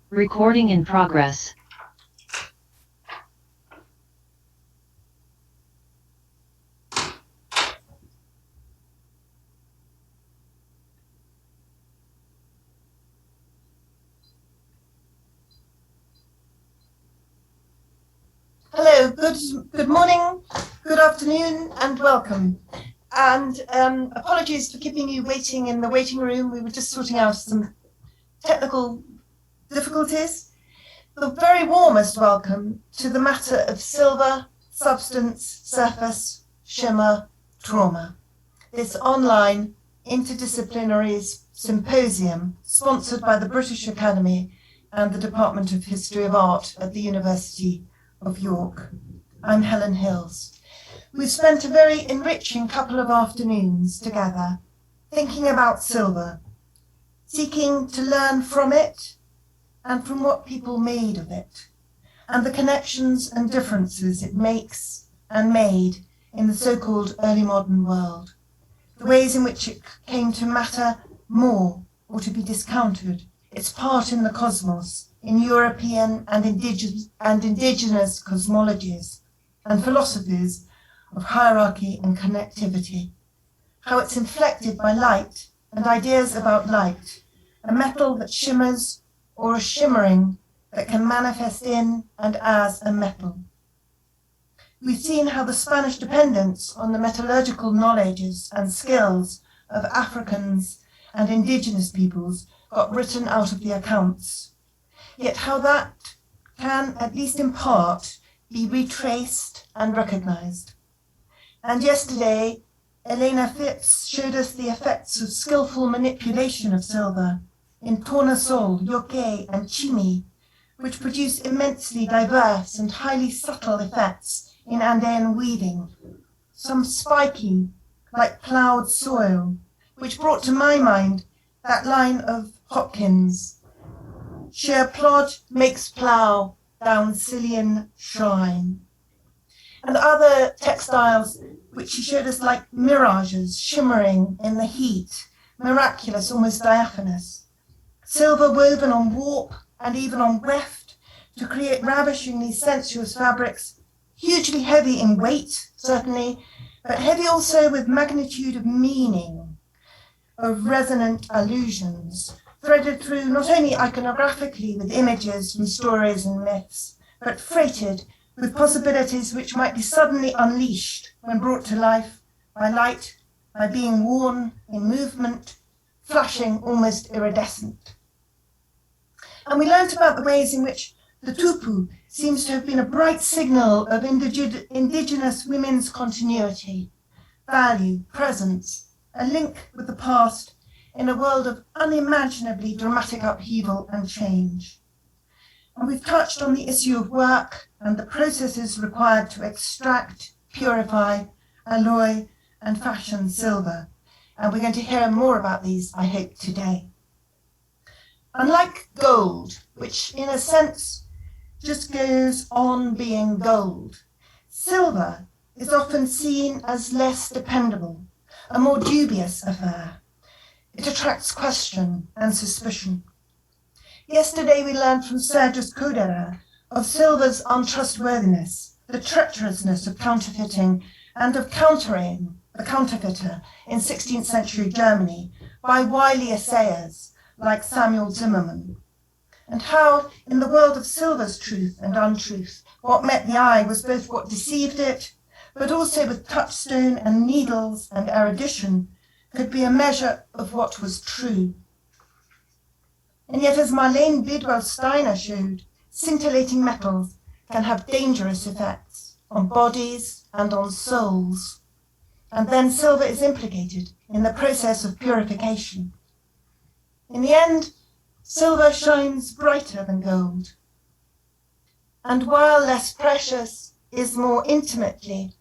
Recording in progress. Hello, good morning, good afternoon, and welcome. And apologies for keeping you waiting in the waiting room. We were just sorting out some technical difficulties. The very warmest welcome to the matter of silver, substance, surface, shimmer, trauma. This online interdisciplinary symposium sponsored by the British Academy and the Department of History of Art at the University of York. I'm Helen Hills. We've spent a very enriching couple of afternoons together thinking about silver, seeking to learn from it and from what people made of it, and the connections and differences it makes and made in the so-called early modern world, the ways in which it came to matter more or to be discounted, its part in the cosmos, in European and indigenous cosmologies and philosophies of hierarchy and connectivity, how it's inflected by light and ideas about light, a metal that shimmers or a shimmering that can manifest in and as a metal. We've seen how the Spanish dependence on the metallurgical knowledges and skills of Africans and indigenous peoples got written out of the accounts, yet how that can, at least in part, be retraced and recognized. And yesterday, Elena Phipps showed us the effects of skillful manipulation of silver in tornasol, yoke, and chimi, which produce immensely diverse and highly subtle effects in Andean weaving, some spiky, like ploughed soil, which brought to my mind that line of Hopkins, sheer plod makes plough down Sicilian shrine, and other textiles which she showed us like mirages shimmering in the heat, miraculous, almost diaphanous. Silver woven on warp and even on weft to create ravishingly sensuous fabrics, hugely heavy in weight, certainly, but heavy also with magnitude of meaning, of resonant allusions, threaded through not only iconographically with images from stories and myths, but freighted with possibilities which might be suddenly unleashed when brought to life by light, by being worn in movement, flashing almost iridescent. And we learnt about the ways in which the tupu seems to have been a bright signal of indigenous women's continuity, value, presence, a link with the past in a world of unimaginably dramatic upheaval and change. And we've touched on the issue of work and the processes required to extract, purify, alloy, and fashion silver. And we're going to hear more about these, I hope, today. Unlike gold, which in a sense just goes on being gold, silver is often seen as less dependable, a more dubious affair. It attracts question and suspicion. Yesterday we learned from Sergius Codera of silver's untrustworthiness, the treacherousness of counterfeiting and of countering the counterfeiter in 16th century Germany by wily assayers like Samuel Zimmermann, and how in the world of silver's truth and untruth, what met the eye was both what deceived it, but also with touchstone and needles and erudition could be a measure of what was true. And yet, as Marlene Bidwell Steiner showed, scintillating metals can have dangerous effects on bodies and on souls. And then silver is implicated in the process of purification. In the end, silver shines brighter than gold. And while less precious, is more intimately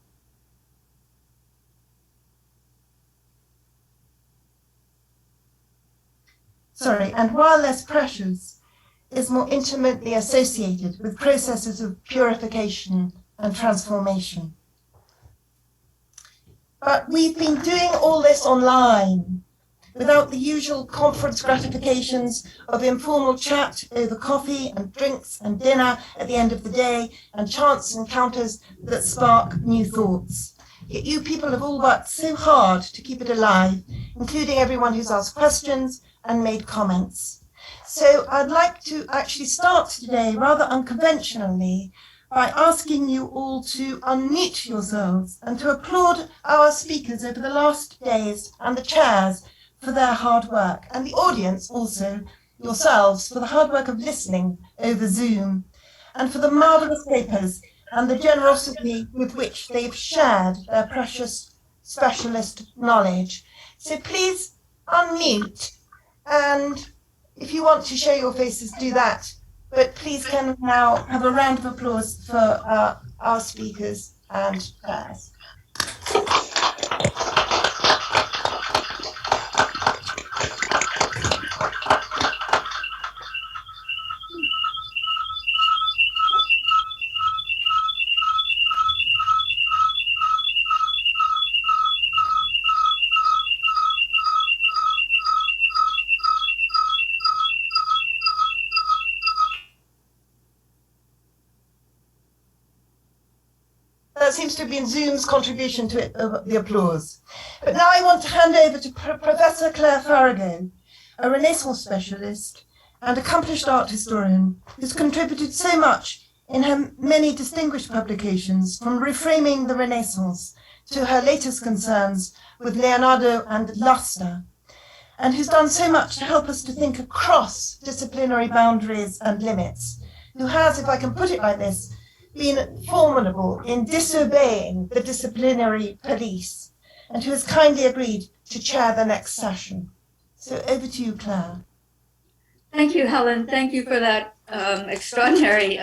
associated with processes of purification and transformation. But we've been doing all this online, without the usual conference gratifications of informal chat over coffee and drinks and dinner at the end of the day and chance encounters that spark new thoughts. Yet you people have all worked so hard to keep it alive, including everyone who's asked questions and made comments. So I'd like to actually start today rather unconventionally by asking you all to unmute yourselves and to applaud our speakers over the last days and the chairs for their hard work, and the audience also, yourselves, for the hard work of listening over Zoom, and for the marvellous papers and the generosity with which they've shared their precious specialist knowledge. So please unmute, and if you want to show your faces, do that. But please can we now have a round of applause for our speakers and chairs. That seems to have been Zoom's contribution to it, the applause. But now I want to hand over to Professor Claire Farrago, a Renaissance specialist and accomplished art historian who's contributed so much in her many distinguished publications, from reframing the Renaissance to her latest concerns with Leonardo and Luster, and who's done so much to help us to think across disciplinary boundaries and limits, who has, if I can put it like this, been formidable in disobeying the disciplinary police, and who has kindly agreed to chair the next session. So over to you, Claire. Thank you, Helen. Thank you for that extraordinary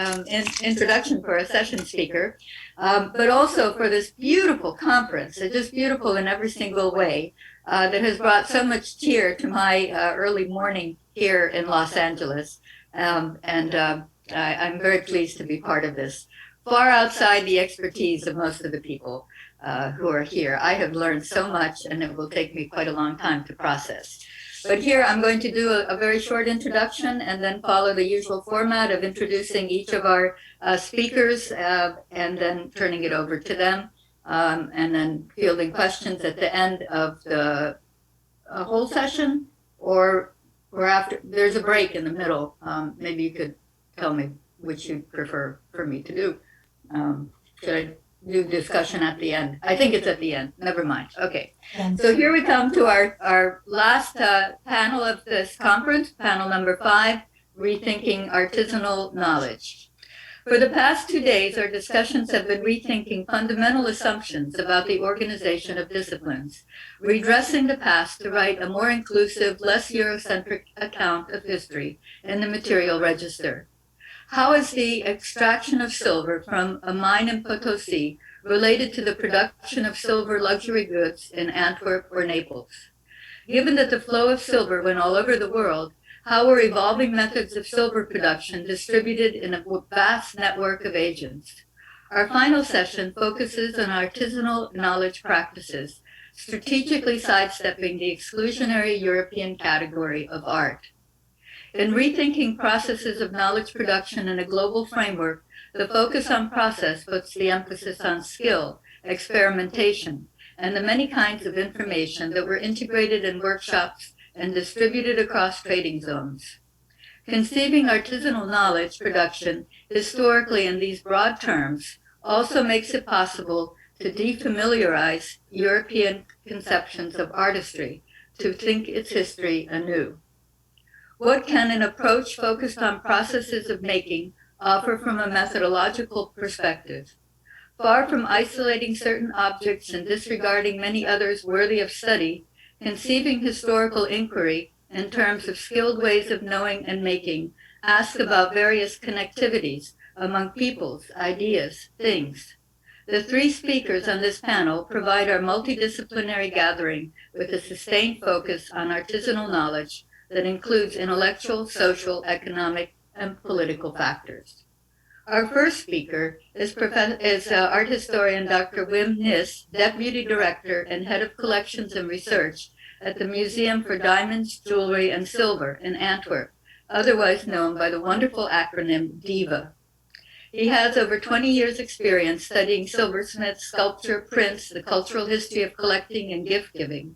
introduction for a session speaker, but also for this beautiful conference. It's just beautiful in every single way, that has brought so much cheer to my early morning here in Los Angeles. I'm very pleased to be part of this. Far outside the expertise of most of the people who are here. I have learned so much, and it will take me quite a long time to process. But here I'm going to do a very short introduction and then follow the usual format of introducing each of our speakers and then turning it over to them, and then fielding questions at the end of the whole session, or after. There's a break in the middle. Maybe you could tell me which you'd prefer for me to do. Should I do discussion at the end? I think it's at the end. Never mind. Okay. So here we come to our last panel of this conference, panel number 5, Rethinking Artisanal Knowledge. For the past 2 days, our discussions have been rethinking fundamental assumptions about the organization of disciplines, redressing the past to write a more inclusive, less Eurocentric account of history in the material register. How is the extraction of silver from a mine in Potosi related to the production of silver luxury goods in Antwerp or Naples? Given that the flow of silver went all over the world, how were evolving methods of silver production distributed in a vast network of agents? Our final session focuses on artisanal knowledge practices, strategically sidestepping the exclusionary European category of art. In rethinking processes of knowledge production in a global framework, the focus on process puts the emphasis on skill, experimentation, and the many kinds of information that were integrated in workshops and distributed across trading zones. Conceiving artisanal knowledge production historically in these broad terms also makes it possible to defamiliarize European conceptions of artistry, to think its history anew. What can an approach focused on processes of making offer from a methodological perspective? Far from isolating certain objects and disregarding many others worthy of study, conceiving historical inquiry in terms of skilled ways of knowing and making asks about various connectivities among peoples, ideas, things. The 3 speakers on this panel provide our multidisciplinary gathering with a sustained focus on artisanal knowledge that includes intellectual, social, economic, and political factors. Our first speaker is art historian Dr. Wim Nis, Deputy Director and Head of Collections and Research at the Museum for Diamonds, Jewelry, and Silver in Antwerp, otherwise known by the wonderful acronym DIVA. He has over 20 years' experience studying silversmith, sculpture, prints, the cultural history of collecting, and gift-giving.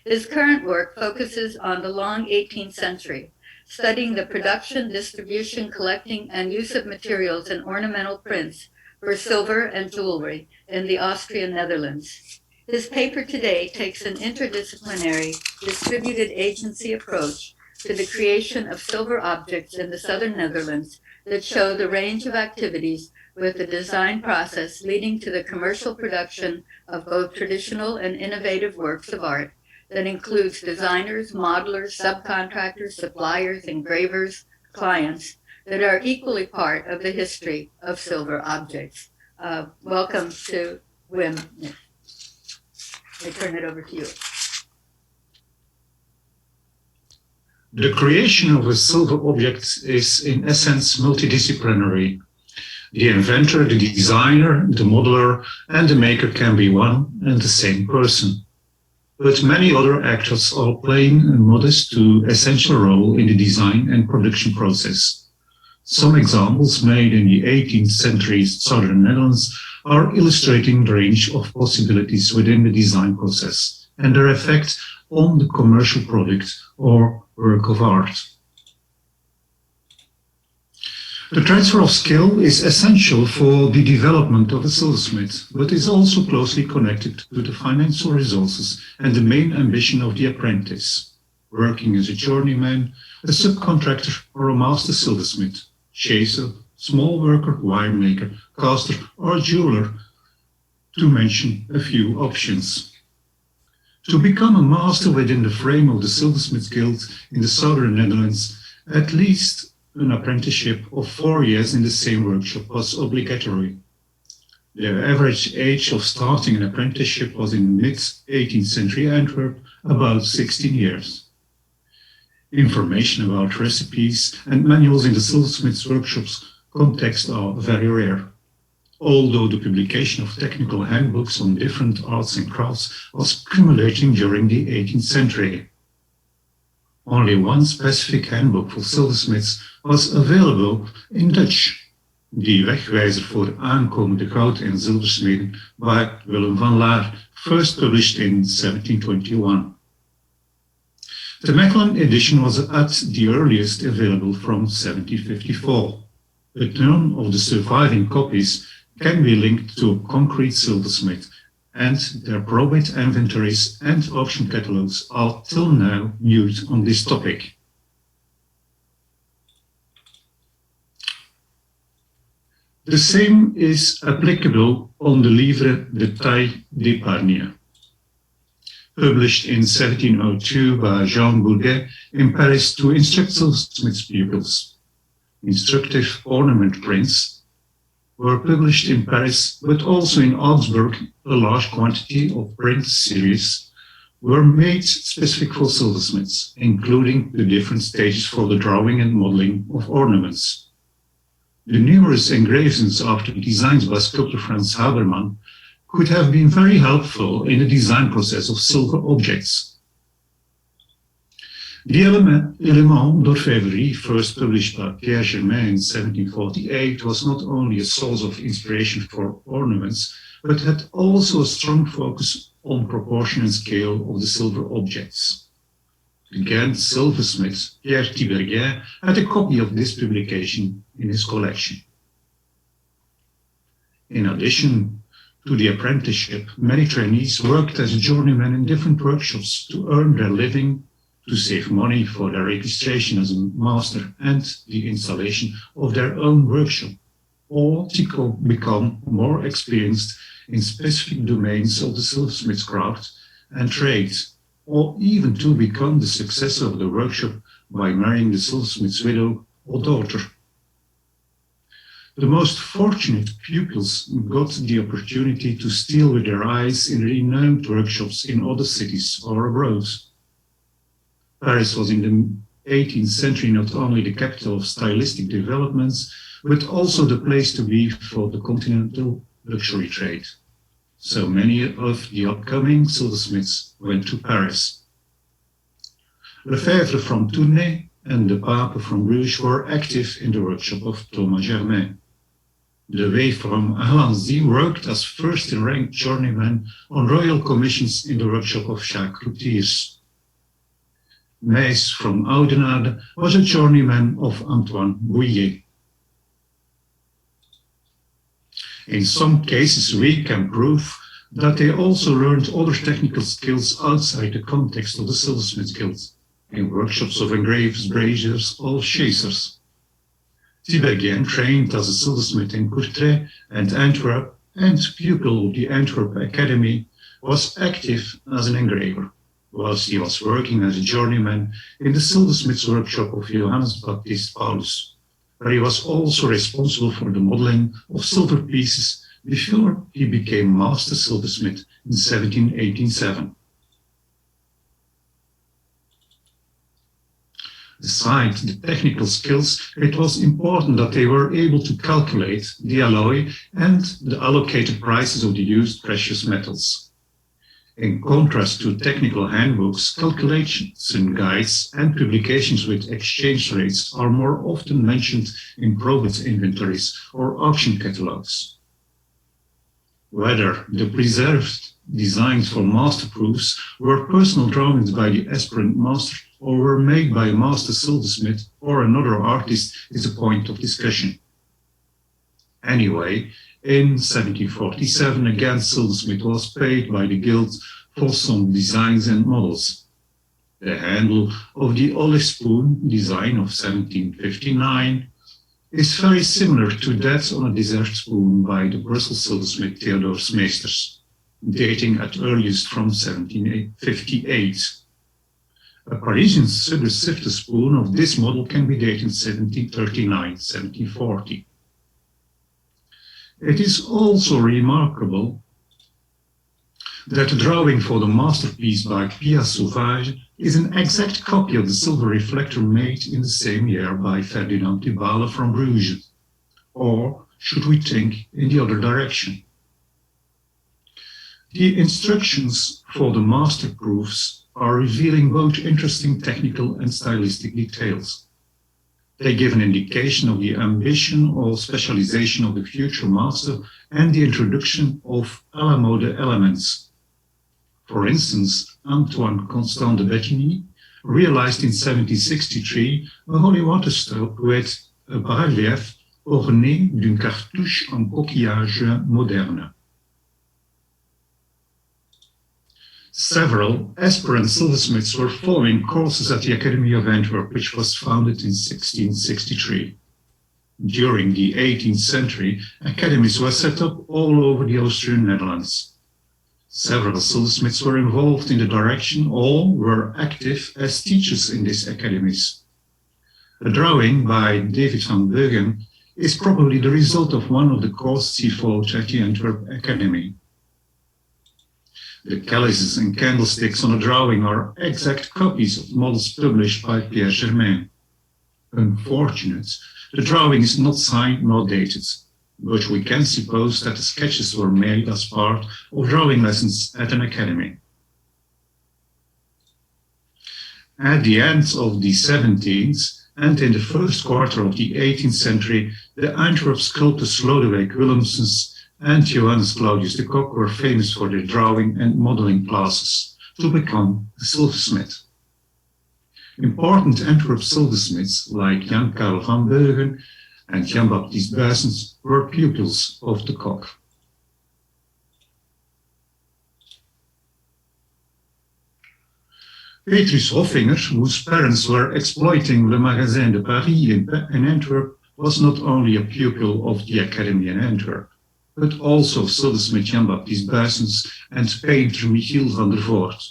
His current work focuses on the long 18th century, studying the production, distribution, collecting, and use of materials and ornamental prints for silver and jewelry in the Austrian Netherlands. His paper today takes an interdisciplinary, distributed agency approach to the creation of silver objects in the southern Netherlands that show the range of activities with the design process leading to the commercial production of both traditional and innovative works of art that includes designers, modelers, subcontractors, suppliers, engravers, clients that are equally part of the history of silver objects. Welcome to Wim. I turn it over to you. The creation of a silver object is in essence multidisciplinary. The inventor, the designer, the modeler, and the maker can be one and the same person. But many other actors are playing a modest to essential role in the design and production process. Some examples made in the 18th century southern Netherlands are illustrating the range of possibilities within the design process and their effect on the commercial product or work of art. The transfer of skill is essential for the development of a silversmith, but is also closely connected to the financial resources and the main ambition of the apprentice, working as a journeyman, a subcontractor, or a master silversmith, chaser, small worker, wire maker, caster, or jeweler, to mention a few options. To become a master within the frame of the Silversmiths Guild in the southern Netherlands, at least an apprenticeship of 4 years in the same workshop was obligatory. The average age of starting an apprenticeship was in mid-18th century Antwerp, about 16 years. Information about recipes and manuals in the silversmiths workshops context are very rare, although the publication of technical handbooks on different arts and crafts was accumulating during the 18th century. Only one specific handbook for silversmiths was available in Dutch, die Wegwijzer voor de aankomende goud- en zilversmeden by Willem van Laar, first published in 1721. The Mechelen edition was at the earliest available from 1754, but none of the surviving copies can be linked to a concrete silversmith, and their probate inventories and auction catalogues are till now mute on this topic. The same is applicable on the Livre de Taille d'Épargne, published in 1702 by Jean Bourget in Paris to instruct silversmiths' pupils. Instructive ornament prints were published in Paris, but also in Augsburg. A large quantity of print series were made specific for silversmiths, including the different stages for the drawing and modeling of ornaments. The numerous engravings after designs by sculptor Franz Habermann could have been very helpful in the design process of silver objects. The Éléments d'Orfèvrerie, first published by Pierre Germain in 1748, was not only a source of inspiration for ornaments, but had also a strong focus on proportion and scale of the silver objects. The Ghent silversmith Pierre Tiberghien had a copy of this publication in his collection. In addition to the apprenticeship, many trainees worked as journeymen in different workshops to earn their living, to save money for their registration as a master and the installation of their own workshop, or to become more experienced in specific domains of the silversmith's craft and trade, or even to become the successor of the workshop by marrying the silversmith's widow or daughter. The most fortunate pupils got the opportunity to steal with their eyes in renowned workshops in other cities or abroad. Paris was in the 18th century not only the capital of stylistic developments, but also the place to be for the continental luxury trade. So many of the upcoming silversmiths went to Paris. Lefebvre from Tournai and de Pape from Bruges were active in the workshop of Thomas Germain. De Wey from Alanzy worked as first-in-rank journeyman on royal commissions in the workshop of Jacques Routiers. Meys from Oudenaarde was a journeyman of Antoine Bouillet. In some cases, we can prove that they also learned other technical skills outside the context of the silversmith guild, in workshops of engravers, braziers, or chasers. Thibegien trained as a silversmith in Courtrai and Antwerp, and pupil of the Antwerp Academy, was active as an engraver, whilst he was working as a journeyman in the silversmith's workshop of Johannes Baptist Paulus, where he was also responsible for the modeling of silver pieces before he became master silversmith in 1787. Besides the technical skills, it was important that they were able to calculate the alloy and the allocated prices of the used precious metals. In contrast to technical handbooks, calculations and guides and publications with exchange rates are more often mentioned in probate inventories or auction catalogues. Whether the preserved designs for master proofs were personal drawings by the aspirant master or were made by a master silversmith or another artist is a point of discussion. Anyway, in 1747, again, silversmith was paid by the guild for some designs and models. The handle of the olive spoon design of 1759 is very similar to that on a dessert spoon by the Brussels silversmith Theodor Meesters, dating at earliest from 1758. A Parisian silver sifter spoon of this model can be dated 1739-1740. It is also remarkable that the drawing for the masterpiece by Pia Sauvage is an exact copy of the silver reflector made in the same year by Ferdinand Tubale from Bruges. Or should we think in the other direction? The instructions for the master proofs are revealing both interesting technical and stylistic details. They give an indication of the ambition or specialization of the future master and the introduction of à la mode elements. For instance, Antoine Constant de Bétheny realized in 1763 a holy water stroke with a bas-relief orné d'une cartouche en coquillage moderne. Several aspirant silversmiths were following courses at the Academy of Antwerp, which was founded in 1663. During the 18th century, academies were set up all over the Austrian Netherlands. Several silversmiths were involved in the direction, all were active as teachers in these academies. A drawing by David van Beugen is probably the result of one of the courses he followed at the Antwerp Academy. The chalices and candlesticks on the drawing are exact copies of models published by Pierre Germain. Unfortunate, the drawing is not signed nor dated, but we can suppose that the sketches were made as part of drawing lessons at an academy. At the end of the 17th and in the first quarter of the 18th century, the Antwerp sculptors Lodewijk Willemsens and Johannes Claudius de Kock were famous for their drawing and modeling classes to become a silversmith. Important Antwerp silversmiths like Jan Karel van Beugen and Jan Baptist Buysens were pupils of de Kock. Petrus Hoffinger, whose parents were exploiting Le Magasin de Paris in Antwerp, was not only a pupil of the Academy in Antwerp, but also silversmith Jan Baptist Buysens and painter Michiel van der Voort.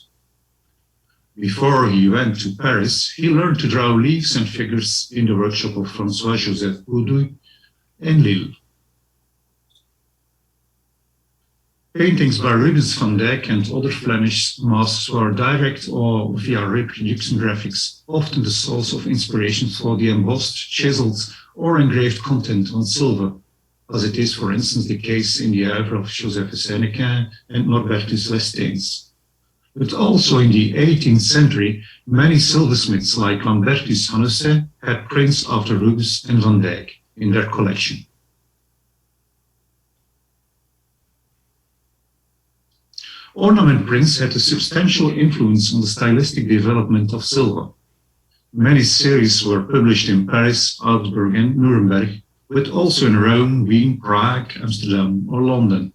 Before he went to Paris, he learned to draw leaves and figures in the workshop of François-Joseph Boudouille in Lille. Paintings by Rubens van Dijk and other Flemish masters were direct or via reproduction graphics, often the source of inspiration for the embossed, chiseled, or engraved content on silver, as it is, for instance, the case in the oeuvre of Joseph Seneca and Norbertus Lestens. But also in the 18th century, many silversmiths like Lambertus Hannusse had prints after Rubens and Van Dyck in their collection. Ornament prints had a substantial influence on the stylistic development of silver. Many series were published in Paris, Augsburg and Nuremberg, but also in Rome, Wien, Prague, Amsterdam or London.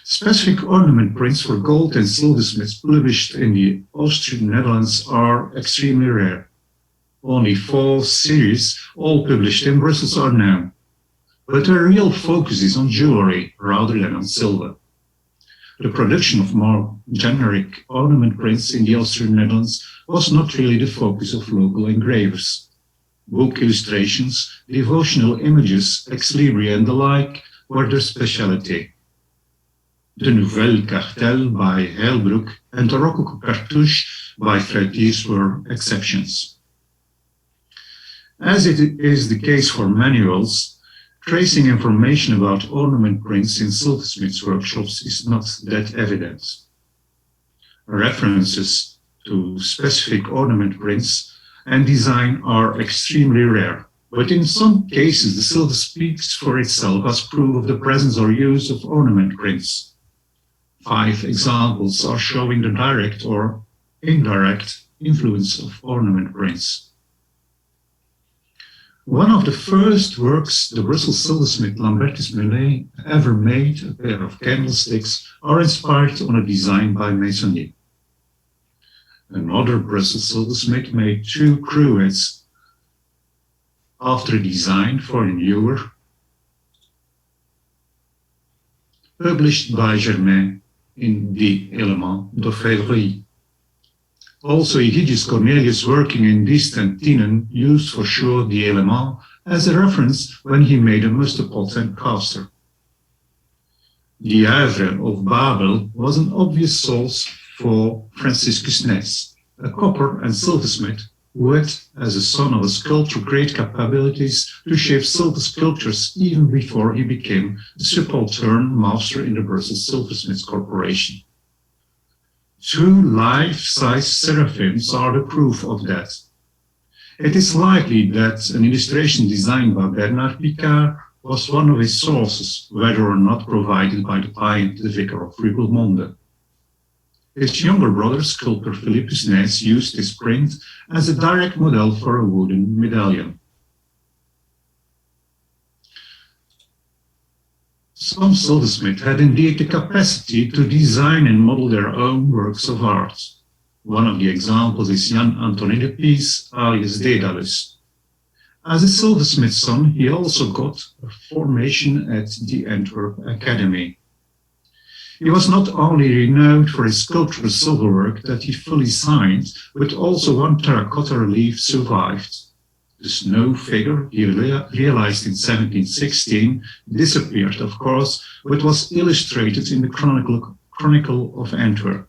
Specific ornament prints for gold and silversmiths published in the Austrian Netherlands are extremely rare. Only 4 series, all published in Brussels, are known. But their real focus is on jewelry rather than on silver. The production of more generic ornament prints in the Austrian Netherlands was not really the focus of local engravers. Book illustrations, devotional images, ex libris and the like were their specialty. The Nouvelle Cartel by Heilbroek and the Rococo Cartouche by Fruitiers were exceptions. As it is the case for manuals, tracing information about ornament prints in silversmiths' workshops is not that evident. References to specific ornament prints and design are extremely rare, but in some cases the silver speaks for itself as proof of the presence or use of ornament prints. 5 examples are showing the direct or indirect influence of ornament prints. One of the first works the Brussels silversmith Lambertus Millet ever made, a pair of candlesticks, are inspired on a design by Meissonier. Another Brussels silversmith made 2 cruets after a design for a newer, published by Germain in the Éléments d'Orfèvrerie. Also, Egidius Cornelius, working in Diest and Tienen, used for sure the Éléments as a reference when he made a mustard pot and caster. The Havre of Babel was an obvious source for Franciscus Ness, a copper and silversmith who had, as a son of a sculptor, great capabilities to shape silver sculptures even before he became a subaltern master in the Brussels Silversmiths Corporation. 2 life-size seraphims are the proof of that. It is likely that an illustration designed by Bernard Picard was one of his sources, whether or not provided by the client, the vicar of Rubelmonde. His younger brother, sculptor Philippus Ness, used this print as a direct model for a wooden medallion. Some silversmiths had indeed the capacity to design and model their own works of art. One of the examples is Jan Antonie de Pies, alias Daedalus. As a silversmith's son, he also got a formation at the Antwerp Academy. He was not only renowned for his sculptural silverwork that he fully signed, but also one terracotta relief survived. The snow figure he realized in 1716 disappeared, of course, but was illustrated in the Chronicle of Antwerp.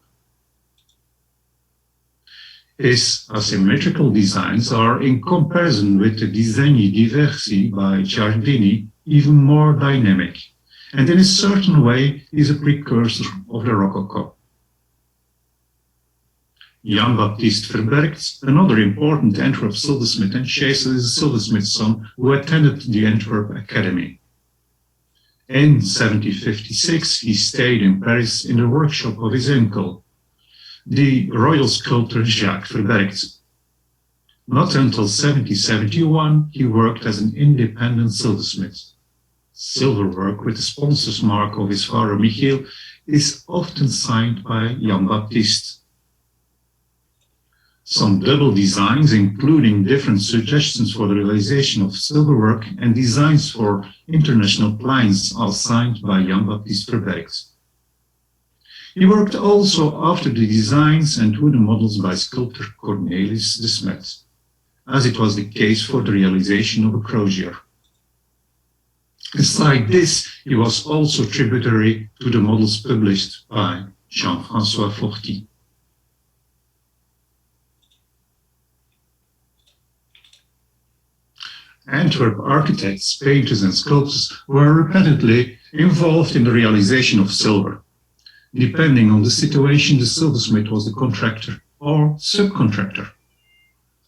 His asymmetrical designs are, in comparison with the Disegni Diversi by Giardini, even more dynamic, and in a certain way is a precursor of the Rococo. Jan Baptist Verbergt, another important Antwerp silversmith and Chasez is a silversmith's son who attended the Antwerp Academy. In 1756, he stayed in Paris in the workshop of his uncle, the royal sculptor Jacques Verbergt. Not until 1771, he worked as an independent silversmith. Silverwork with the sponsor's mark of his father Michiel is often signed by Jan Baptist. Some double designs, including different suggestions for the realization of silverwork and designs for international clients, are signed by Jan Baptist Verbergt. He worked also after the designs and wooden models by sculptor Cornelis de Smet, as it was the case for the realization of a crozier. Aside this, he was also tributary to the models published by Jean-François Forti. Antwerp architects, painters and sculptors were repeatedly involved in the realization of silver. Depending on the situation, the silversmith was the contractor or subcontractor.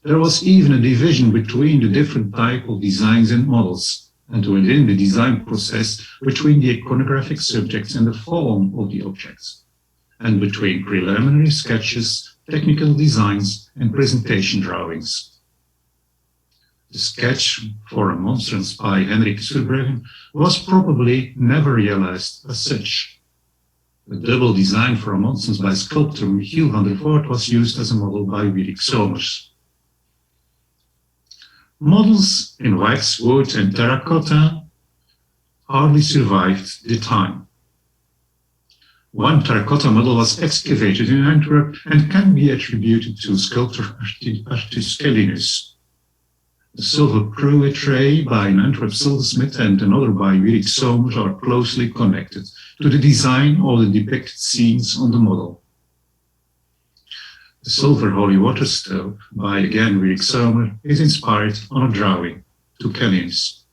There was even a division between the different types of designs and models, and within the design process between the iconographic subjects and the form of the objects, and between preliminary sketches, technical designs, and presentation drawings. The sketch for a monstrance by Henricus Verbruggen was probably never realized as such. A double design for a monstrance by sculptor Michiel van der Voort was used as a model by Wierik Somers. Models in wax, wood, and terracotta hardly survived the time. One terracotta model was excavated in Antwerp and can be attributed to sculptor Artus Kellinus. The silver cruet tray by an Antwerp silversmith and another by Wierik Somers are closely connected to the design of the depicted scenes on the model. The silver holy water stove by again Wierik Somers is inspired on a drawing to Kellinus.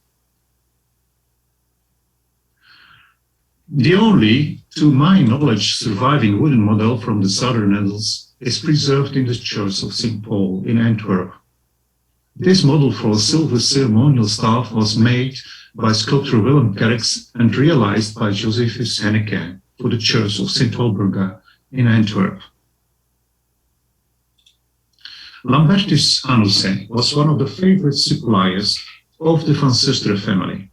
The only, to my knowledge, surviving wooden model from the southern Netherlands is preserved in the Church of St. Paul in Antwerp. This model for a silver ceremonial staff was made by sculptor Willem Kerks and realized by Josephus Henneke for the Church of St. Walburga in Antwerp. Lambertus Hanussen was one of the favorite suppliers of the Van Susteren family,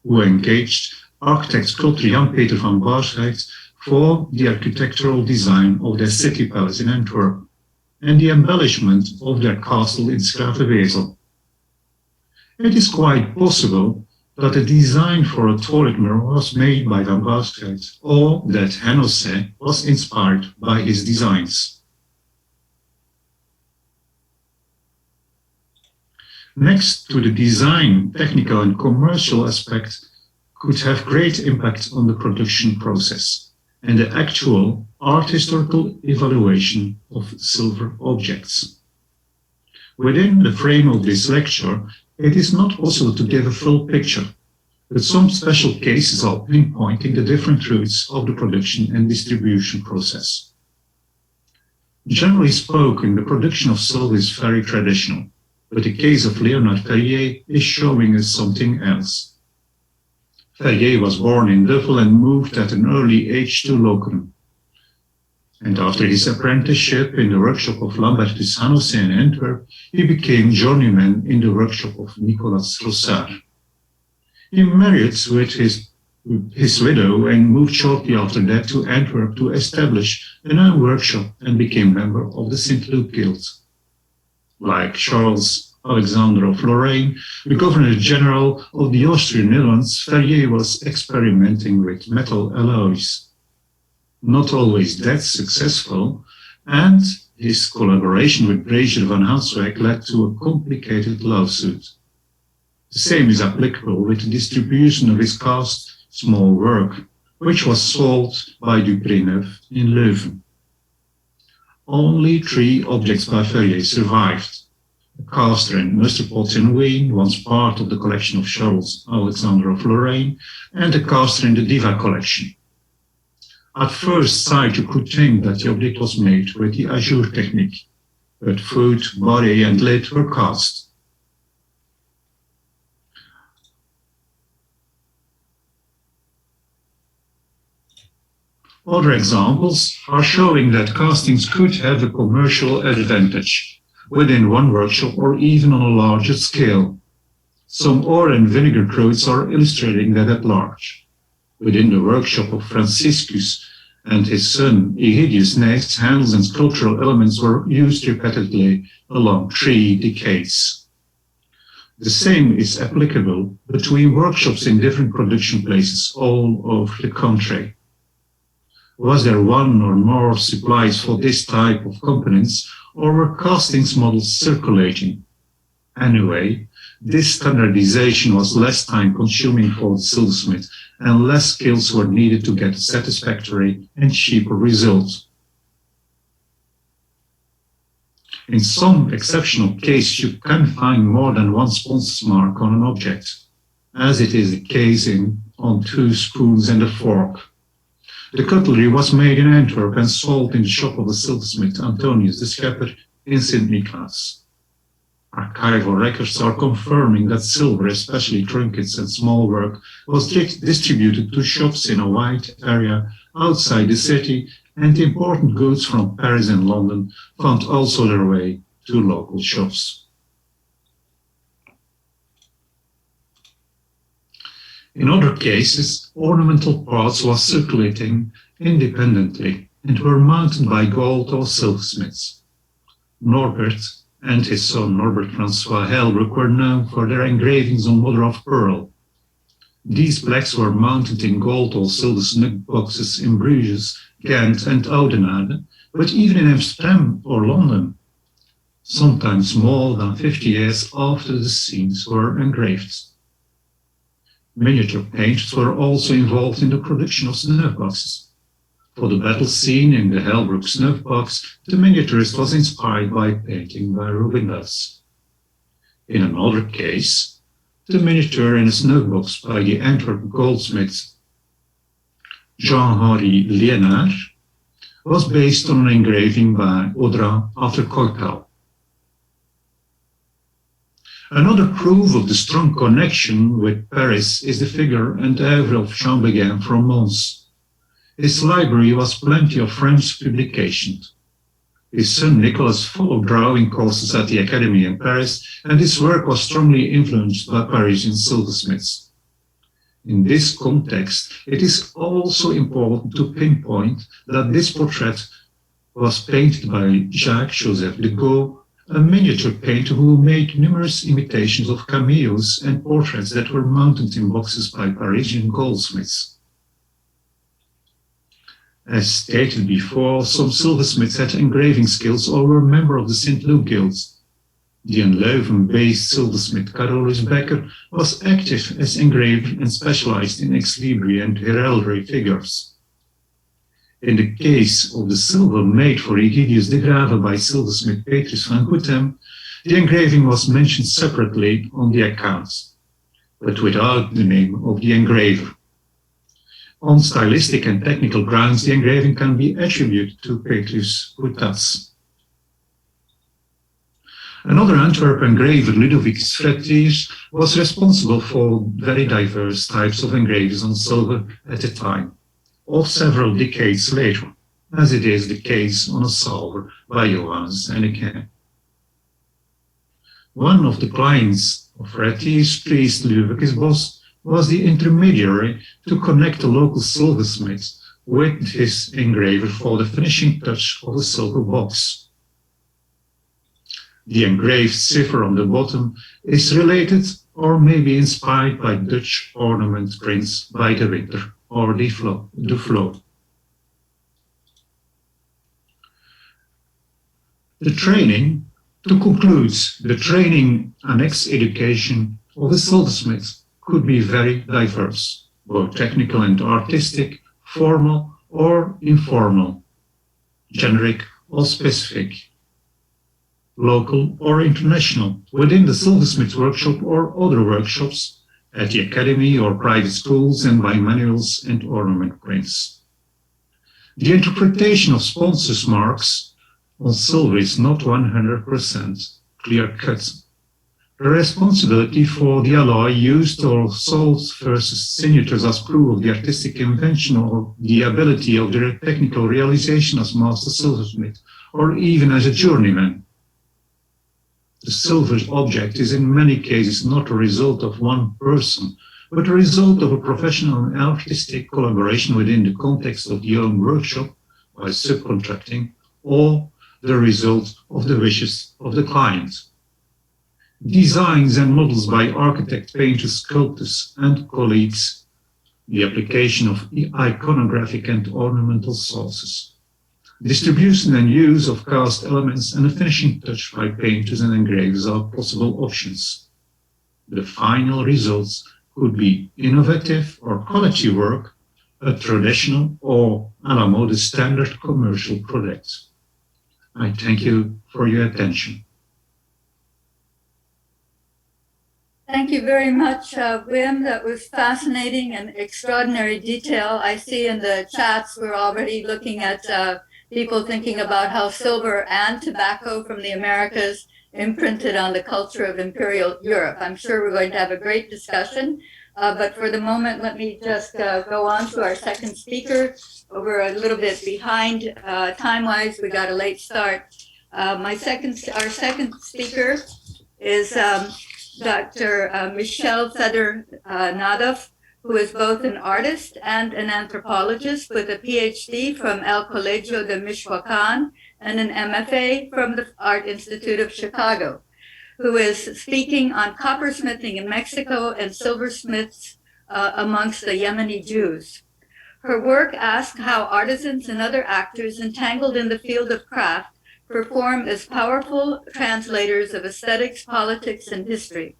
who engaged architect sculptor Jan-Peter van Borsheid for the architectural design of their city palace in Antwerp and the embellishment of their castle in Schravenwezel. It is quite possible that the design for a toilet mirror was made by Van Borsheid, or that Hanussen was inspired by his designs. Next to the design, technical and commercial aspect could have great impact on the production process and the actual art historical evaluation of silver objects. Within the frame of this lecture, it is not possible to give a full picture, but some special cases are pinpointing the different routes of the production and distribution process. Generally spoken, the production of silver is very traditional, but the case of Leonard Ferrier is showing us something else. Ferrier was born in Duvel and moved at an early age to Lokeren. And after his apprenticeship in the workshop of Lambertus Hanussen in Antwerp, he became journeyman in the workshop of Nicolas Rossard. He married with his widow and moved shortly after that to Antwerp to establish a new workshop and became member of the St. Luke Guild. Like Charles Alexander of Lorraine, the Governor-General of the Austrian Netherlands, Ferrier was experimenting with metal alloys. Not always that successful, and his collaboration with Brazier van Hanswijk led to a complicated lawsuit. The same is applicable with the distribution of his cast small work, which was sold by Dupré-Neuf in Leuven. Only 3 objects by Ferrier survived. A caster and mustard pots in Wien, once part of the collection of Charles Alexander of Lorraine, and a caster in the Diva collection. At first sight, you could think that the object was made with the azure technique, but foot, body, and lid were cast. Other examples are showing that castings could have a commercial advantage within one workshop or even on a larger scale. Some oil and vinegar quotes are illustrating that at large. Within the workshop of Franciscus and his son Egidius Nys, handles and sculptural elements were used repeatedly along 3 decades. The same is applicable between workshops in different production places all over the country. Was there one or more supplies for this type of components, or were castings models circulating? Anyway, this standardization was less time consuming for the silversmith and less skills were needed to get a satisfactory and cheaper result. In some exceptional cases, you can find more than one sponsor's mark on an object, as it is the case on 2 spoons and a fork. The cutlery was made in Antwerp and sold in the shop of the silversmith Antonius de Schepper in St. Nicholas. Archival records are confirming that silver, especially trinkets and small work, was distributed to shops in a wide area outside the city, and important goods from Paris and London found also their way to local shops. In other cases, ornamental parts were circulating independently and were mounted by gold or silversmiths. Norbert and his son Norbert Francois Helbroek were known for their engravings on mother of pearl. These plaques were mounted in gold or silver snug boxes in Bruges, Ghent and Oudenaarde, but even in Amsterdam or London, sometimes more than 50 years after the scenes were engraved. Miniature painters were also involved in the production of snuff boxes. For the battle scene in the Helbroek snuff box, the miniaturist was inspired by painting by Ruben Luss. In another case, the miniature in a snuff box by the Antwerp goldsmith Jean-Henri Liénard was based on an engraving by Audran after Coypel. Another proof of the strong connection with Paris is the figure and oeuvre of Jean Béguin from Mons. His library was plenty of French publications. His son Nicolas followed drawing courses at the Academy in Paris, and his work was strongly influenced by Parisian silversmiths. In this context, it is also important to pinpoint that this portrait was painted by Jacques-Joseph de Gaulle, a miniature painter who made numerous imitations of cameos and portraits that were mounted in boxes by Parisian goldsmiths. As stated before, some silversmiths had engraving skills or were members of the St. Luke Guilds. The in Leuven-based silversmith Carolus Becker was active as engraver and specialized in ex libris and heraldry figures. In the case of the silver made for Egidius de Grave by silversmith Petrus van Goethem, the engraving was mentioned separately on the accounts, but without the name of the engraver. On stylistic and technical grounds, the engraving can be attributed to Petrus Goethals. Another Antwerp engraver, Ludovic Fretiers, was responsible for very diverse types of engravings on silver at the time, or several decades later, as it is the case on a salver by Johannes Henneke. One of the clients of Fretiers, priest Ludovic Bos, was the intermediary to connect the local silversmith with his engraver for the finishing touch of the silver box. The engraved cipher on the bottom is related or may be inspired by Dutch ornament prints by de Winter or de Vlo. The training, to conclude, the training and education of the silversmith could be very diverse, both technical and artistic, formal or informal, generic or specific, local or international, within the silversmith workshop or other workshops, at the academy or private schools, and by manuals and ornament prints. The interpretation of sponsors' marks on silver is not 100% clear-cut. The responsibility for the alloy used or sold versus signatures as proof of the artistic invention or the ability of their technical realization as master silversmith or even as a journeyman. The silver object is in many cases not a result of one person, but a result of a professional and artistic collaboration within the context of the own workshop by subcontracting, or the result of the wishes of the client. Designs and models by architects, painters, sculptors, and colleagues, the application of iconographic and ornamental sources, distribution and use of cast elements, and a finishing touch by painters and engravers are possible options. The final results could be innovative or quality work, a traditional or à la mode standard commercial product. I thank you for your attention. Thank you very much, Wim. That was fascinating and extraordinary detail. I see in the chats we're already looking at people thinking about how silver and tobacco from the Americas imprinted on the culture of Imperial Europe. I'm sure we're going to have a great discussion, but for the moment, let me just go on to our second speaker. We're a little bit behind time-wise. We got a late start. Our second speaker is Dr. Michelle Feather-Nadov, who is both an artist and an anthropologist with a PhD from El Colegio de Michoacán and an MFA from the Art Institute of Chicago, who is speaking on coppersmithing in Mexico and silversmiths amongst the Yemeni Jews. Her work asks how artisans and other actors entangled in the field of craft perform as powerful translators of aesthetics, politics, and history.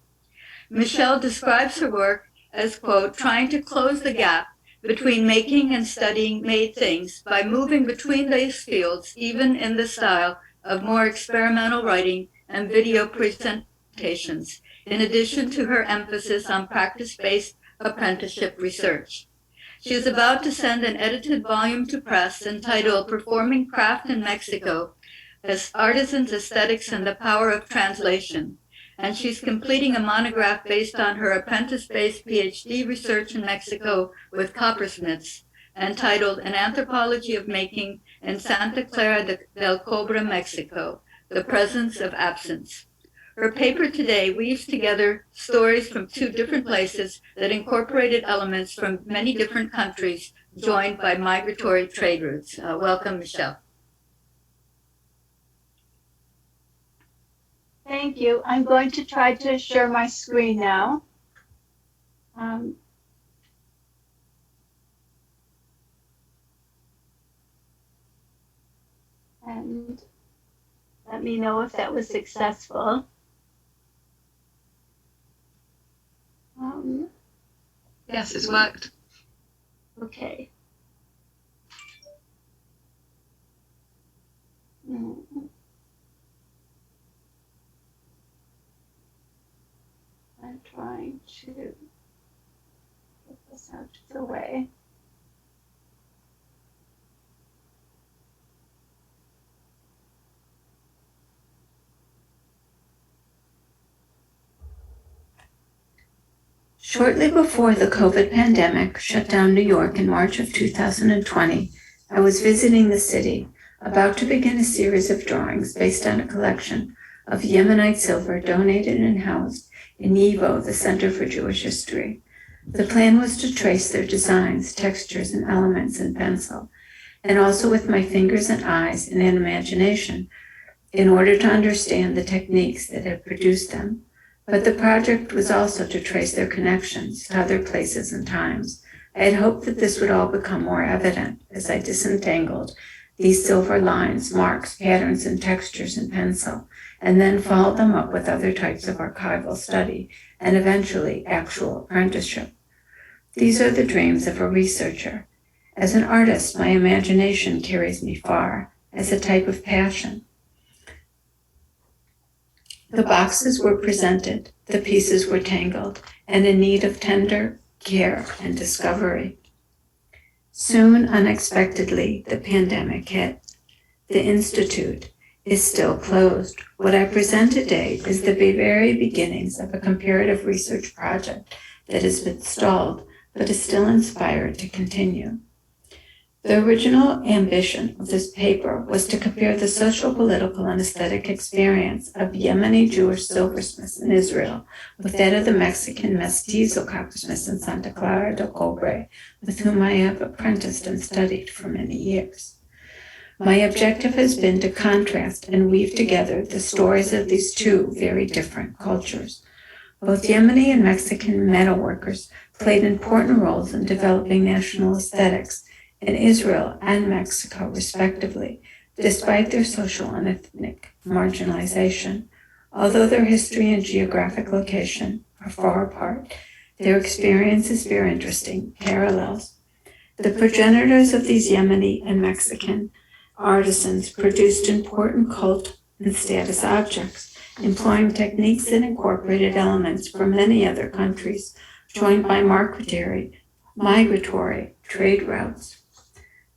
Michelle describes her work as, quote, trying to close the gap between making and studying made things by moving between these fields, even in the style of more experimental writing and video presentations, in addition to her emphasis on practice-based apprenticeship research. She is about to send an edited volume to press entitled Performing Craft in Mexico, as Artisans, Aesthetics, and the Power of Translation. And she's completing a monograph based on her apprentice-based PhD research in Mexico with coppersmiths, entitled An Anthropology of Making in Santa Clara del Cobre, Mexico, The Presence of Absence. Her paper today weaves together stories from 2 different places that incorporated elements from many different countries joined by migratory trade routes. Welcome, Michelle. Thank you. I'm going to try to share my screen now. And let me know if that was successful. Yes, it's worked. Okay. I'm trying to get this out of the way. Shortly before the COVID pandemic shut down New York in March of 2020, I was visiting the city, about to begin a series of drawings based on a collection of Yemenite silver donated and housed in YIVO, the Center for Jewish History. The plan was to trace their designs, textures, and elements in pencil, and also with my fingers and eyes and an imagination, in order to understand the techniques that had produced them. But the project was also to trace their connections to other places and times. I had hoped that this would all become more evident as I disentangled these silver lines, marks, patterns, and textures in pencil, and then followed them up with other types of archival study, and eventually actual apprenticeship. These are the dreams of a researcher. As an artist, my imagination carries me far, as a type of passion. The boxes were presented, the pieces were tangled, and in need of tender care and discovery. Soon, unexpectedly, the pandemic hit. The Institute is still closed. What I present today is the very beginnings of a comparative research project that has been stalled, but is still inspired to continue. The original ambition of this paper was to compare the social, political, and aesthetic experience of Yemeni Jewish silversmiths in Israel with that of the Mexican mestizo coppersmiths in Santa Clara del Cobre, with whom I have apprenticed and studied for many years. My objective has been to contrast and weave together the stories of these 2 very different cultures. Both Yemeni and Mexican metalworkers played important roles in developing national aesthetics in Israel and Mexico, respectively, despite their social and ethnic marginalization. Although their history and geographic location are far apart, their experiences bear interesting parallels. The progenitors of these Yemeni and Mexican artisans produced important cult and status objects, employing techniques that incorporated elements from many other countries, joined by migratory trade routes.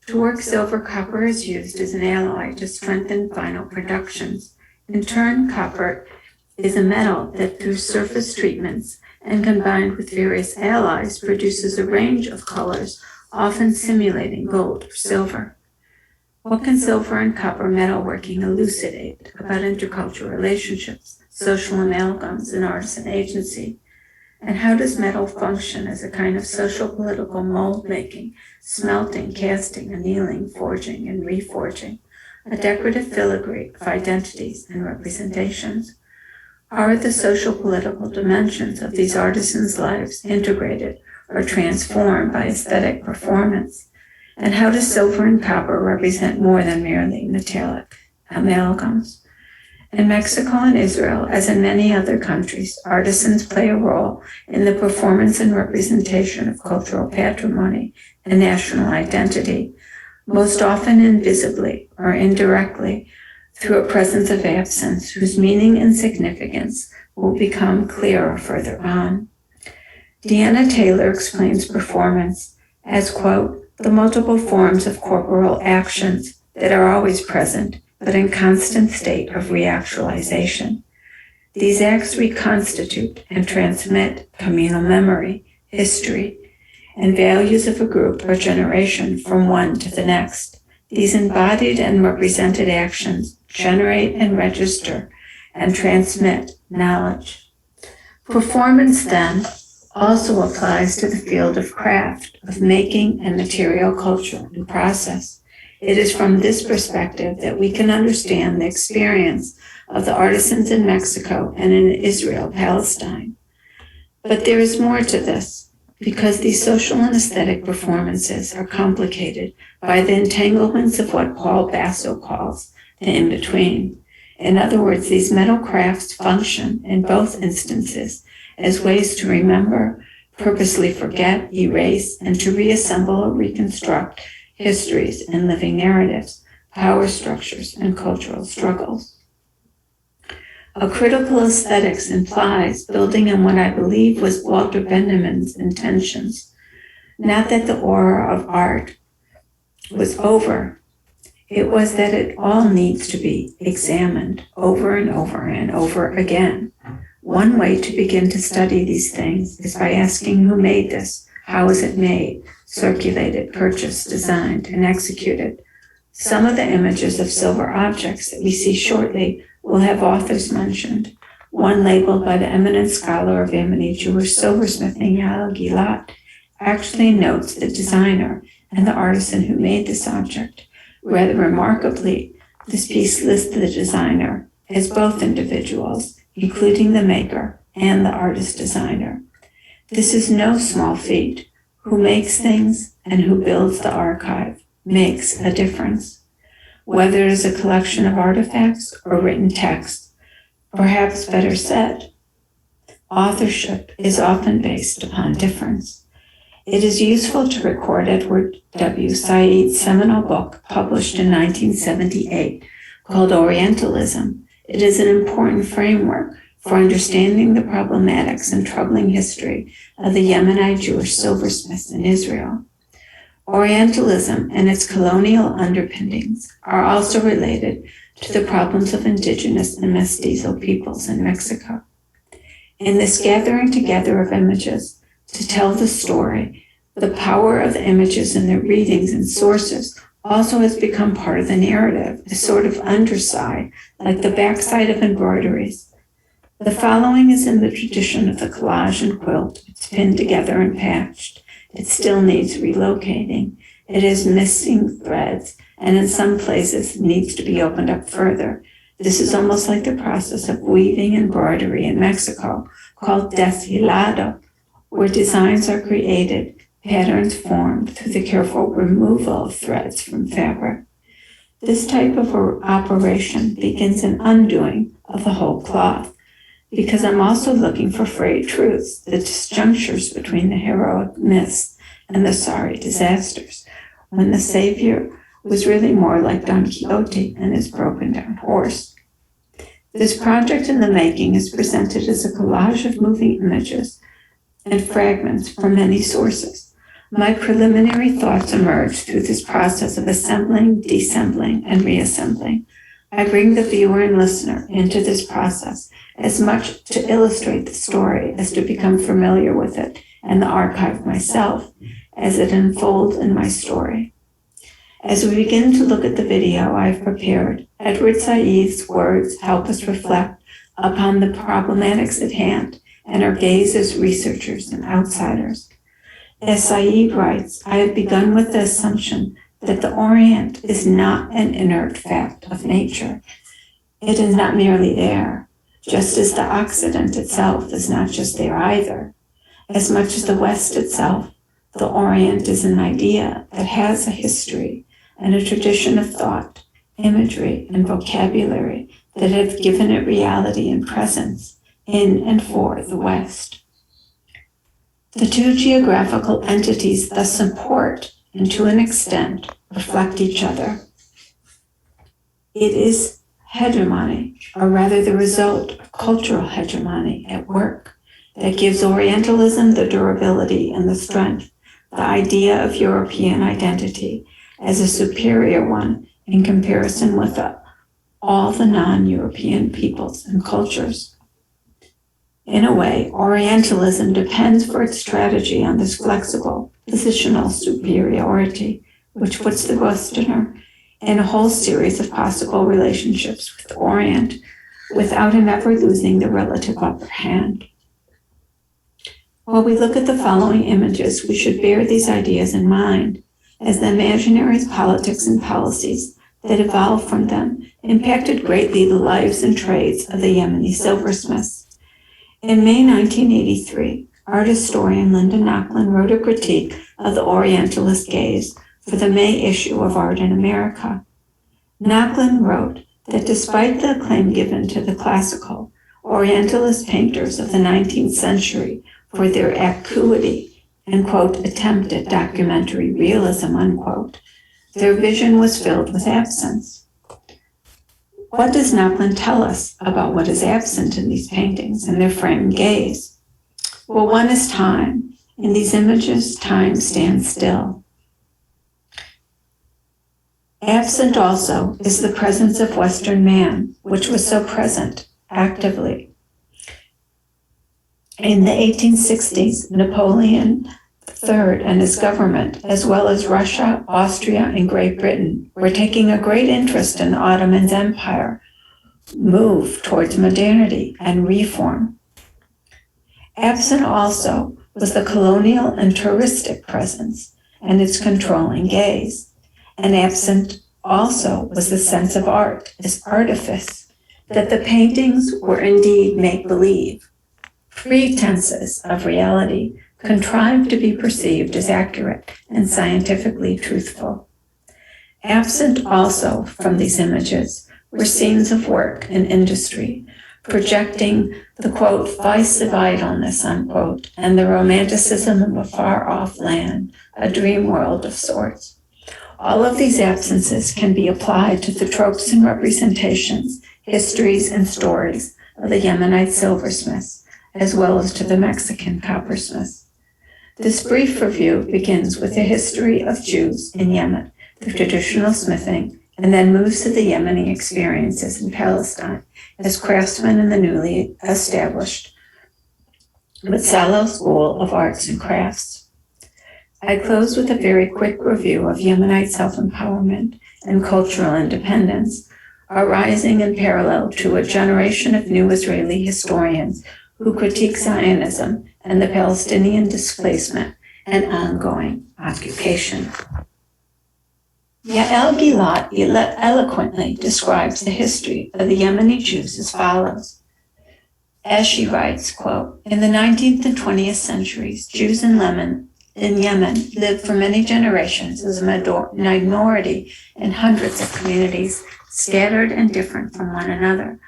To work silver, copper is used as an alloy to strengthen final productions. In turn, copper is a metal that through surface treatments and combined with various alloys produces a range of colors, often simulating gold or silver. What can silver and copper metalworking elucidate about intercultural relationships, social amalgams, and artisan agency? And how does metal function as a kind of social-political mold-making, smelting, casting, annealing, forging, and reforging, a decorative filigree of identities and representations? Are the social-political dimensions of these artisans' lives integrated or transformed by aesthetic performance? And how does silver and copper represent more than merely metallic amalgams? In Mexico and Israel, as in many other countries, artisans play a role in the performance and representation of cultural patrimony and national identity, most often invisibly or indirectly, through a presence of absence whose meaning and significance will become clearer further on. Deanna Taylor explains performance as, quote, the multiple forms of corporal actions that are always present, but in constant state of reactualization. These acts reconstitute and transmit communal memory, history, and values of a group or generation from one to the next. These embodied and represented actions generate and register and transmit knowledge. Performance, then, also applies to the field of craft, of making and material culture and process. It is from this perspective that we can understand the experience of the artisans in Mexico and in Israel, Palestine. But there is more to this, because these social and aesthetic performances are complicated by the entanglements of what Paul Basso calls the in-between. In other words, these metal crafts function in both instances as ways to remember, purposely forget, erase, and to reassemble or reconstruct histories and living narratives, power structures, and cultural struggles. A critical aesthetics implies building on what I believe was Walter Benjamin's intentions. Not that the aura of art was over. It was that it all needs to be examined over and over and over again. One way to begin to study these things is by asking who made this, how was it made, circulated, purchased, designed, and executed. Some of the images of silver objects that we see shortly will have authors mentioned. One labeled by the eminent scholar of Yemeni Jewish silversmithing, Yael Gilad, actually notes the designer and the artisan who made this object. Rather remarkably, this piece lists the designer as both individuals, including the maker and the artist-designer. This is no small feat. Who makes things and who builds the archive makes a difference. Whether it is a collection of artifacts or written text, perhaps better said, authorship is often based upon difference. It is useful to record Edward W. Said's seminal book published in 1978 called Orientalism. It is an important framework for understanding the problematics and troubling history of the Yemenite Jewish silversmiths in Israel. Orientalism and its colonial underpinnings are also related to the problems of indigenous and mestizo peoples in Mexico. In this gathering together of images to tell the story, the power of the images and their readings and sources also has become part of the narrative, a sort of underside, like the backside of embroideries. The following is in the tradition of the collage and quilt. It's pinned together and patched. It still needs relocating. It has missing threads, and in some places needs to be opened up further. This is almost like the process of weaving embroidery in Mexico, called deshilado, where designs are created, patterns formed through the careful removal of threads from fabric. This type of operation begins an undoing of the whole cloth, because I'm also looking for frayed truths, the disjunctures between the heroic myths and the sorry disasters, when the savior was really more like Don Quixote and his broken down horse. This project in the making is presented as a collage of moving images and fragments from many sources. My preliminary thoughts emerge through this process of assembling, deassembling, and reassembling. I bring the viewer and listener into this process as much to illustrate the story as to become familiar with it and the archive myself as it unfolds in my story. As we begin to look at the video I have prepared, Edward Said's words help us reflect upon the problematics at hand and our gaze as researchers and outsiders. As Said writes, I have begun with the assumption that the Orient is not an inert fact of nature. It is not merely there, just as the Occident itself is not just there either. As much as the West itself, the Orient is an idea that has a history and a tradition of thought, imagery, and vocabulary that have given it reality and presence in and for the West. The two geographical entities thus support and to an extent reflect each other. It is hegemony, or rather the result of cultural hegemony at work, that gives Orientalism the durability and the strength, the idea of European identity as a superior one in comparison with all the non-European peoples and cultures. In a way, Orientalism depends for its strategy on this flexible, positional superiority, which puts the Westerner in a whole series of possible relationships with the Orient without him ever losing the relative upper hand. While we look at the following images, we should bear these ideas in mind, as the imaginary politics and policies that evolved from them impacted greatly the lives and trades of the Yemeni silversmiths. In May 1983, art historian Linda Nochlin wrote a critique of the Orientalist gaze for the May issue of Art in America. Nochlin wrote that despite the acclaim given to the classical Orientalist painters of the 19th century for their acuity and, quote, attempt at documentary realism, unquote, their vision was filled with absence. What does Nochlin tell us about what is absent in these paintings and their framed gaze? Well, one is time. In these images, time stands still. Absent also is the presence of Western man, which was so present actively. In the 1860s, Napoleon III and his government, as well as Russia, Austria, and Great Britain, were taking a great interest in the Ottoman Empire move towards modernity and reform. Absent also was the colonial and touristic presence and its controlling gaze. And absent also was the sense of art as artifice, that the paintings were indeed make-believe, pretenses of reality contrived to be perceived as accurate and scientifically truthful. Absent also from these images were scenes of work and industry, projecting the, quote, vice of idleness, unquote, and the romanticism of a far-off land, a dream world of sorts. All of these absences can be applied to the tropes and representations, histories, and stories of the Yemenite silversmiths, as well as to the Mexican coppersmiths. This brief review begins with the history of Jews in Yemen, the traditional smithing, and then moves to the Yemeni experiences in Palestine as craftsmen in the newly established Mitzalo School of Arts and Crafts. I close with a very quick review of Yemenite self-empowerment and cultural independence, arising in parallel to a generation of new Israeli historians who critique Zionism and the Palestinian displacement and ongoing occupation. Yael Gilad eloquently describes the history of the Yemeni Jews as follows. As she writes, quote, in the 19th and 20th centuries, Jews in Yemen lived for many generations as a minority in hundreds of communities, scattered and different from one another,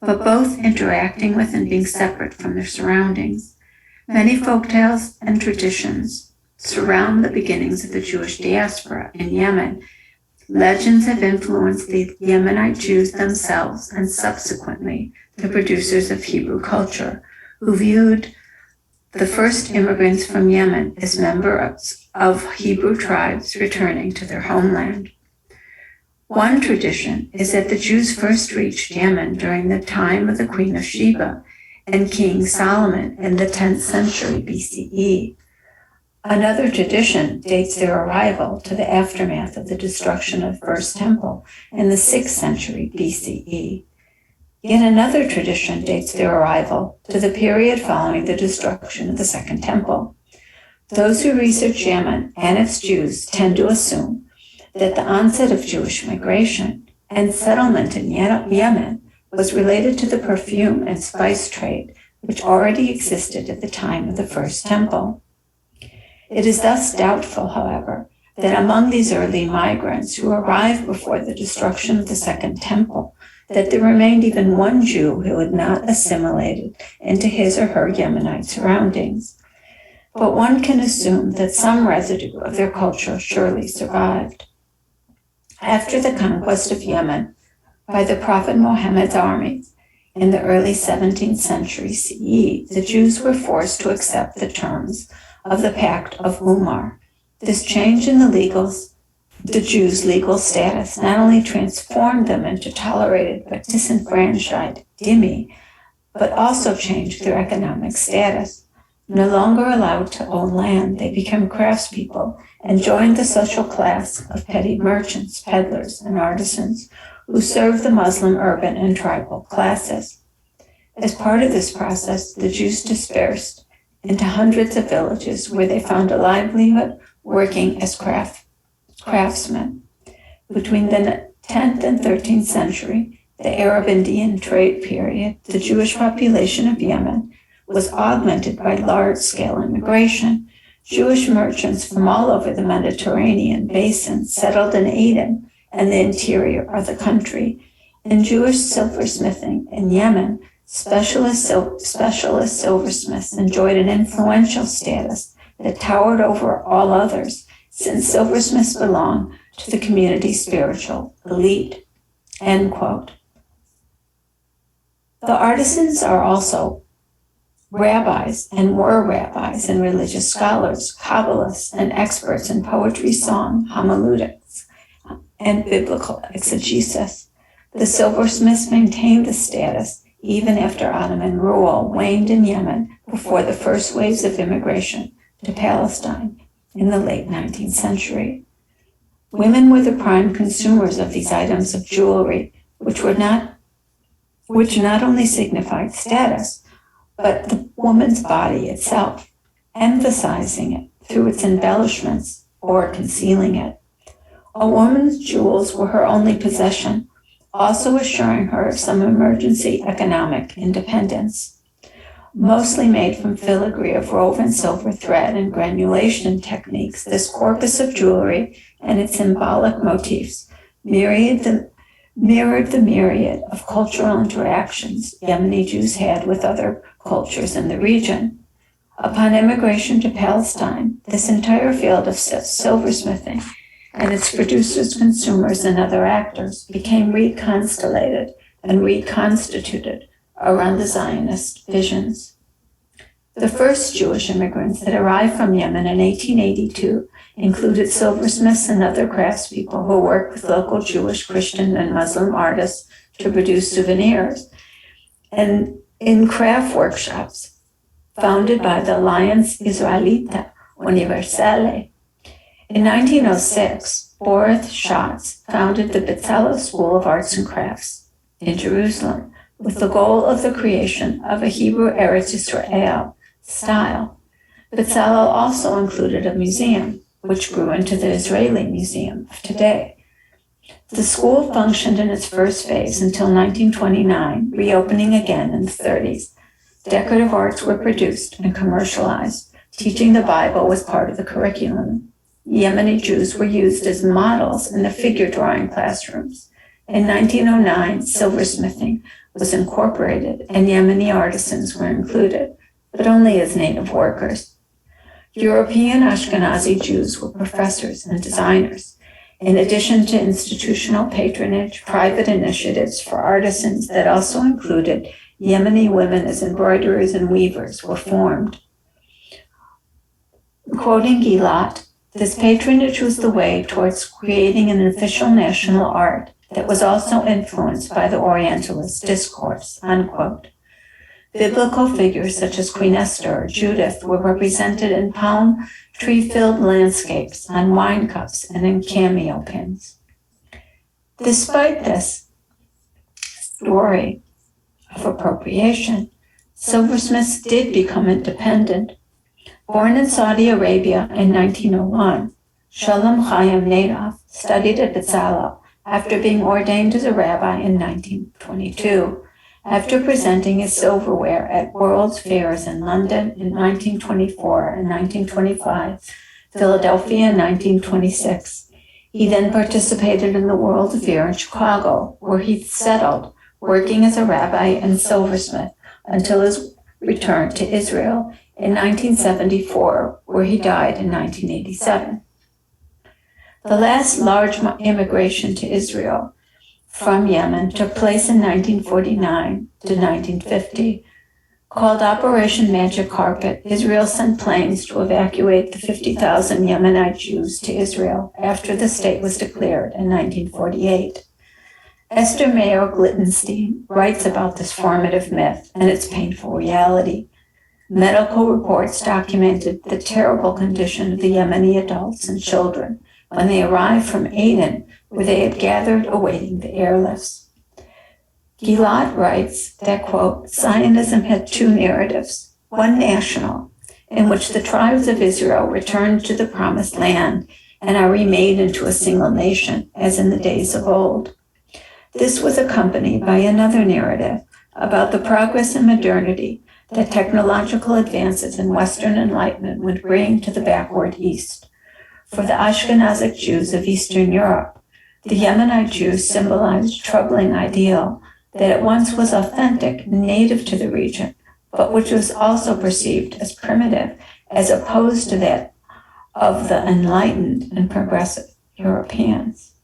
but both interacting with and being separate from their surroundings. Many folktales and traditions surround the beginnings of the Jewish diaspora in Yemen, legends have influenced the Yemenite Jews themselves and subsequently the producers of Hebrew culture, who viewed the first immigrants from Yemen as members of Hebrew tribes returning to their homeland. One tradition is that the Jews first reached Yemen during the time of the Queen of Sheba and King Solomon in the 10th century BCE. Another tradition dates their arrival to the aftermath of the destruction of the First Temple in the 6th century BCE. Yet another tradition dates their arrival to the period following the destruction of the Second Temple. Those who research Yemen and its Jews tend to assume that the onset of Jewish migration and settlement in Yemen was related to the perfume and spice trade, which already existed at the time of the First Temple. It is thus doubtful, however, that among these early migrants who arrived before the destruction of the Second Temple, that there remained even one Jew who had not assimilated into his or her Yemenite surroundings. But one can assume that some residue of their culture surely survived. After the conquest of Yemen by the Prophet Muhammad's armies in the early 17th century CE, the Jews were forced to accept the terms of the Pact of Umar. This change in the Jews' legal status not only transformed them into tolerated but disenfranchised dhimmi, but also changed their economic status. No longer allowed to own land, they became craftspeople and joined the social class of petty merchants, peddlers, and artisans who served the Muslim urban and tribal classes. As part of this process, the Jews dispersed into hundreds of villages where they found a livelihood working as craftsmen. Between the 10th and 13th century, the Arab-Indian trade period, the Jewish population of Yemen was augmented by large-scale immigration. Jewish merchants from all over the Mediterranean basin settled in Aden and the interior of the country. In Jewish silversmithing in Yemen, specialist silversmiths enjoyed an influential status that towered over all others, since silversmiths belong to the community's spiritual elite. End quote. The artisans are also rabbis and were rabbis and religious scholars, Kabbalists, and experts in poetry, song, homiletics, and biblical exegesis. The silversmiths maintained this status even after Ottoman rule waned in Yemen before the first waves of immigration to Palestine in the late 19th century. Women were the prime consumers of these items of jewelry, which not only signified status, but the woman's body itself, emphasizing it through its embellishments or concealing it. A woman's jewels were her only possession, also assuring her of some emergency economic independence. Mostly made from filigree of woven silver thread and granulation techniques, this corpus of jewelry and its symbolic motifs mirrored the myriad of cultural interactions Yemeni Jews had with other cultures in the region. Upon immigration to Palestine, this entire field of silversmithing and its producers, consumers, and other actors became reconstellated and reconstituted around the Zionist visions. The first Jewish immigrants that arrived from Yemen in 1882 included silversmiths and other craftspeople who worked with local Jewish, Christian, and Muslim artists to produce souvenirs, and in craft workshops founded by the Alliance Israelita Universale. In 1906, Boris Schatz founded the Bezalel School of Arts and Crafts in Jerusalem with the goal of the creation of a Hebrew Eretz Israel style. Bezalel also included a museum, which grew into the Israeli Museum of today. The school functioned in its first phase until 1929, reopening again in the 30s. Decorative arts were produced and commercialized. Teaching the Bible was part of the curriculum. Yemeni Jews were used as models in the figure drawing classrooms. In 1909, silversmithing was incorporated and Yemeni artisans were included, but only as native workers. European Ashkenazi Jews were professors and designers. In addition to institutional patronage, private initiatives for artisans that also included Yemeni women as embroiderers and weavers were formed. Quoting Gilad, this patronage was the way towards creating an official national art that was also influenced by the Orientalist discourse, unquote. Biblical figures such as Queen Esther or Judith were represented in palm tree-filled landscapes, on wine cups, and in cameo pins. Despite this story of appropriation, silversmiths did become independent. Born in Saudi Arabia in 1901, Shalom Chaim Nadav studied at Bezalel after being ordained as a rabbi in 1922. After presenting his silverware at World's Fairs in London in 1924 and 1925, Philadelphia in 1926, he then participated in the World's Fair in Chicago, where he settled, working as a rabbi and silversmith until his return to Israel in 1974, where he died in 1987. The last large immigration to Israel from Yemen took place in 1949 to 1950. Called Operation Magic Carpet, Israel sent planes to evacuate the 50,000 Yemenite Jews to Israel after the state was declared in 1948. Esther Mayer Glittenstein writes about this formative myth and its painful reality. Medical reports documented the terrible condition of the Yemeni adults and children when they arrived from Aden, where they had gathered awaiting the airlifts. Gilad writes that, quote, Zionism had two narratives, one national, in which the tribes of Israel returned to the promised land and are remade into a single nation, as in the days of old. This was accompanied by another narrative about the progress and modernity that technological advances in Western Enlightenment would bring to the backward East. For the Ashkenazic Jews of Eastern Europe, the Yemenite Jews symbolized a troubling ideal that at once was authentic and native to the region, but which was also perceived as primitive, as opposed to that of the enlightened and progressive Europeans.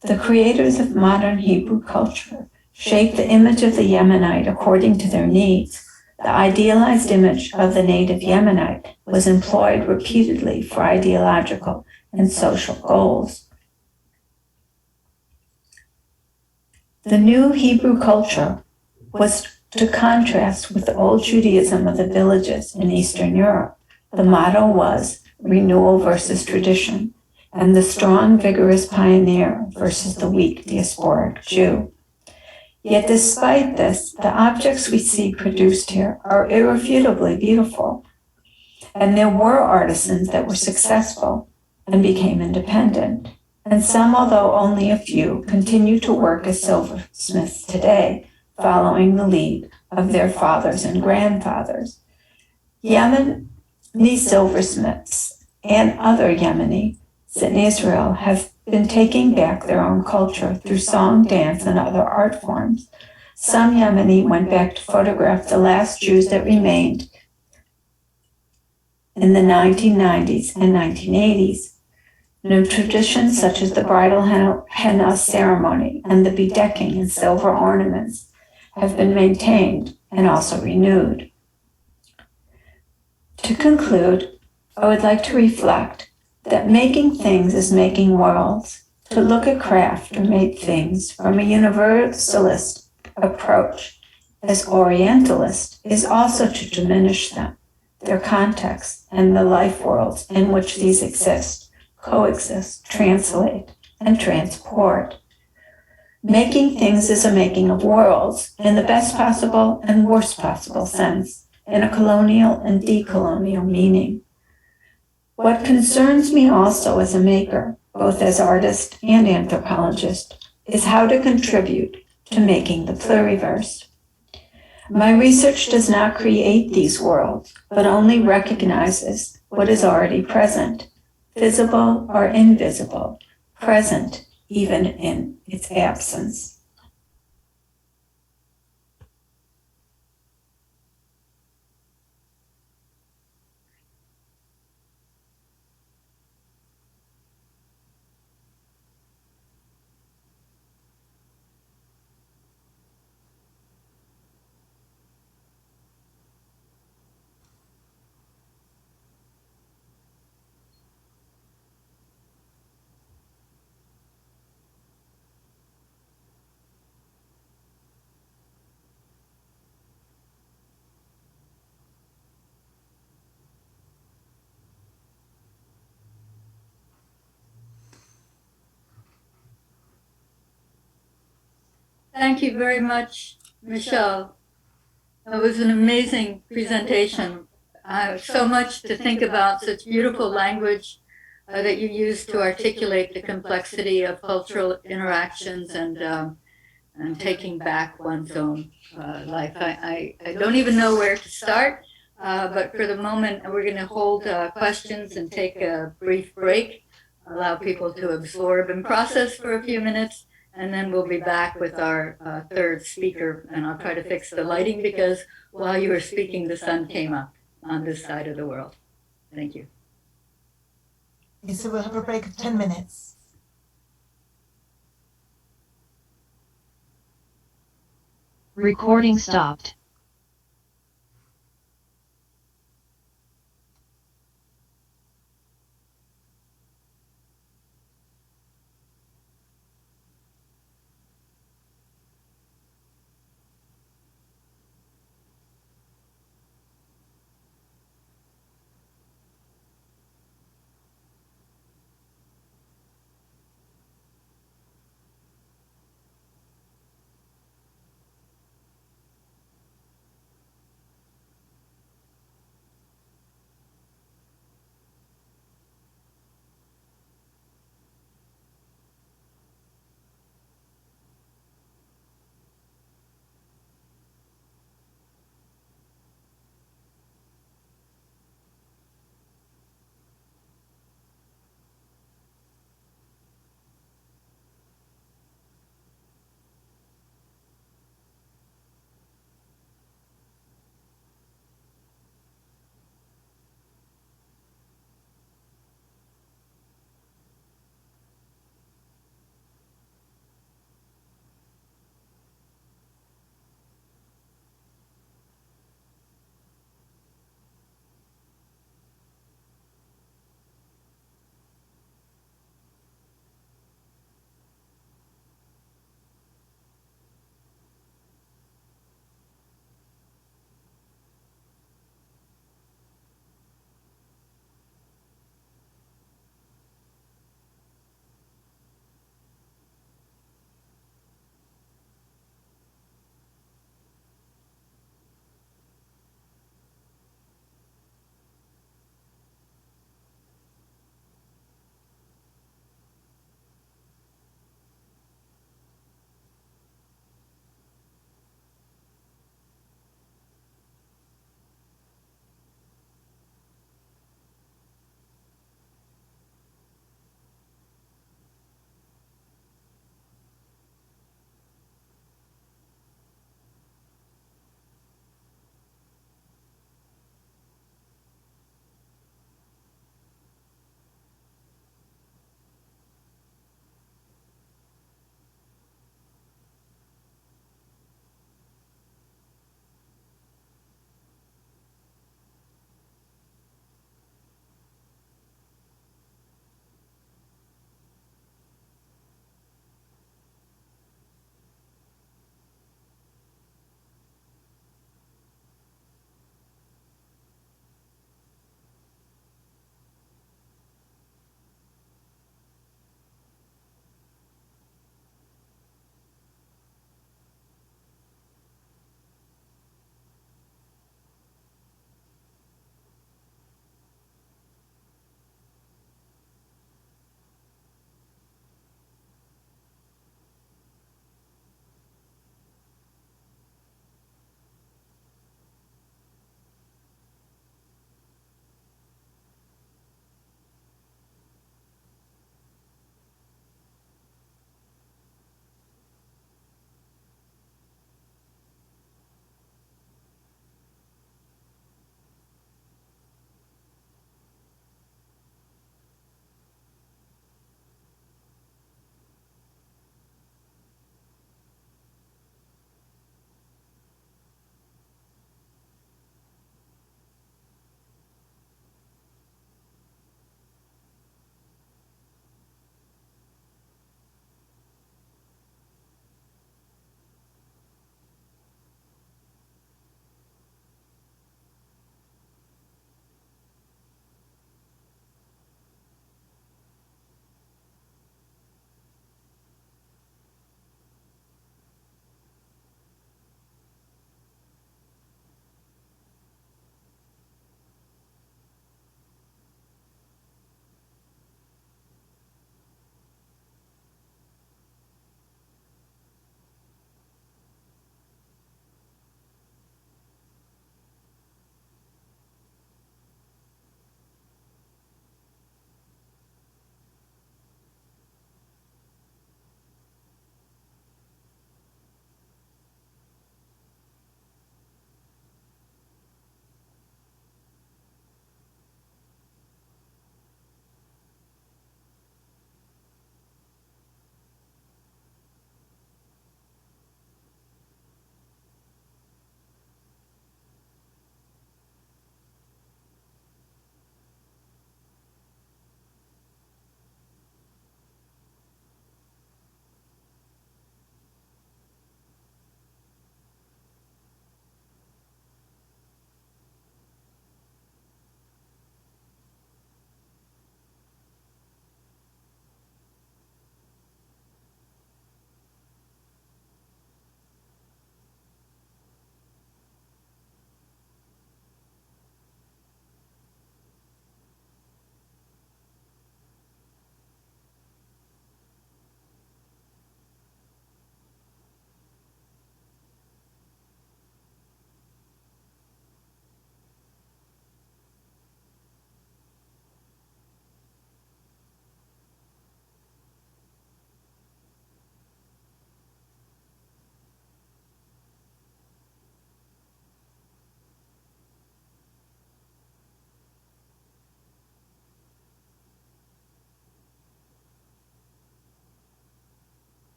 The creators of modern Hebrew culture shaped the image of the Yemenite according to their needs. The idealized image of the native Yemenite was employed repeatedly for ideological and social goals. The new Hebrew culture was to contrast with the old Judaism of the villages in Eastern Europe. The motto was renewal versus tradition, and the strong, vigorous pioneer versus the weak, diasporic Jew. Yet despite this, the objects we see produced here are irrefutably beautiful. And there were artisans that were successful and became independent. And some, although only a few, continue to work as silversmiths today, following the lead of their fathers and grandfathers. Yemeni silversmiths and other Yemenis in Israel have been taking back their own culture through song, dance, and other art forms. Some Yemeni went back to photograph the last Jews that remained in the 1990s and 1980s. New traditions such as the bridal henna ceremony and the bedecking in silver ornaments have been maintained and also renewed. To conclude, I would like to reflect that making things is making worlds. To look at craft or make things from a universalist approach as Orientalist is also to diminish them, their context, and the life worlds in which these exist, coexist, translate, and transport. Making things is a making of worlds in the best possible and worst possible sense, in a colonial and decolonial meaning. What concerns me also as a maker, both as artist and anthropologist, is how to contribute to making the pluriverse. My research does not create these worlds, but only recognizes what is already present, visible or invisible, present even in its absence. Thank you very much, Michelle. That was an amazing presentation. So much to think about, such beautiful language that you used to articulate the complexity of cultural interactions and taking back one's own life. I don't even know where to start, but for the moment, we're going to hold questions and take a brief break, allow people to absorb and process for a few minutes, and then we'll be back with our third speaker. And I'll try to fix the lighting because while you were speaking, the sun came up on this side of the world. Thank you. Okay, so we'll have a break of 10 minutes. Recording stopped.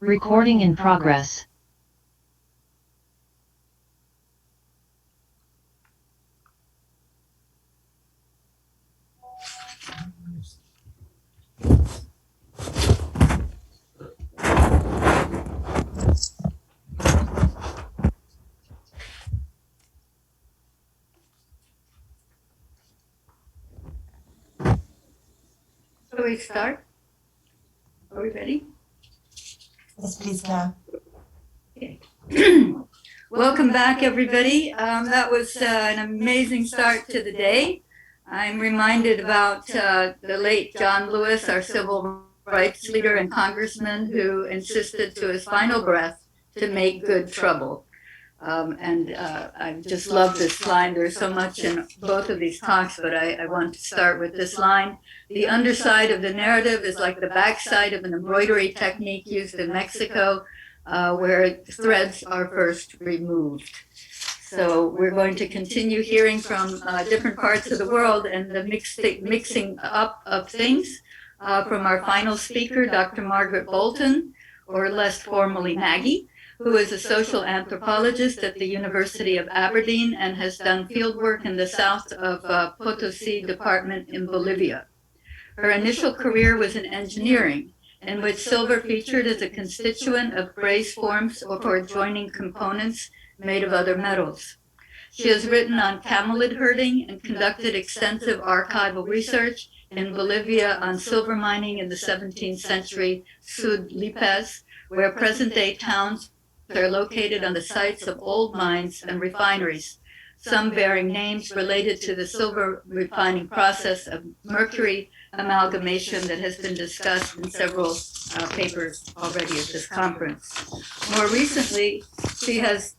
Recording in progress. Shall we start? Are we ready? Yes, please, Claire. Okay. Welcome back, everybody. That was an amazing start to the day. I'm reminded about the late John Lewis, our civil rights leader and congressman, who insisted to his final breath to make good trouble. I just love this line. There's so much in both of these talks, but I want to start with this line. The underside of the narrative is like the backside of an embroidery technique used in Mexico, where threads are first removed. So we're going to continue hearing from different parts of the world and the mixing up of things from our final speaker, Dr. Margaret Bolton, or less formally Maggie, who is a social anthropologist at the University of Aberdeen and has done fieldwork in the south of Potosi Department in Bolivia. Her initial career was in engineering, in which silver featured as a constituent of brace forms or for joining components made of other metals. She has written on camelid herding and conducted extensive archival research in Bolivia on silver mining in the 17th century Sud Lipez, where present-day towns are located on the sites of old mines and refineries, some bearing names related to the silver refining process of mercury amalgamation that has been discussed in several papers already at this conference. More recently, she has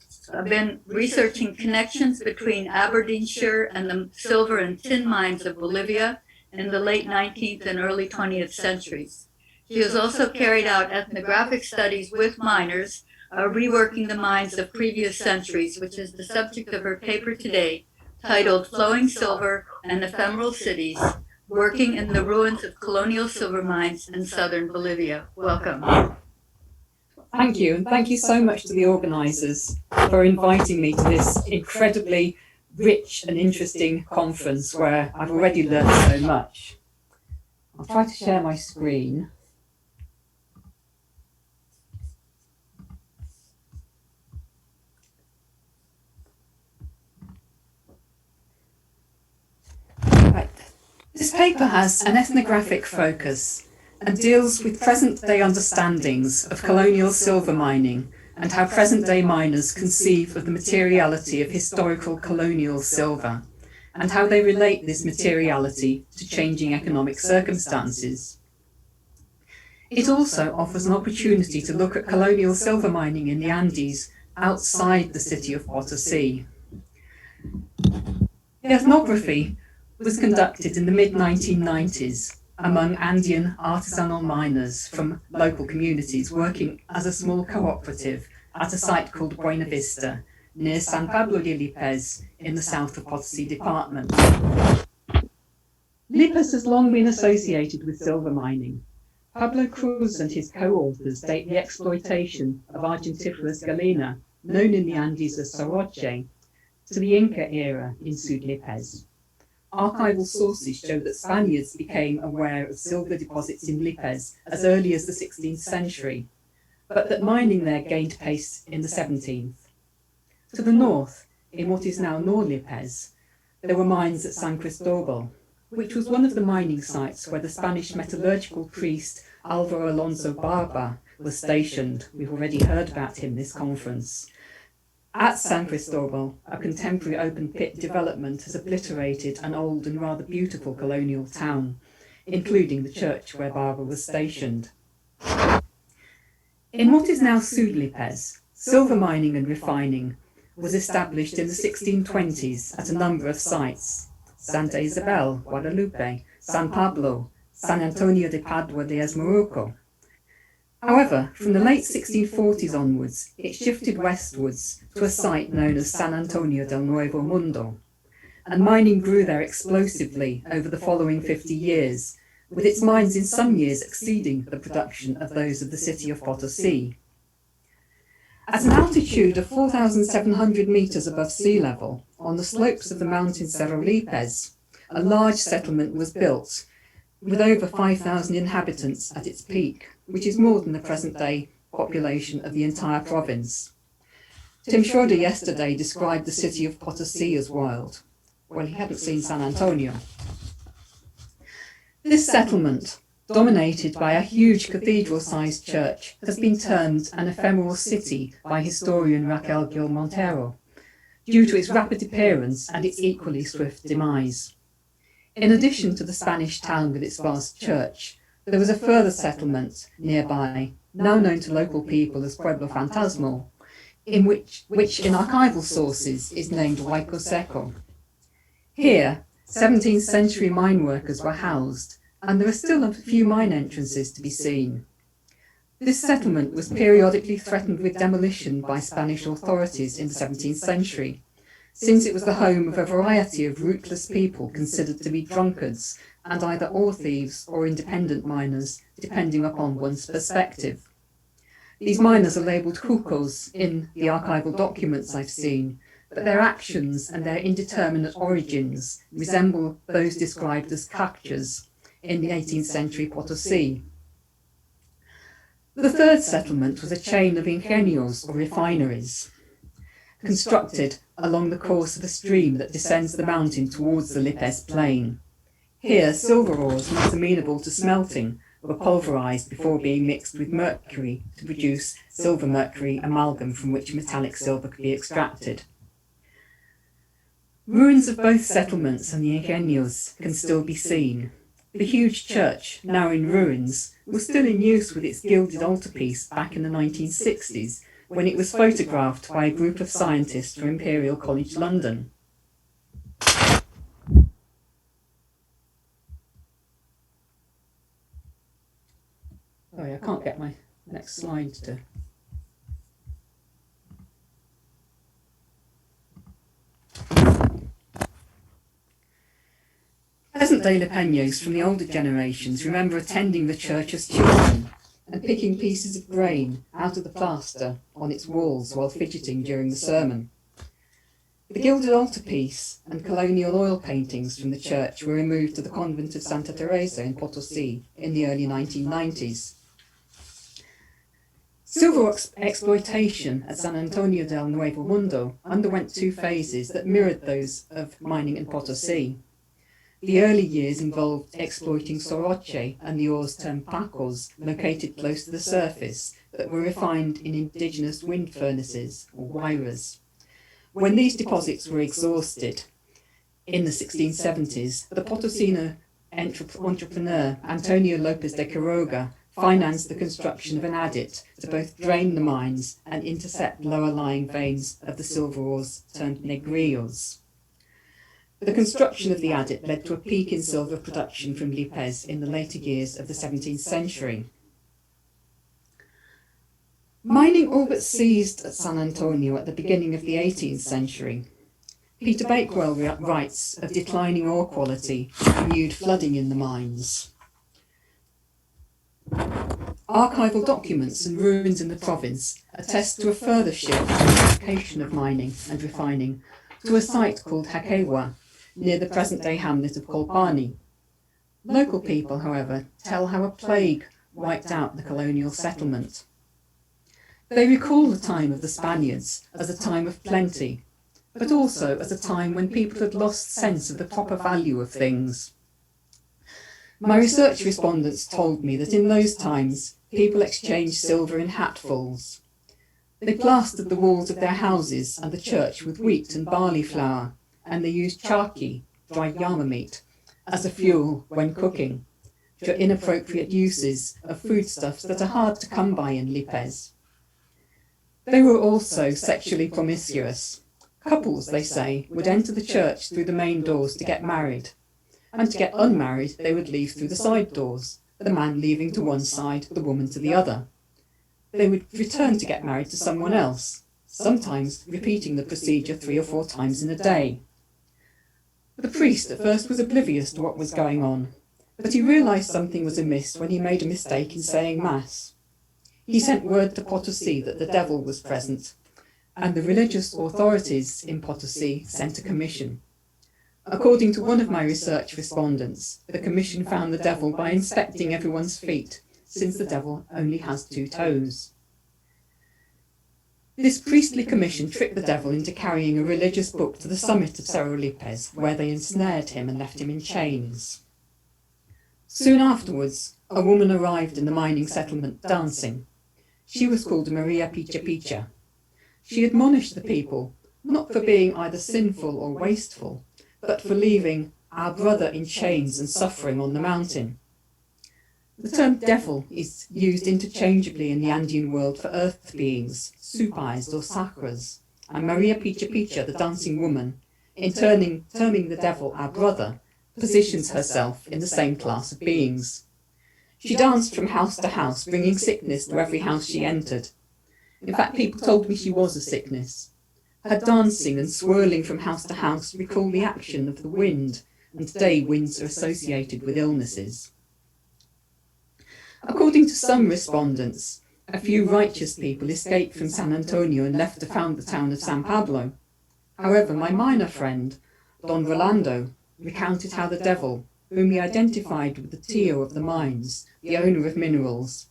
been researching connections between Aberdeenshire and the silver and tin mines of Bolivia in the late 19th and early 20th centuries. She has also carried out ethnographic studies with miners, reworking the mines of previous centuries, which is the subject of her paper today, titled Flowing Silver and Ephemeral Cities, Working in the Ruins of Colonial Silver Mines in Southern Bolivia. Welcome. Thank you, and thank you so much to the organisers for inviting me to this incredibly rich and interesting conference where I've already learned so much. I'll try to share my screen. Right. This paper has an ethnographic focus and deals with present-day understandings of colonial silver mining and how present-day miners conceive of the materiality of historical colonial silver and how they relate this materiality to changing economic circumstances. It also offers an opportunity to look at colonial silver mining in the Andes outside the city of Potosi. The ethnography was conducted in the mid-1990s among Andean artisanal miners from local communities working as a small cooperative at a site called Buena Vista near San Pablo de Lipez in the south of Potosi Department. Lipez has long been associated with silver mining. Pablo Cruz and his co-authors date the exploitation of Argentiferous galena, known in the Andes as soroche, to the Inca era in Sud Lipez. Archival sources show that Spaniards became aware of silver deposits in Lipez as early as the 16th century, but that mining there gained pace in the 17th. To the north, in what is now Nor Lipez, there were mines at San Cristobal, which was one of the mining sites where the Spanish metallurgical priest Alvaro Alonso Barba was stationed. We've already heard about him this conference. At San Cristobal, a contemporary open-pit development has obliterated an old and rather beautiful colonial town, including the church where Barba was stationed. In what is now Sud Lipez, silver mining and refining was established in the 1620s at a number of sites: Santa Isabel, Guadalupe, San Pablo, San Antonio de Padua de Esmorocco. However, from the late 1640s onwards, it shifted westwards to a site known as San Antonio del Nuevo Mundo, and mining grew there explosively over the following 50 years, with its mines in some years exceeding the production of those of the city of Potosi. At an altitude of 4,700 metres above sea level, on the slopes of the mountain Cerro Lipez, a large settlement was built, with over 5,000 inhabitants at its peak, which is more than the present-day population of the entire province. Tim Schroeder yesterday described the city of Potosi as wild. Well, he hadn't seen San Antonio. This settlement, dominated by a huge cathedral-sized church, has been termed an ephemeral city by historian Raquel Gil Montero, due to its rapid appearance and its equally swift demise. In addition to the Spanish town with its vast church, there was a further settlement nearby, now known to local people as Pueblo Fantasmal, which in archival sources is named Huayco Seco. Here, 17th century mine workers were housed, and there are still a few mine entrances to be seen. This settlement was periodically threatened with demolition by Spanish authorities in the 17th century, since it was the home of a variety of rootless people considered to be drunkards and either ore thieves or independent miners, depending upon one's perspective. These miners are labelled cucos in the archival documents I've seen, but their actions and their indeterminate origins resemble those described as cactures in the 18th century Potosi. The third settlement was a chain of ingenios or refineries, constructed along the course of a stream that descends the mountain towards the Lipez plain. Here, silver ores not amenable to smelting were pulverised before being mixed with mercury to produce silver-mercury amalgam from which metallic silver could be extracted. Ruins of both settlements and the ingenios can still be seen. The huge church, now in ruins, was still in use with its gilded altarpiece back in the 1960s, when it was photographed by a group of scientists from Imperial College London. Sorry, I can't get my next slide to... Present-day Lepeños from the older generations remember attending the church as children and picking pieces of grain out of the plaster on its walls while fidgeting during the sermon. The gilded altarpiece and colonial oil paintings from the church were removed to the convent of Santa Teresa in Potosi in the early 1990s. Silver exploitation at San Antonio del Nuevo Mundo underwent two phases that mirrored those of mining in Potosi. The early years involved exploiting soroche and the ores termed pacos, located close to the surface, that were refined in indigenous wind furnaces, or huayras. When these deposits were exhausted in the 1670s, the Potosino entrepreneur Antonio Lopez de Quiroga financed the construction of an adit to both drain the mines and intercept lower-lying veins of the silver ores termed negrillos. The construction of the adit led to a peak in silver production from Lipez in the later years of the 17th century. Mining all but ceased at San Antonio at the beginning of the 18th century. Peter Bakewell writes of declining ore quality, renewed flooding in the mines. Archival documents and ruins in the province attest to a further shift in the location of mining and refining to a site called Jaquegua, near the present-day hamlet of Colpani. Local people, however, tell how a plague wiped out the colonial settlement. They recall the time of the Spaniards as a time of plenty, but also as a time when people had lost sense of the proper value of things. My research respondents told me that in those times people exchanged silver in hatfuls. They plastered the walls of their houses and the church with wheat and barley flour, and they used charqui, dried llama meat, as a fuel when cooking, for inappropriate uses of foodstuffs that are hard to come by in Lipez. They were also sexually promiscuous. Couples, they say, would enter the church through the main doors to get married, and to get unmarried they would leave through the side doors, the man leaving to one side, the woman to the other. They would return to get married to someone else, sometimes repeating the procedure 3 or 4 times in a day. The priest at first was oblivious to what was going on, But he realised something was amiss when he made a mistake in saying Mass. He sent word to Potosi that the devil was present, and the religious authorities in Potosi sent a commission. According to one of my research respondents, the commission found the devil by inspecting everyone's feet, since the devil only has 2 toes. This priestly commission tricked the devil into carrying a religious book to the summit of Cerro Lipez, where they ensnared him and left him in chains. Soon afterwards, a woman arrived in the mining settlement dancing. She was called Maria Picha Picha. She admonished the people, not for being either sinful or wasteful, but for leaving our brother in chains and suffering on the mountain. The term devil is used interchangeably in the Andean world for earth beings, supais or sacras, and Maria Picha Picha, the dancing woman, in terming the devil our brother, positions herself in the same class of beings. She danced from house to house, bringing sickness to every house she entered. In fact, people told me she was a sickness. Her dancing and swirling from house to house recall the action of the wind, and today winds are associated with illnesses. According to some respondents, a few righteous people escaped from San Antonio and left to found the town of San Pablo. However, my miner friend, Don Rolando, recounted how the devil, whom he identified with the Tio of the mines, the owner of minerals,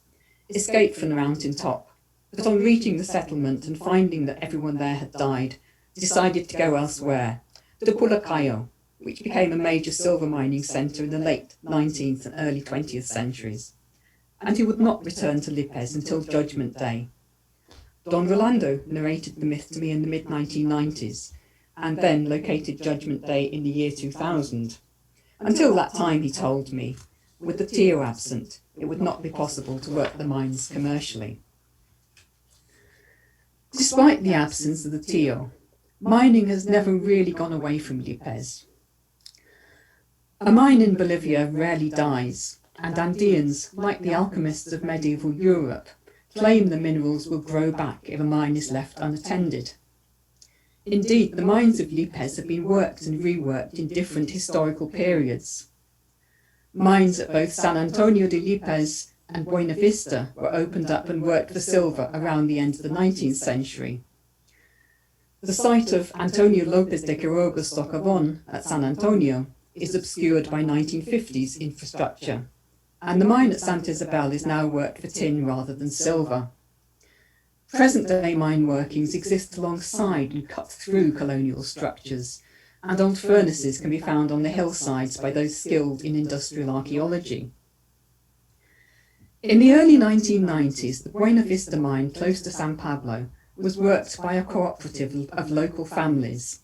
escaped from the mountain top, but on reaching the settlement and finding that everyone there had died, decided to go elsewhere, to Pulacayo, which became a major silver mining centre in the late 19th and early 20th centuries, and he would not return to Lipez until Judgment Day. Don Rolando narrated the myth to me in the mid-1990s, and then located Judgment Day in the year 2000. Until that time, he told me, with the Tio absent, it would not be possible to work the mines commercially. Despite the absence of the Tio, mining has never really gone away from Lipez. A mine in Bolivia rarely dies, and Andeans, like the alchemists of medieval Europe, claim the minerals will grow back if a mine is left unattended. Indeed, the mines of Lipez have been worked and reworked in different historical periods. Mines at both San Antonio de Lipez and Buena Vista were opened up and worked for silver around the end of the 19th century. The site of Antonio Lopez de Quiroga Socavon at San Antonio is obscured by 1950s infrastructure, and the mine at Santa Isabel is now worked for tin rather than silver. Present-day mine workings exist alongside and cut through colonial structures, and old furnaces can be found on the hillsides by those skilled in industrial archaeology. In the early 1990s, the Buena Vista mine close to San Pablo was worked by a cooperative of local families,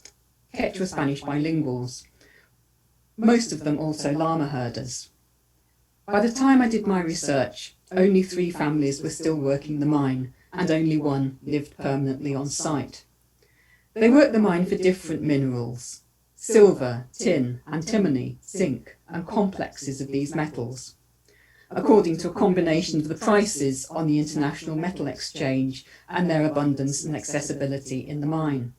Quechua Spanish bilinguals, most of them also llama herders. By the time I did my research, only 3 families were still working the mine, and only 1 lived permanently on site. They worked the mine for different minerals: silver, tin, antimony, zinc, and complexes of these metals, according to a combination of the prices on the International Metal Exchange and their abundance and accessibility in the mine.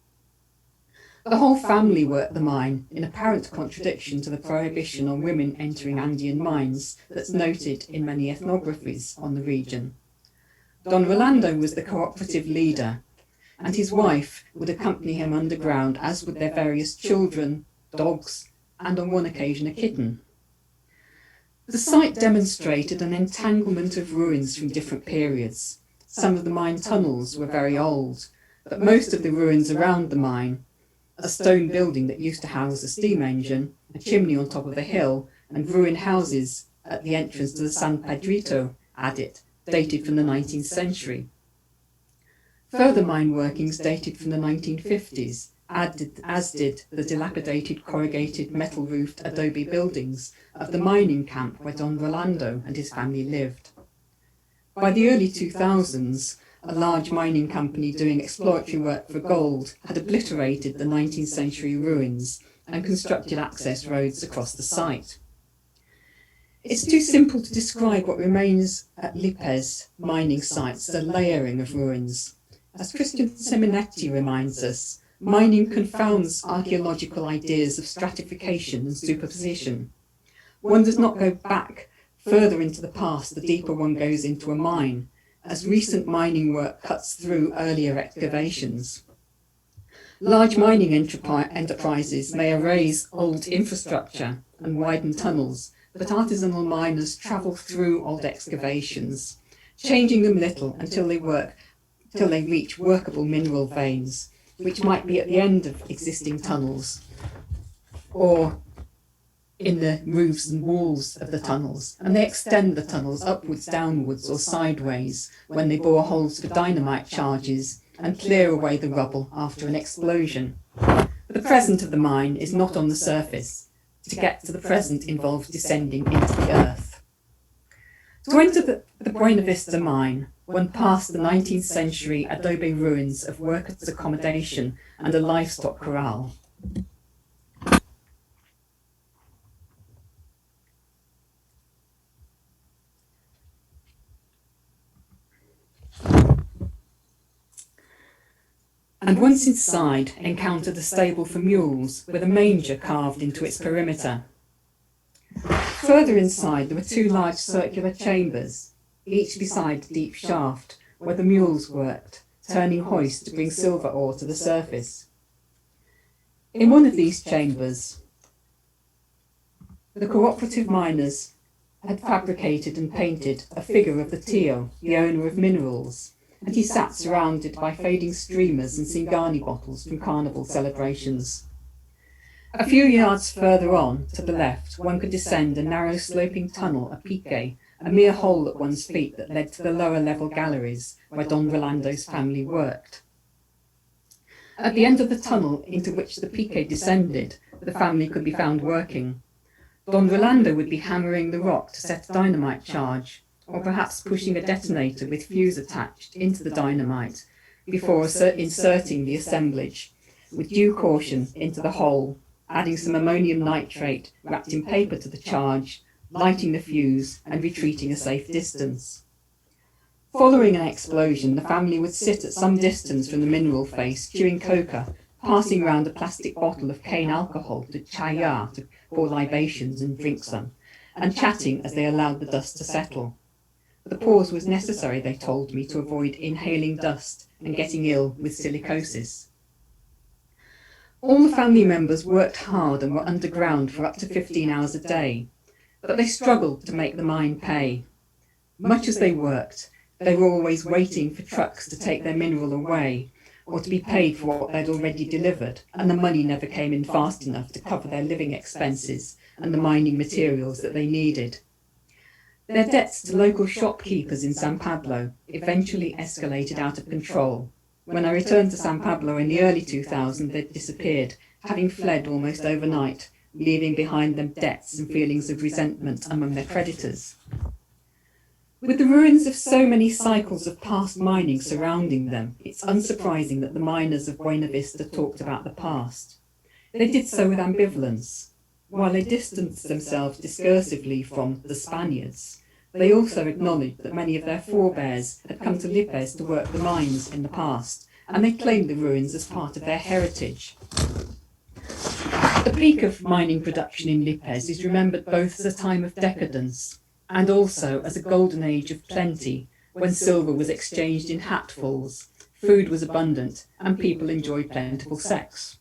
The whole family worked the mine, in apparent contradiction to the prohibition on women entering Andean mines that's noted in many ethnographies on the region. Don Rolando was the cooperative leader, and his wife would accompany him underground, as would their various children, dogs, and on one occasion a kitten. The site demonstrated an entanglement of ruins from different periods. Some of the mine tunnels were very old, but most of the ruins around the mine, a stone building that used to house a steam engine, a chimney on top of a hill, and ruined houses at the entrance to the San Pedrito adit, dated from the 19th century. Further mine workings dated from the 1950s, as did the dilapidated corrugated metal-roofed adobe buildings of the mining camp where Don Rolando and his family lived. By the early 2000s, a large mining company doing exploratory work for gold had obliterated the 19th century ruins and constructed access roads across the site. It's too simple to describe what remains at Lipez mining sites as a layering of ruins. As Christian Seminetti reminds us, mining confounds archaeological ideas of stratification and superposition. One does not go back further into the past the deeper one goes into a mine, as recent mining work cuts through earlier excavations. Large mining enterprises may erase old infrastructure and widen tunnels, but artisanal miners travel through old excavations, changing them little until they reach workable mineral veins, which might be at the end of existing tunnels or in the roofs and walls of the tunnels, and they extend the tunnels upwards, downwards or sideways when they bore holes for dynamite charges and clear away the rubble after an explosion. But the present of the mine is not on the surface. To get to the present involves descending into the earth. To enter the Buena Vista mine, one passed the 19th century adobe ruins of workers' accommodation and a livestock corral. And once inside, encountered a stable for mules with a manger carved into its perimeter. Further inside there were two large circular chambers, each beside a deep shaft, where the mules worked, turning hoist to bring silver ore to the surface. In one of these chambers, the cooperative miners had fabricated and painted a figure of the Tio, the owner of minerals, and he sat surrounded by fading streamers and Singani bottles from carnival celebrations. A few yards further on, to the left, one could descend a narrow sloping tunnel, a pique, a mere hole at one's feet that led to the lower level galleries where Don Rolando's family worked. At the end of the tunnel into which the pique descended, the family could be found working. Don Rolando would be hammering the rock to set a dynamite charge, or perhaps pushing a detonator with fuse attached into the dynamite before inserting the assemblage with due caution into the hole, adding some ammonium nitrate wrapped in paper to the charge, lighting the fuse and retreating a safe distance. Following an explosion, the family would sit at some distance from the mineral face, chewing coca, passing round a plastic bottle of cane alcohol to chaya, to pour libations and drink some, and chatting as they allowed the dust to settle. The pause was necessary, they told me, to avoid inhaling dust and getting ill with silicosis. All the family members worked hard and were underground for up to 15 hours a day, but they struggled to make the mine pay. Much as they worked, they were always waiting for trucks to take their mineral away, or to be paid for what they'd already delivered, and the money never came in fast enough to cover their living expenses and the mining materials that they needed. Their debts to local shopkeepers in San Pablo eventually escalated out of control. When I returned to San Pablo in the early 2000s, they'd disappeared, having fled almost overnight, leaving behind them debts and feelings of resentment among their creditors. With the ruins of so many cycles of past mining surrounding them, it's unsurprising that the miners of Buena Vista talked about the past. They did so with ambivalence. While they distanced themselves discursively from the Spaniards, they also acknowledged that many of their forebears had come to Lipez to work the mines in the past, and they claimed the ruins as part of their heritage. The peak of mining production in Lipez is remembered both as a time of decadence and also as a golden age of plenty, when silver was exchanged in hatfuls, food was abundant, and people enjoyed plentiful sex.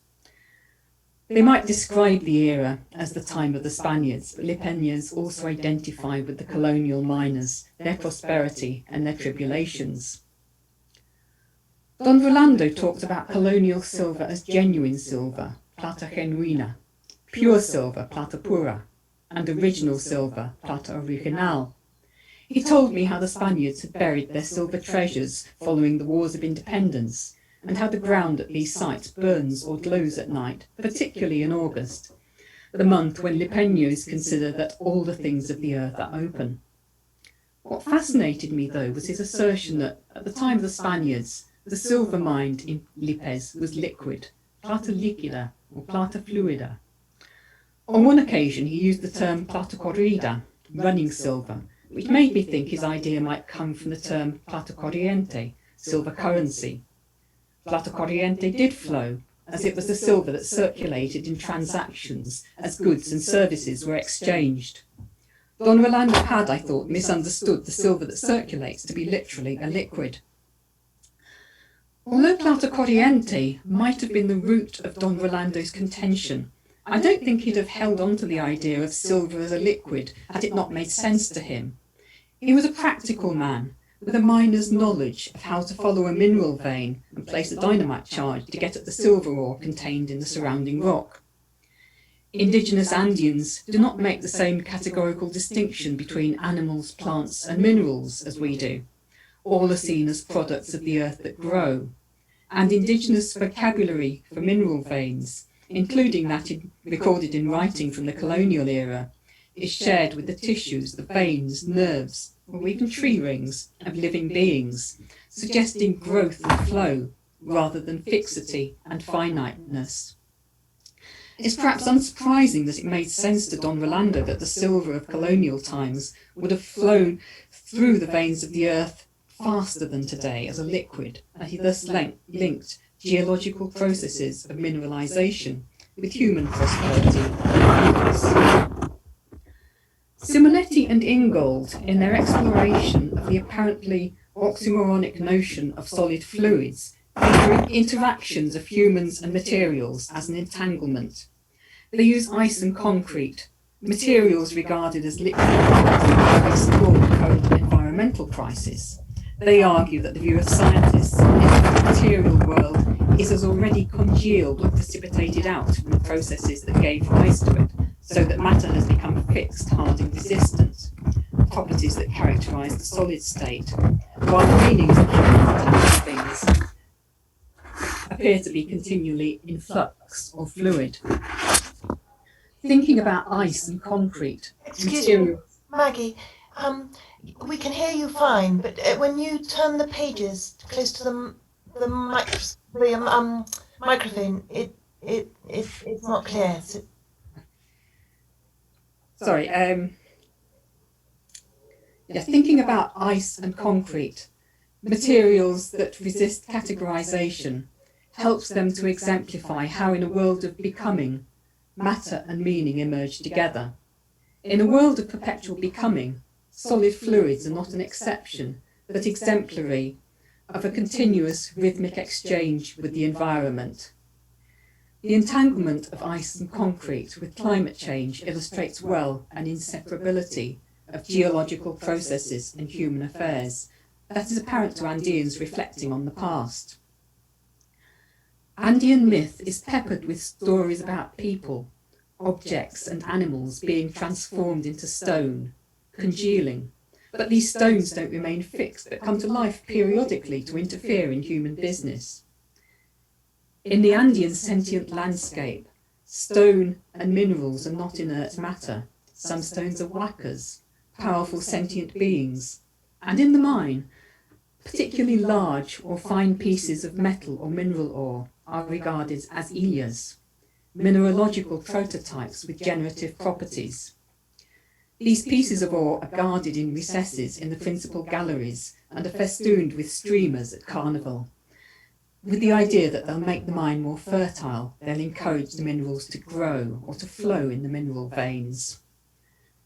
They might describe the era as the time of the Spaniards, but Lipeños also identify with the colonial miners, their prosperity and their tribulations. Don Rolando talked about colonial silver as genuine silver, plata genuina, pure silver, plata pura, and original silver, plata original. He told me how the Spaniards had buried their silver treasures following the wars of independence, and how the ground at these sites burns or glows at night, particularly in August, the month when Lipeños consider that all the things of the earth are open. What fascinated me, though, was his assertion that, at the time of the Spaniards, the silver mined in Lipez was liquid, plata líquida or plata fluida. On one occasion he used the term plata corrida, running silver, which made me think his idea might come from the term plata corriente, silver currency. Plata corriente did flow, as it was the silver that circulated in transactions as goods and services were exchanged. Don Rolando had, I thought, misunderstood the silver that circulates to be literally a liquid. Although Plata Corriente might have been the root of Don Rolando's contention, I don't think he'd have held on to the idea of silver as a liquid had it not made sense to him. He was a practical man, with a miner's knowledge of how to follow a mineral vein and place a dynamite charge to get at the silver ore contained in the surrounding rock. Indigenous Andeans do not make the same categorical distinction between animals, plants and minerals as we do. All are seen as products of the earth that grow, and indigenous vocabulary for mineral veins, including that recorded in writing from the colonial era, is shared with the tissues, the veins, nerves, or even tree rings of living beings, suggesting growth and flow rather than fixity and finiteness. It's perhaps unsurprising that it made sense to Don Rolando that the silver of colonial times would have flown through the veins of the earth faster than today as a liquid, and he thus linked geological processes of mineralization with human prosperity and progress. Simonetti and Ingold, in their exploration of the apparently oxymoronic notion of solid fluids, feature interactions of humans and materials as an entanglement. They use ice and concrete, materials regarded as liquid, to explore the current environmental crisis. They argue that the view of scientists is that the material world is as already congealed or precipitated out from the processes that gave rise to it, so that matter has become fixed, hard and resistant, properties that characterise the solid state, while the meanings of human things appear to be continually in flux or fluid. Thinking about ice and concrete, Excuse me, Maggie, we can hear you fine, but when you turn the pages close to the microphone, it's not clear. So... Sorry, thinking about ice and concrete, materials that resist categorization, helps them to exemplify how in a world of becoming, matter and meaning emerge together. In a world of perpetual becoming, solid fluids are not an exception, but exemplary of a continuous rhythmic exchange with the environment. The entanglement of ice and concrete with climate change illustrates well an inseparability of geological processes and human affairs that is apparent to Andeans reflecting on the past. Andean myth is peppered with stories about people, objects and animals being transformed into stone, congealing, but these stones don't remain fixed but come to life periodically to interfere in human business. In the Andean sentient landscape, stone and minerals are not inert matter. Some stones are wakas, powerful sentient beings, and in the mine, particularly large or fine pieces of metal or mineral ore are regarded as ilhas, mineralogical prototypes with generative properties. These pieces of ore are guarded in recesses in the principal galleries and are festooned with streamers at carnival. With the idea that they'll make the mine more fertile, they'll encourage the minerals to grow or to flow in the mineral veins.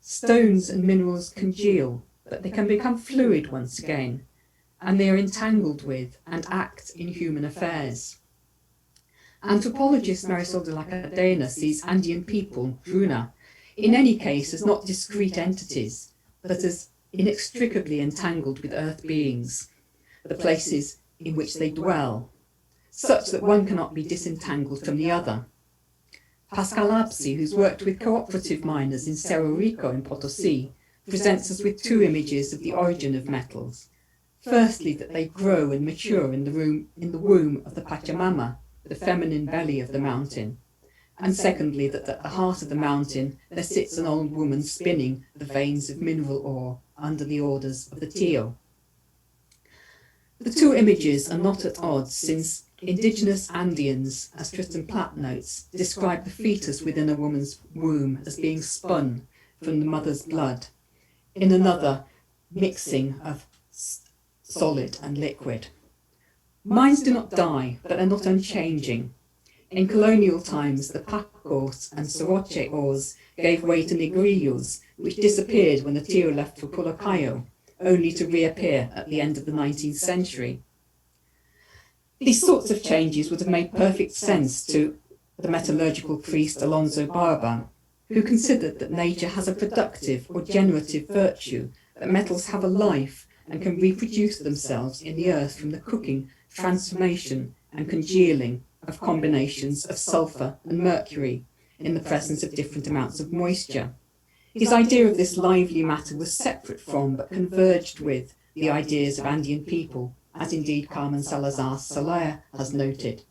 Stones and minerals congeal, but they can become fluid once again, and they are entangled with and act in human affairs. Anthropologist Marisol de la Cadena sees Andean people, Runa, in any case as not discrete entities, but as inextricably entangled with earth beings, the places in which they dwell, such that one cannot be disentangled from the other. Pascal Absi, who's worked with cooperative miners in Cerro Rico in Potosi, presents us with two images of the origin of metals. Firstly, that they grow and mature in the womb of the Pachamama, the feminine belly of the mountain. And secondly, that at the heart of the mountain there sits an old woman spinning the veins of mineral ore under the orders of the Tio. The two images are not at odds, since indigenous Andeans, as Tristan Platt notes, describe the fetus within a woman's womb as being spun from the mother's blood, in another mixing of solid and liquid. Mines do not die, but they're not unchanging. In colonial times, the Pacos and Soroche ores gave way to negrillos, which disappeared when the Teo left for Pulacayo, only to reappear at the end of the 19th century. These sorts of changes would have made perfect sense to the metallurgical priest Alonso Barba, who considered that nature has a productive or generative virtue, that metals have a life and can reproduce themselves in the earth from the cooking, transformation and congealing of combinations of sulphur and mercury in the presence of different amounts of moisture. His idea of this lively matter was separate from but converged with the ideas of Andean people, as indeed Carmen Salazar Soler has noted.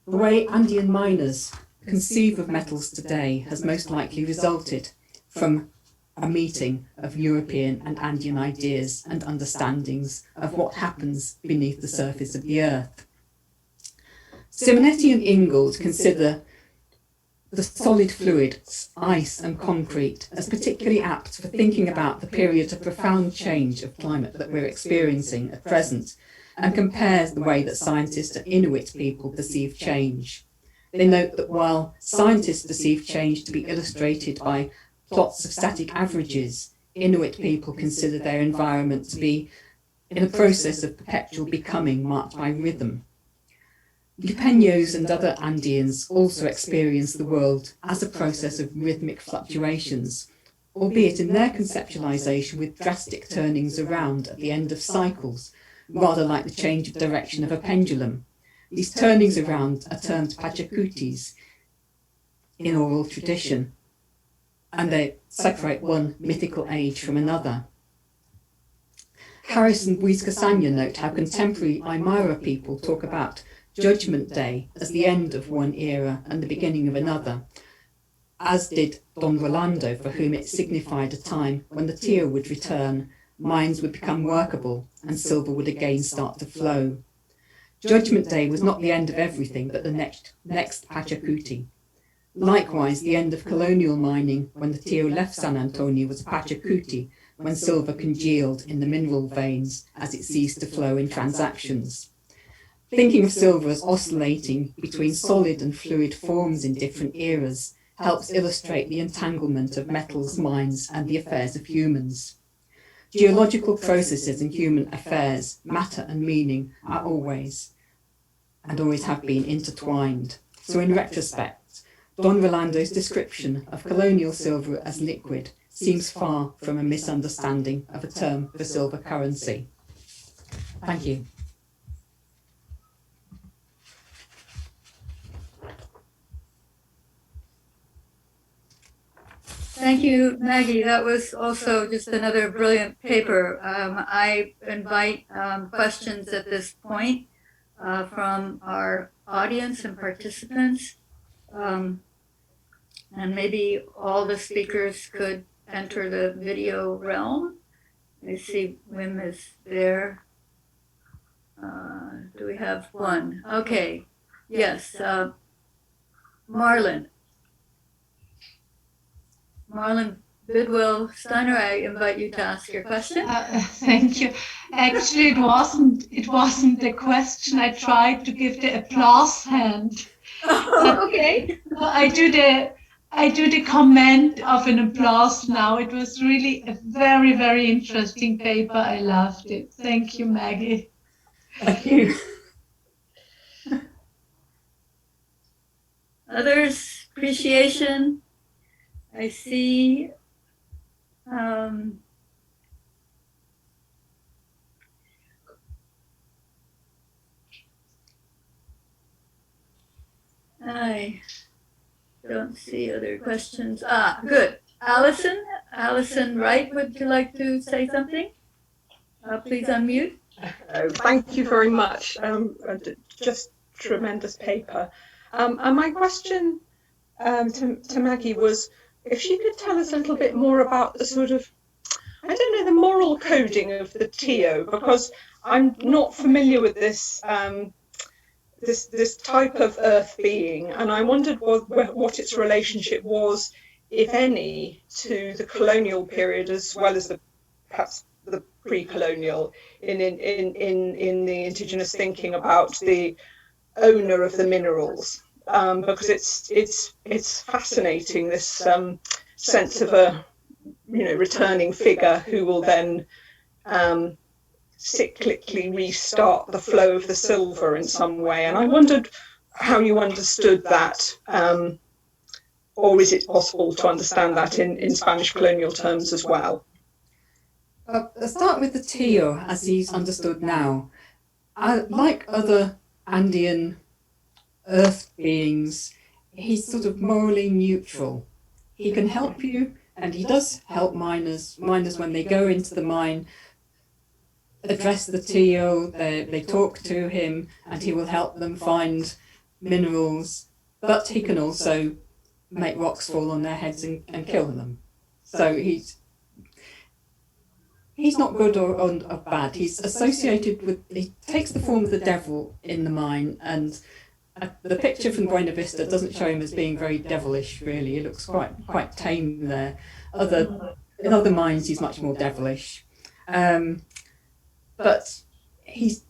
The way Andean miners conceive of metals today has most likely resulted from a meeting of European and Andean ideas and understandings of what happens beneath the surface of the earth. Simonetti and Ingold consider the solid fluids, ice and concrete, as particularly apt for thinking about the period of profound change of climate that we're experiencing at present, and compares the way that scientists and Inuit people perceive change. They note that while scientists perceive change to be illustrated by plots of static averages, Inuit people consider their environment to be in a process of perpetual becoming marked by rhythm. Lupeños and other Andeans also experience the world as a process of rhythmic fluctuations, albeit in their conceptualization with drastic turnings around at the end of cycles, rather like the change of direction of a pendulum. These turnings around are termed pachacutis in oral tradition, and they separate one mythical age from another. Harris and Buizcasanya note how contemporary Aymara people talk about Judgment Day as the end of one era and the beginning of another, as did Don Rolando, for whom it signified a time when the Teo would return, mines would become workable, and silver would again start to flow. Judgment Day was not the end of everything, but the next Pachacuti. Likewise, the end of colonial mining when the Teo left San Antonio was a Pachacuti, when silver congealed in the mineral veins as it ceased to flow in transactions. Thinking of silver as oscillating between solid and fluid forms in different eras helps illustrate the entanglement of metals, mines, and the affairs of humans. Geological processes and human affairs, matter and meaning, are always have been intertwined. So in retrospect, Don Rolando's description of colonial silver as liquid seems far from a misunderstanding of a term for silver currency. Thank you. Thank you, Maggie. That was also just another brilliant paper. I invite questions at this point from our audience and participants. And maybe all the speakers could enter the video realm. Let me see, Wim is there. Do we have one? Okay, yes, Marlon Bidwell Steiner, I invite you to ask your question. Thank you. Actually, it wasn't the question. I tried to give the applause hand. Okay. I do the comment of an applause now. It was really a very, very interesting paper. I loved it. Thank you, Maggie. Thank you. Others, appreciation. I see I don't see other questions. Good. Allison Wright, would you like to say something? Please unmute. Thank you very much. Just tremendous paper. And my question to Maggie was, if she could tell us a little bit more about the sort of, I don't know, the moral coding of the Teo, because I'm not familiar with this this type of earth being, and I wondered what its relationship was, if any, to the colonial period as well as perhaps the pre-colonial in the indigenous thinking about the owner of the minerals. Because it's fascinating, this sense of a returning figure who will then cyclically restart the flow of the silver in some way. And I wondered how you understood that, or is it possible to understand that in Spanish colonial terms as well? Let's start with the Tío as he's understood now. Like other Andean earth beings, he's sort of morally neutral. He can help you, and he does help miners. Miners, when they go into the mine, address the Tío, they talk to him, and he will help them find minerals. But he can also make rocks fall on their heads and kill them. So he's not good or bad. He's associated with, he takes the form of the devil in the mine, and the picture from Buena Vista doesn't show him as being very devilish, really. He looks quite tame there. In other mines, he's much more devilish. But he's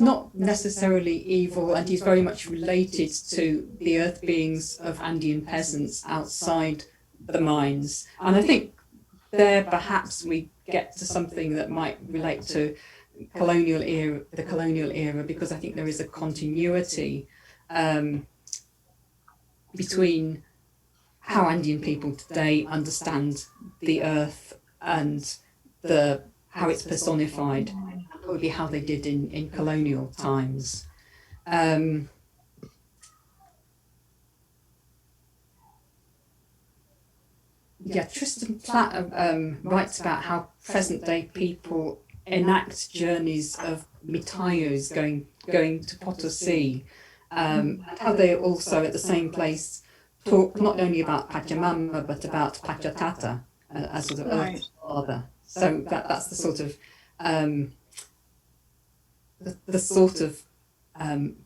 not necessarily evil, and he's very much related to the earth beings of Andean peasants outside the mines. And I think there perhaps we get to something that might relate to the colonial era, because I think there is a continuity between how Andean people today understand the earth and how it's personified, probably how they did in colonial times. Tristan Platt writes about how present-day people enact journeys of mitayos going to Potosi, and how they also at the same place talk not only about Pachamama but about Pachatata as sort of Earth Father. So that's the sort of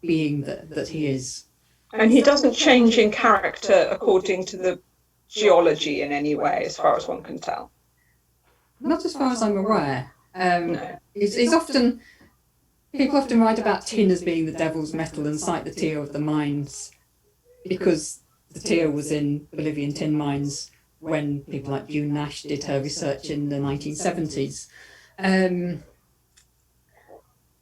being that he is. And he doesn't change in character according to the geology in any way, as far as one can tell. Not as far as I'm aware. No. People often write about tin as being the devil's metal and cite the Tío of the mines, because the Tío was in Bolivian tin mines when people like June Nash did her research in the 1970s.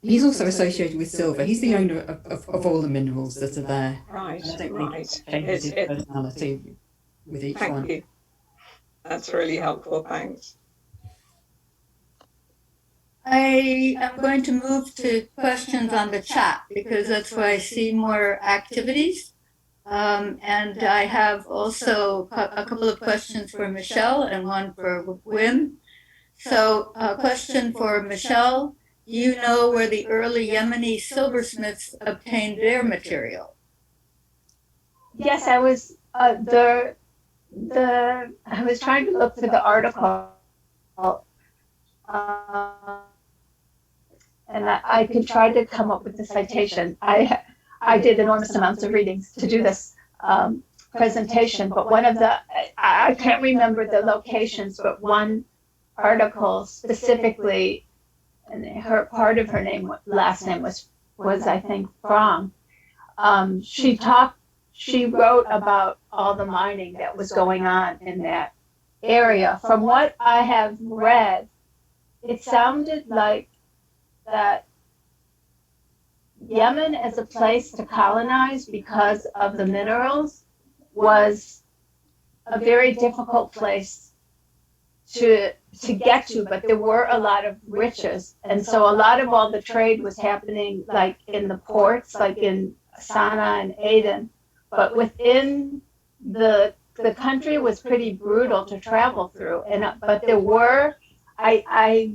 He's also associated with silver. He's the owner of all the minerals that are there. Right, I don't right. think he changes his personality with each one. Thank you. That's really helpful, thanks. I am going to move to questions on the chat because that's where I see more activities. And I have also a couple of questions for Michelle and one for Wim. So a question for Michelle. Do you know where the early Yemeni silversmiths obtained their material? Yes, I was I was trying to look for the article, and I could try to come up with the citation. I did enormous amounts of readings to do this presentation, but one of the, I can't remember the locations, but one article specifically, and part of her last name was I think Fromm. She wrote about all the mining that was going on in that area. From what I have read, it sounded like that Yemen as a place to colonize because of the minerals was a very difficult place to get to, but there were a lot of riches. And so a lot of all the trade was happening like in the ports, like in Sana'a and Aden, but within the country was pretty brutal to travel through. But there were, I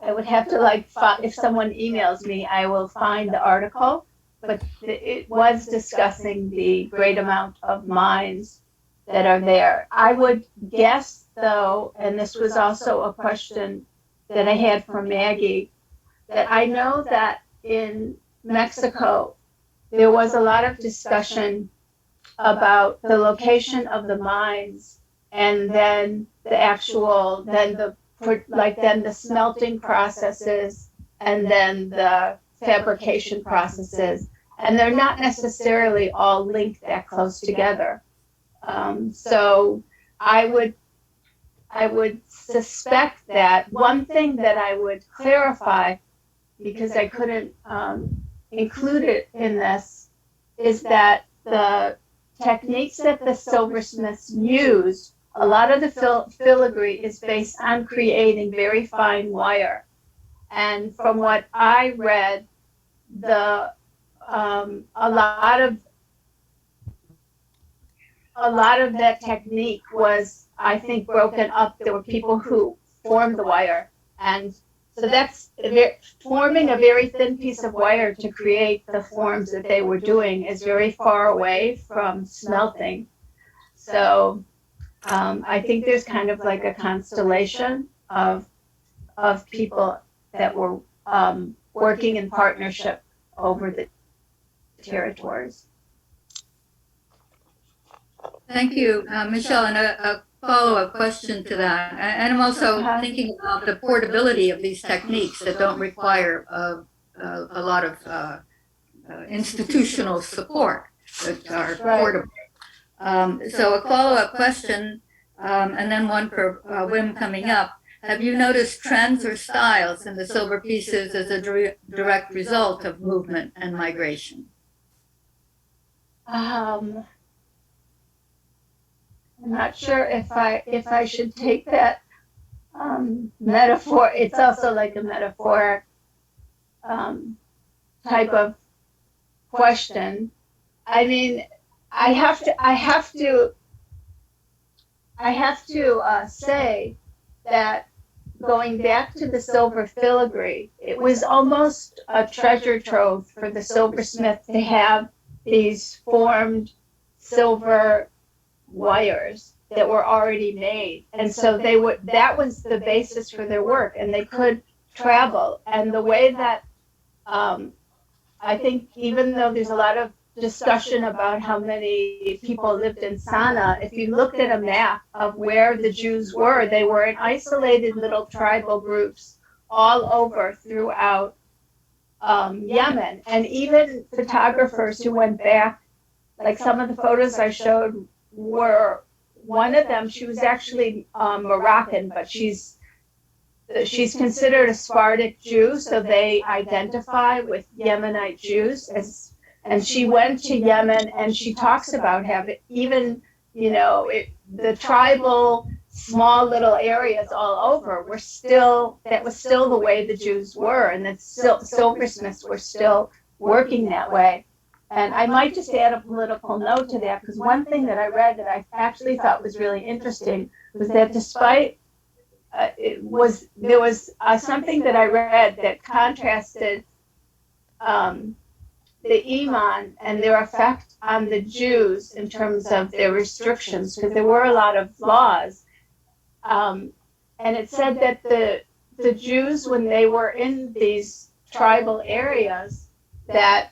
would have to if someone emails me, I will find the article, but it was discussing the great amount of mines that are there. I would guess though, and this was also a question that I had from Maggie, that I know that in Mexico, there was a lot of discussion about the location of the mines and then the smelting processes and then the fabrication processes. And they're not necessarily all linked that close together. So I would I would suspect that one thing that I would clarify, because I couldn't include it in this, is that the techniques that the silversmiths used, a lot of the filigree is based on creating very fine wire. And from what I read, a lot of that technique was, I think, broken up. There were people who formed the wire, and so that's forming a very thin piece of wire to create the forms that they were doing is very far away from smelting. So I think there's kind of like a constellation of people that were working in partnership over the territories. Thank you, Michelle. And a follow-up question to that. And I'm also thinking about the portability of these techniques that don't require a lot of institutional support, that are portable. So a follow-up question, and then one for Wim coming up. Have you noticed trends or styles in the silver pieces as a direct result of movement and migration? I'm not sure if I should take that metaphor. It's also like a metaphoric type of question. I mean, I have to say that going back to the silver filigree, it was almost a treasure trove for the silversmith to have these formed silver wires that were already made. And so that was the basis for their work, and they could travel. And the way that I think, even though there's a lot of discussion about how many people lived in Sana, if you looked at a map of where the Jews were, they were in isolated little tribal groups all over throughout Yemen. And even photographers who went back, like some of the photos I showed were, one of them, she was actually Moroccan, but she's considered a Sephardic Jew, so they identify with Yemenite Jews and she went to Yemen, and she talks about having even, the tribal small little areas all over that was still the way the Jews were, and that silversmiths were still working that way. And I might just add a political note to that, because one thing that I read that I actually thought was really interesting was that despite there was something that I read that contrasted the Iman and their effect on the Jews in terms of their restrictions, because there were a lot of laws. And it said that the Jews, when they were in these tribal areas, that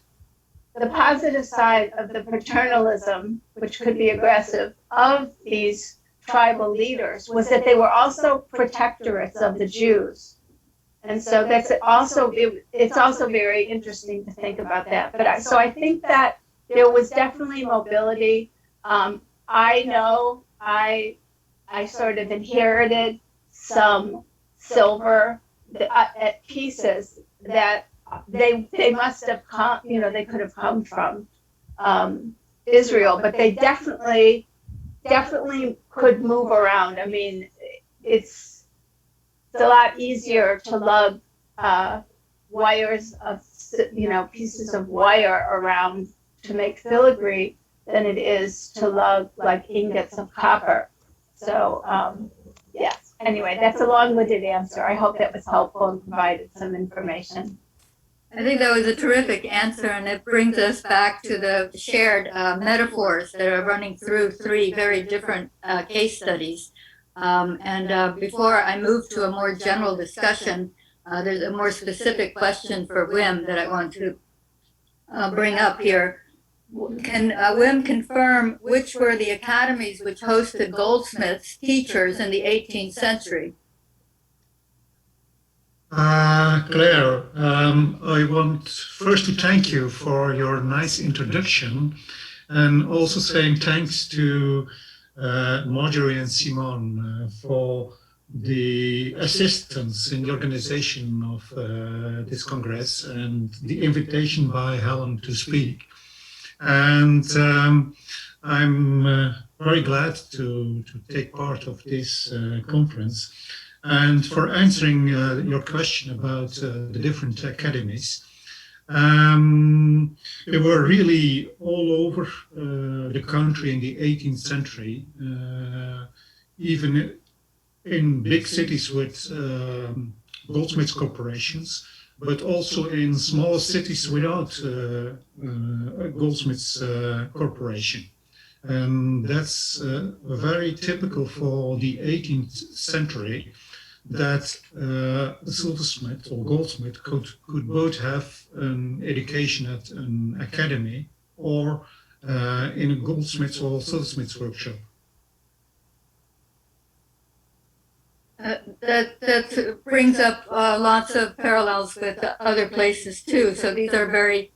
the positive side of the paternalism, which could be aggressive, of these tribal leaders was that they were also protectorates of the Jews. And so it's also very interesting to think about that. But I think that there was definitely mobility. I know I sort of inherited some silver pieces that they must have come, they could have come from Israel, but they definitely could move around. I mean, it's a lot easier to lug wires of, pieces of wire around to make filigree than it is to lug like ingots of copper. So, yes. Anyway, that's a long-winded answer. I hope that was helpful and provided some information. I think that was a terrific answer, and it brings us back to the shared metaphors that are running through three very different case studies. And before I move to a more general discussion, there's a more specific question for Wim that I want to bring up here. Can Wim confirm which were the academies which hosted goldsmiths, teachers in the 18th century? Claire, I want first to thank you for your nice introduction, and also saying thanks to Marjorie and Simon for the assistance in the organization of this Congress and the invitation by Helen to speak. And I'm very glad to take part of this conference. And for answering your question about the different academies, they were really all over the country in the 18th century, even in big cities with goldsmiths corporations, but also in small cities without a goldsmiths corporation. And that's very typical for the 18th century, that a silversmith or goldsmith could both have an education at an academy or in a goldsmith's or silversmith's workshop. That brings up lots of parallels with other places too. So these are very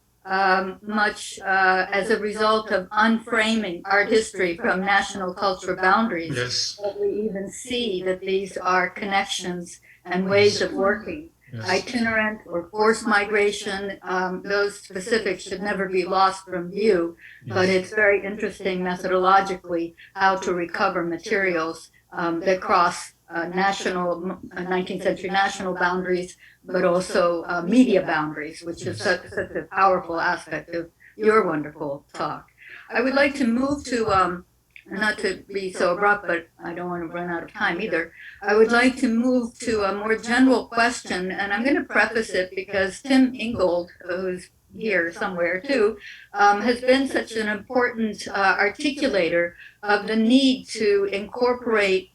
much as a result of unframing art history from national cultural boundaries. Yes. That we even see that these are connections and ways of working. Yes. Itinerant or forced migration, those specifics should never be lost from view, but it's very interesting methodologically how to recover materials that cross national 19th century national boundaries, but also media boundaries, which is such a powerful aspect of your wonderful talk. I would like to move to, not to be so abrupt, but I don't want to run out of time either. I would like to move to a more general question, and I'm going to preface it because Tim Ingold, who's here somewhere too, has been such an important articulator of the need to incorporate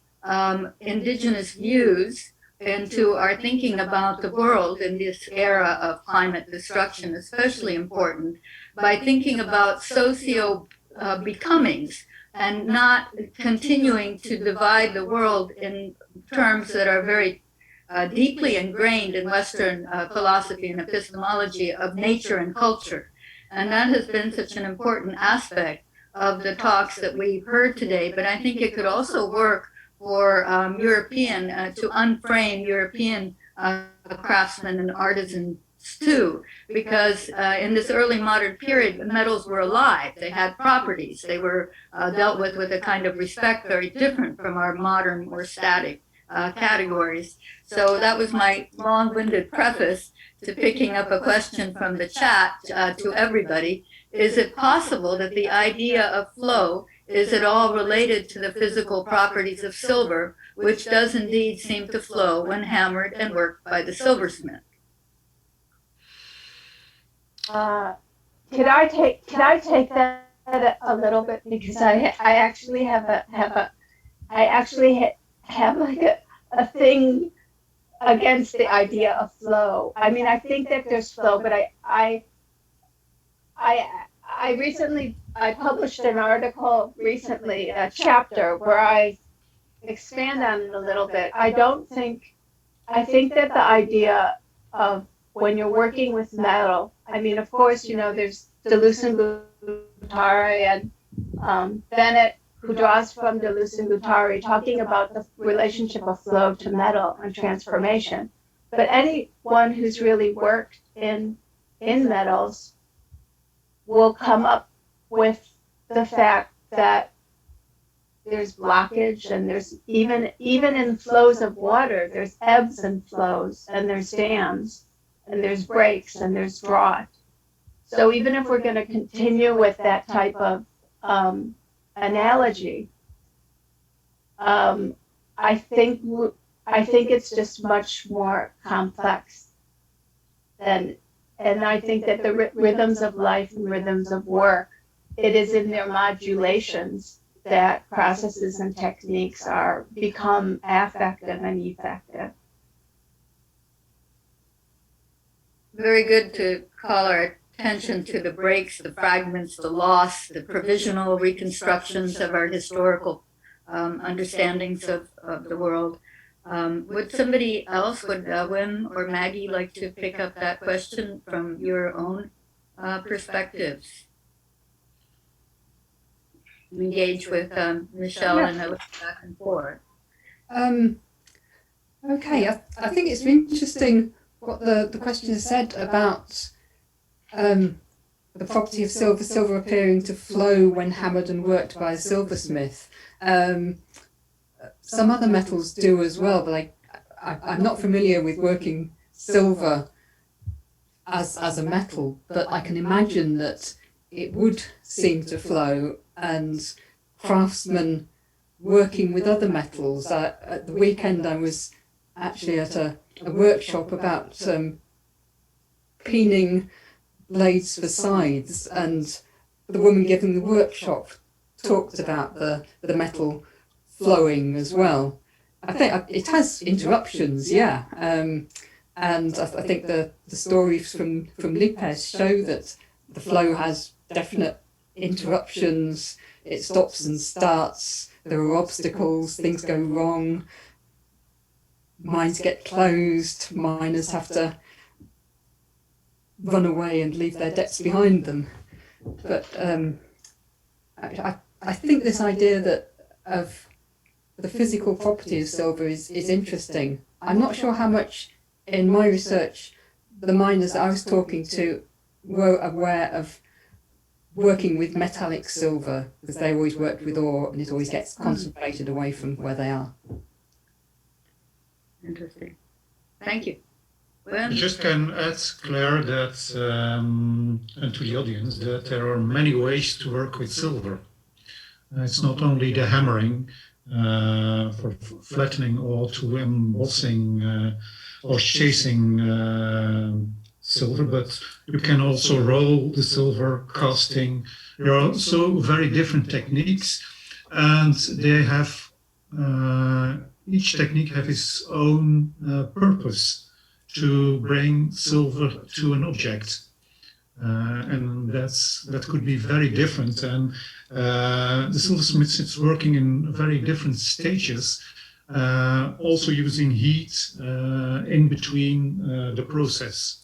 indigenous views into our thinking about the world in this era of climate destruction, especially important by thinking about socio becomings and not continuing to divide the world in terms that are very deeply ingrained in Western philosophy and epistemology of nature and culture. And that has been such an important aspect of the talks that we've heard today, but I think it could also work for European, to unframe European craftsmen and artisans too, because in this early modern period, metals were alive. They had properties. They were dealt with a kind of respect very different from our modern, more static categories. So that was my long-winded preface to picking up a question from the chat to everybody. Is it possible that the idea of flow is at all related to the physical properties of silver, which does indeed seem to flow when hammered and worked by the silversmith? Could I take that a little bit, because I actually have like a thing against the idea of flow. I mean, I think that there's flow, but I recently published an article recently, a chapter where I expand on it a little bit. I think that the idea of when you're working with metal, I mean, of course, you know, there's Deleuze and Guattari and Bennett, who draws from Deleuze and Guattari, talking about the relationship of flow to metal and transformation. But anyone who's really worked in metals will come up with the fact that there's blockage, and there's even in flows of water, there's ebbs and flows, and there's dams, and there's breaks, and there's drought. So even if we're going to continue with that type of analogy, I think it's just much more complex than, and I think that the rhythms of life and rhythms of work, it is in their modulations that processes and techniques become affective and effective. Very good to call our attention to the breaks, the fragments, the loss, the provisional reconstructions of our historical understandings of the world. Would somebody else, would Wim or Maggie like to pick up that question from your own perspectives? engage with Michelle Yeah. and I look back and forth. Okay, I think it's interesting what the questioner said about the property of silver appearing to flow when hammered and worked by a silversmith. Some other metals do as well, but I'm not familiar with working silver as a metal, but I can imagine that it would seem to flow, and craftsmen working with other metals. At the weekend I was actually at a workshop about peening blades for scythes, and the woman giving the workshop talked about the metal flowing as well. I think it has interruptions, yeah, and I think the stories from Lipez show that the flow has definite interruptions. It stops and starts. There are obstacles. Things go wrong. Mines get closed. Miners have to run away and leave their debts behind them. But I think this idea of the physical property of silver is interesting. I'm not sure how much in my research the miners I was talking to were aware of working with metallic silver, because they always worked with ore and it always gets concentrated away from where they are. Interesting. Thank you. I just can add, Claire, that and to the audience, that there are many ways to work with silver. It's not only the hammering for flattening or to embossing or chasing silver, but you can also roll the silver, casting. There are also very different techniques, and they have each technique have its own purpose to bring silver to an object, and that could be very different. And the silversmith is working in very different stages, also using heat in between the process.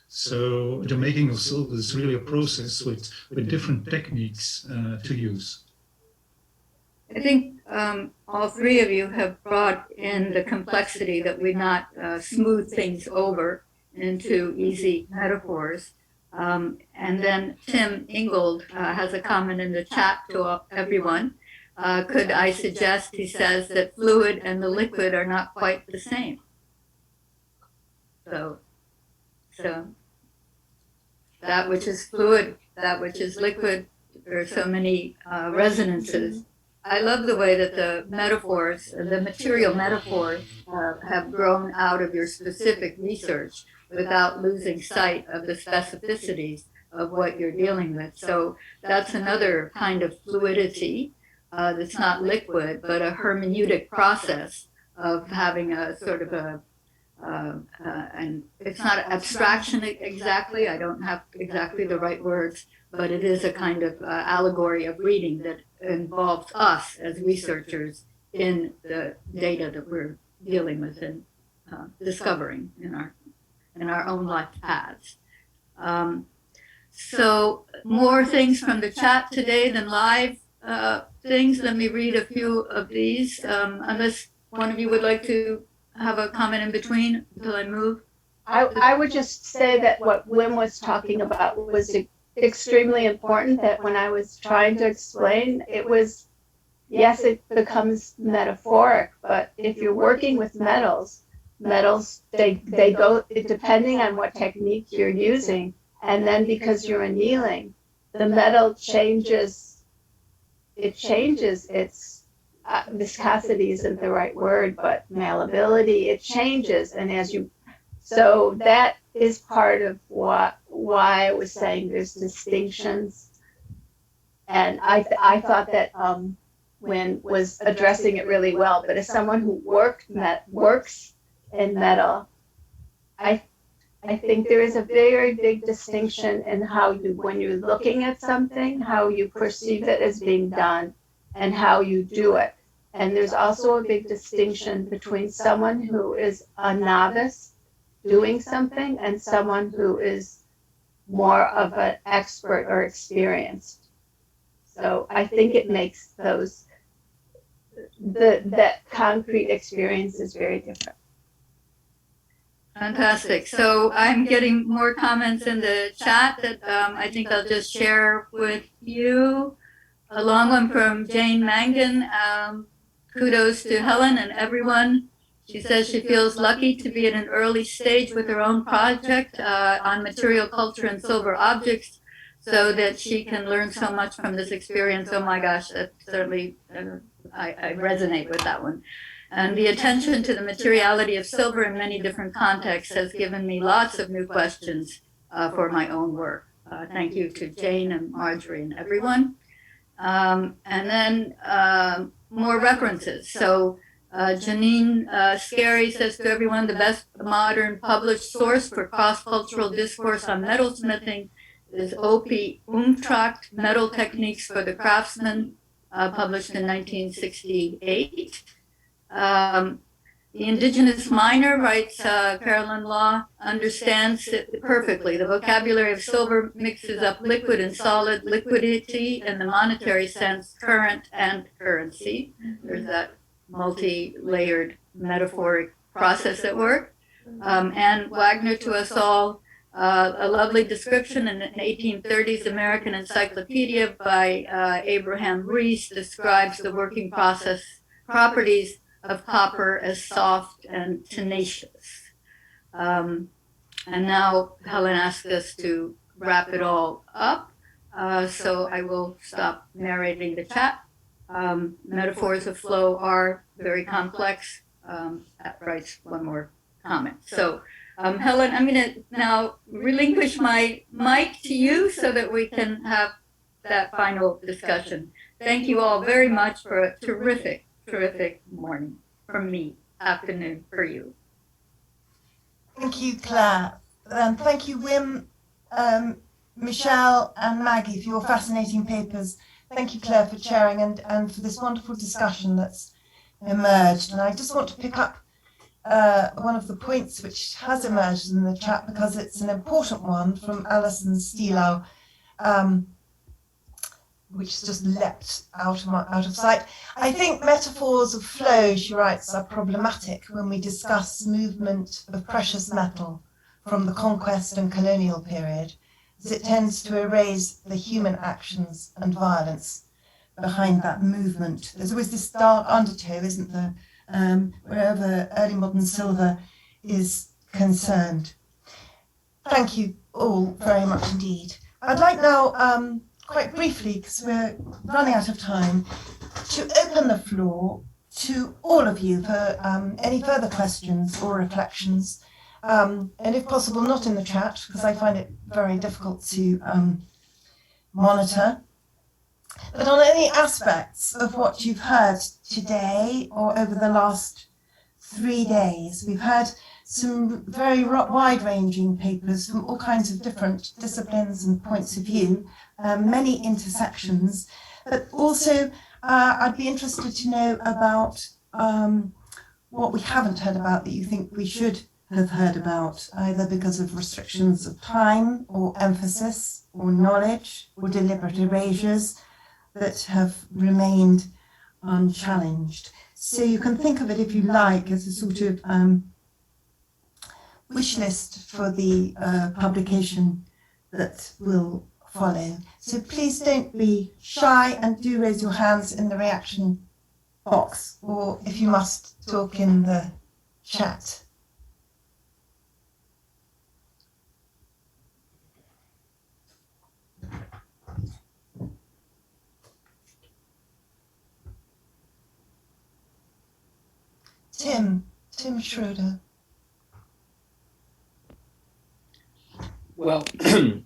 So the making of silver is really a process with different techniques to use. I think all three of you have brought in the complexity that we not smooth things over into easy metaphors. And then Tim Ingold has a comment in the chat to everyone. Could I suggest, he says, that fluid and the liquid are not quite the same. So that which is fluid, that which is liquid, there are so many resonances. I love the way that the metaphors, the material metaphors, have grown out of your specific research without losing sight of the specificities of what you're dealing with. So that's another kind of fluidity that's not liquid, but a hermeneutic process of having a sort of a, and it's not abstraction exactly, I don't have exactly the right words, but it is a kind of allegory of reading that involves us as researchers in the data that we're dealing with and discovering in our own life paths. So more things from the chat today than live things. Let me read a few of these, unless one of you would like to have a comment in between until I move. I would just say that what Wim was talking about was extremely important, that when I was trying to explain, it was, yes, it becomes metaphoric, but if you're working with metals, they go, depending on what technique you're using, and then because you're annealing, the metal changes, its viscosity isn't the right word, but malleability, it changes, and so that is part of why I was saying there's distinctions. And I thought that Wynn was addressing it really well. But as someone who works in metal, I think there is a very big distinction in how when you're looking at something, how you perceive it as being done and how you do it. And there's also a big distinction between someone who is a novice doing something and someone who is more of an expert or experienced. So I think it makes that concrete experience is very different. Fantastic. So I'm getting more comments in the chat that I think I'll just share with you. A long one from Jane Mangan. Kudos to Helen and everyone. She says she feels lucky to be at an early stage with her own project on material culture and silver objects, so that she can learn so much from this experience. Oh my gosh, that certainly, I resonate with that one. And the attention to the materiality of silver in many different contexts has given me lots of new questions for my own work. Thank you to Jane and Marjorie and everyone. And then more references. So Janine Scary says to everyone, the best modern published source for cross-cultural discourse on metalsmithing is O.P. Umtracht, Metal Techniques for the Craftsman, published in 1968. The indigenous miner, writes Carolyn Law, understands it perfectly. The vocabulary of silver mixes up liquid and solid, liquidity in the monetary sense, current and currency. There's that multi-layered metaphoric process at work. And Wagner, to us all, a lovely description in an 1830s American encyclopedia by Abraham Rees describes the working properties of copper as soft and tenacious. And now Helen asked us to wrap it all up. So I will stop narrating the chat. Metaphors of flow are very complex. That writes one more comment. So Helen, I'm going to now relinquish my mic to you so that we can have that final discussion. Thank you all very much for a terrific morning from me, afternoon for you. Thank you, Claire. And thank you, Wim, Michelle and Maggie for your fascinating papers. Thank you, Claire, for chairing and for this wonderful discussion that's emerged. And I just want to pick up one of the points which has emerged in the chat because it's an important one from Alison Stielau, which just leapt out of sight. I think metaphors of flow, she writes, are problematic when we discuss movement of precious metal from the conquest and colonial period, as it tends to erase the human actions and violence behind that movement. There's always this dark undertow, isn't there, wherever early modern silver is concerned. Thank you all very much indeed. I'd like now, quite briefly, because we're running out of time, to open the floor to all of you for any further questions or reflections, and if possible not in the chat, because I find it very difficult to monitor, but on any aspects of what you've heard today or over the last 3 days. We've had some very wide-ranging papers from all kinds of different disciplines and points of view, many intersections, but also I'd be interested to know about what we haven't heard about that you think we should have heard about, either because of restrictions of time or emphasis or knowledge or deliberate erasures that have remained unchallenged. So you can think of it, if you like, as a sort of wish list for the publication that will follow. So please don't be shy and do raise your hands in the reaction box, or if you must, talk in the chat. Tim Schroeder. Well,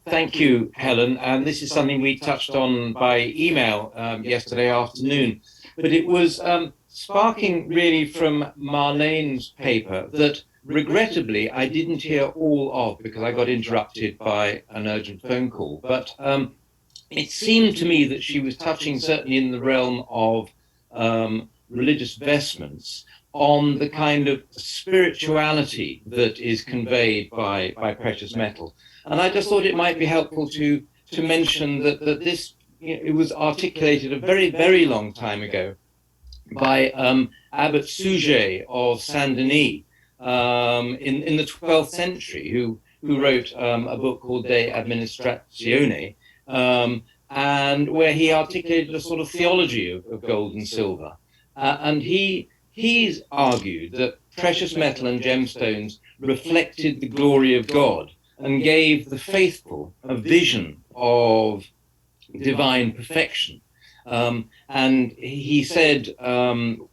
thank you, Helen. And this is something we touched on by email yesterday afternoon. But it was sparking really from Marlene's paper that regrettably I didn't hear all of, because I got interrupted by an urgent phone call. But it seemed to me that she was touching, certainly in the realm of religious vestments, on the kind of spirituality that is conveyed by precious metal. And I just thought it might be helpful to mention that this it was articulated a very, very long time ago by Abbot Suger of Saint Denis in the 12th century, who wrote a book called De Administratione, and where he articulated a sort of theology of gold and silver. And he's argued that precious metal and gemstones reflected the glory of God and gave the faithful a vision of divine perfection. And he said, to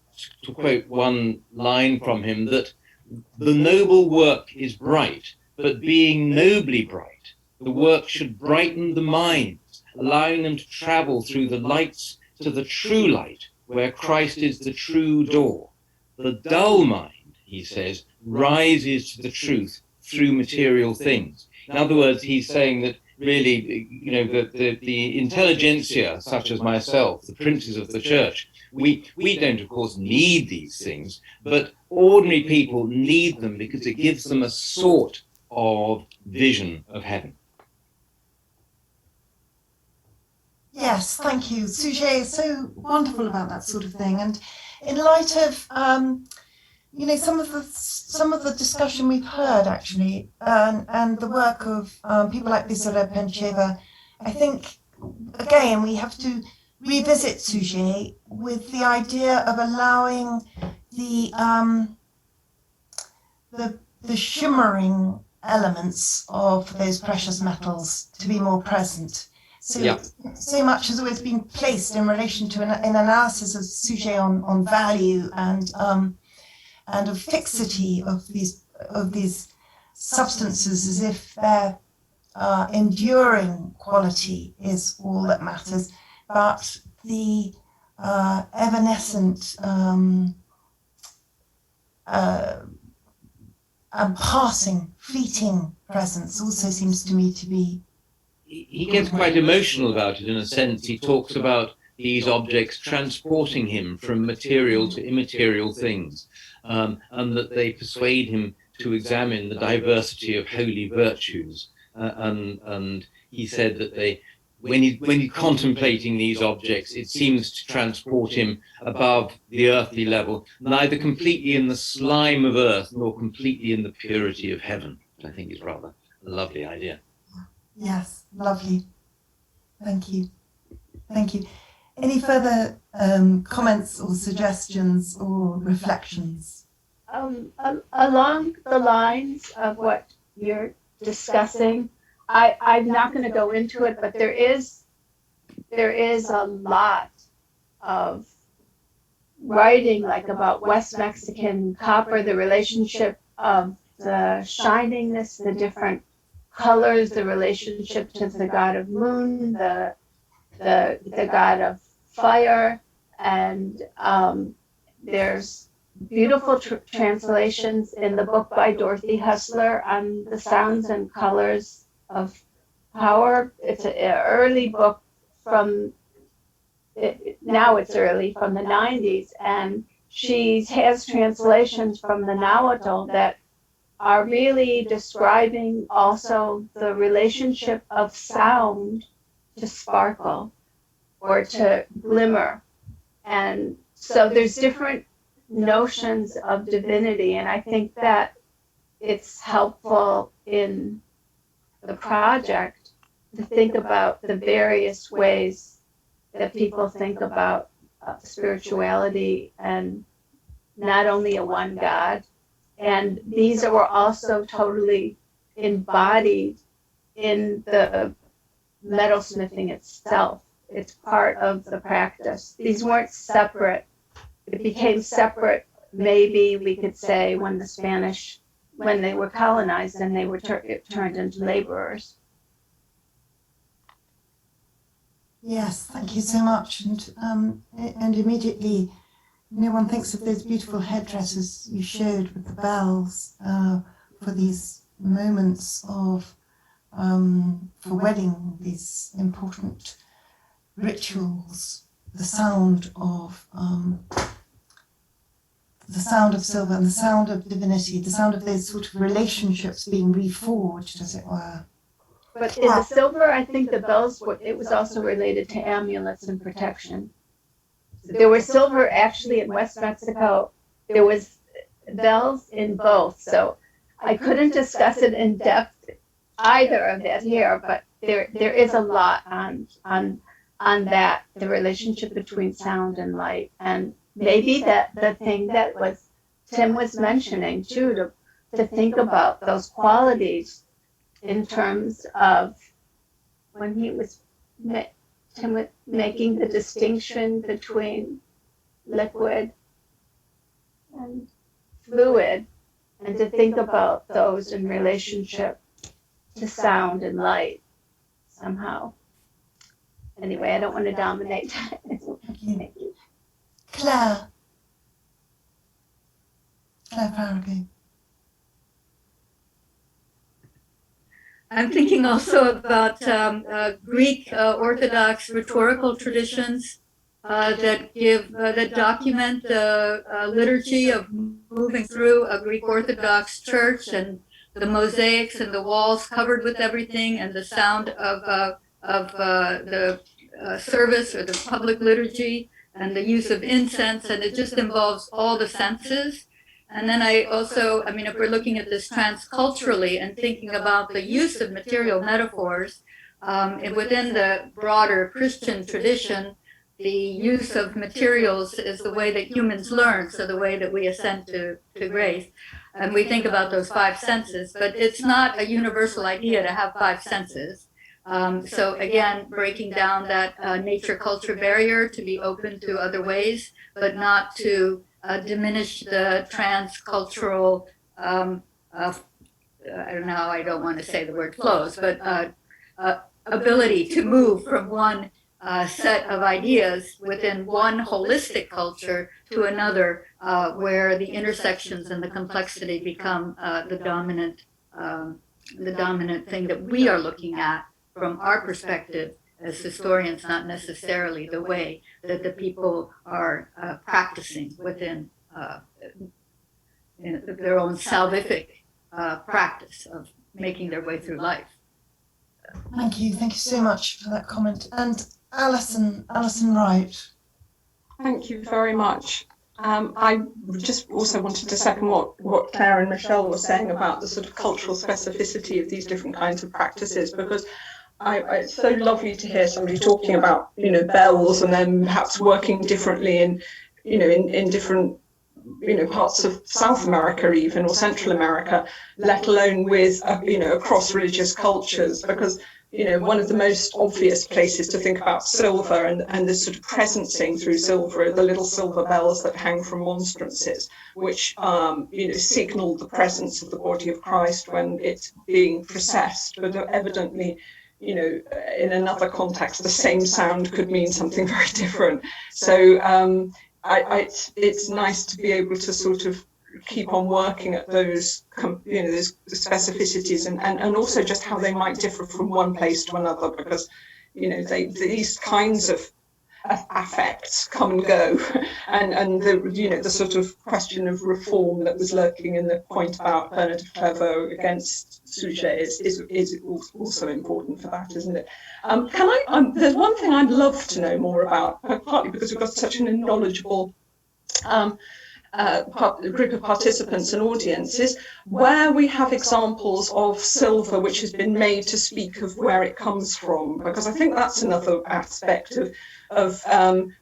quote one line from him, that the noble work is bright, but being nobly bright, the work should brighten the minds, allowing them to travel through the lights to the true light, where Christ is the true door. The dull mind, he says, rises to the truth through material things. In other words, he's saying that really, the intelligentsia, such as myself, the princes of the church, we don't, of course, need these things, but ordinary people need them because it gives them a sort of vision of heaven. Yes, thank you. Suger is so wonderful about that sort of thing. And in light of, some of the discussion we've heard, actually, and the work of people like Bisola Pencheva, I think, again, we have to revisit Suger with the idea of allowing the shimmering elements of those precious metals to be more present. So, so much has always been placed in relation to an analysis of Suger on value and of fixity of these substances, as if their enduring quality is all that matters, but the evanescent and passing, fleeting presence also seems to me to be. He gets quite emotional about it in a sense. He talks about these objects transporting him from material to immaterial things, and that they persuade him to examine the diversity of holy virtues. And he said that when he's contemplating these objects, it seems to transport him above the earthly level, neither completely in the slime of earth nor completely in the purity of heaven, which I think is rather a lovely idea. Yes, lovely. Thank you. Thank you. Any further comments or suggestions or reflections? Along the lines of what you're discussing, I'm not going to go into it, but there is a lot of writing, like about West Mexican copper, the relationship of the shiningness, the different colors, the relationship to the god of moon, the god of fire, and there's beautiful translations in the book by Dorothy Hustler on the sounds and colors of power. It's an early book now it's early, from the 90s, and she has translations from the Nahuatl that are really describing also the relationship of sound to sparkle or to glimmer. And so there's different notions of divinity, and I think that it's helpful in the project to think about the various ways that people think about spirituality and not only a one God. And these were also totally embodied in the metalsmithing itself. It's part of the practice. These weren't separate. It became separate, maybe we could say, when the Spanish, when they were colonized and they were turned into laborers. Yes, thank you so much. And immediately, one thinks of those beautiful headdresses you showed with the bells for these moments of, for wedding, these important rituals, the sound of silver and the sound of divinity, the sound of those sort of relationships being reforged, as it were. But in the silver, I think the bells were, it was also related to amulets and protection. So there were silver actually in West Mexico. There was bells in both. So I couldn't discuss it in depth either of that here, but there is a lot on that, the relationship between sound and light. And maybe that the thing that was Tim was mentioning too, to think about those qualities in terms of when he was Tim was making the distinction between liquid and fluid, and to think about those in relationship to sound and light somehow. Anyway, I don't want to dominate. Thank you. Claire Farragut. I'm thinking also about Greek Orthodox rhetorical traditions that document the liturgy of moving through a Greek Orthodox church, and the mosaics and the walls covered with everything, and the sound of the service or the public liturgy, and the use of incense, and it just involves all the senses. And then I mean, if we're looking at this transculturally and thinking about the use of material metaphors, within the broader Christian tradition, the use of materials is the way that humans learn, so the way that we ascend to grace. And we think about those five senses, but it's not a universal idea to have five senses. So again, breaking down that nature-culture barrier to be open to other ways, but not to diminish the transcultural, I don't know, I don't want to say the word flows, but ability to move from one set of ideas within one holistic culture to another, where the intersections and the complexity become the dominant thing that we are looking at from our perspective as historians, not necessarily the way that the people are practicing within their own salvific practice of making their way through life. Thank you so much for that comment. And Alison Wright. Thank you very much. I just also wanted to second what Claire and Michelle were saying about the sort of cultural specificity of these different kinds of practices, because it's so lovely to hear somebody talking about, bells and then perhaps working differently in different, parts of South America even, or Central America, let alone with, across religious cultures, because, one of the most obvious places to think about silver and the sort of presencing through silver are the little silver bells that hang from monstrances, which, signal the presence of the body of Christ when it's being processed, but evidently, in another context, the same sound could mean something very different. So it's nice to be able to sort of keep on working at those, those specificities and also just how they might differ from one place to another, because, these kinds of affects come and go, and the sort of question of reform that was lurking in the point about Bernard of Clairvaux against Suger is also important for that, isn't it? There's one thing I'd love to know more about, partly because we've got such a knowledgeable group of participants and audiences, where we have examples of silver which has been made to speak of where it comes from, because I think that's another aspect of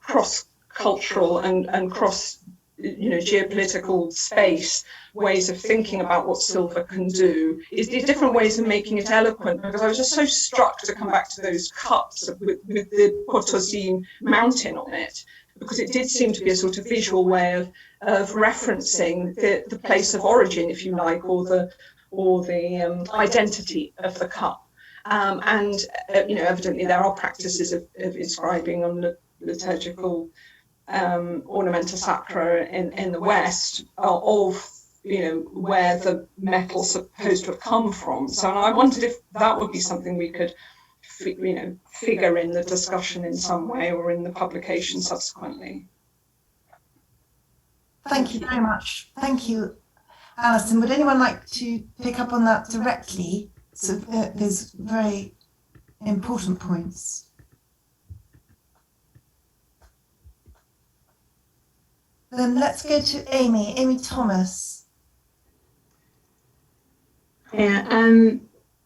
cross-cultural and cross geopolitical space ways of thinking about what silver can do, is the different ways of making it eloquent, because I was just so struck to come back to those cups with the Potosí mountain on it, because it did seem to be a sort of visual way of referencing the place of origin, if you like, or the identity of the cup. Evidently there are practices of inscribing on the liturgical ornamenta sacra in the West of where the metal's supposed to have come from. So I wondered if that would be something we could figure in the discussion in some way or in the publication subsequently. Thank you very much. Thank you, Alison. Would anyone like to pick up on that directly? those very important points. Then let's go to Amy Thomas. Yeah,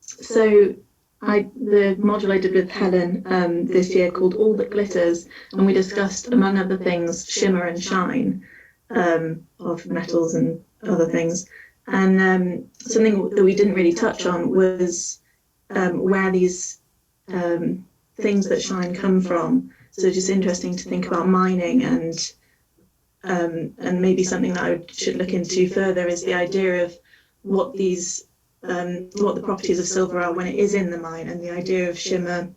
so the module I did with Helen this year called All That Glitters, and we discussed, among other things, shimmer and shine of metals and other things. And something that we didn't really touch on was where these things that shine come from. So just interesting to think about mining, and maybe something that I should look into further is the idea of what the properties of silver are when it is in the mine, and the idea of shimmer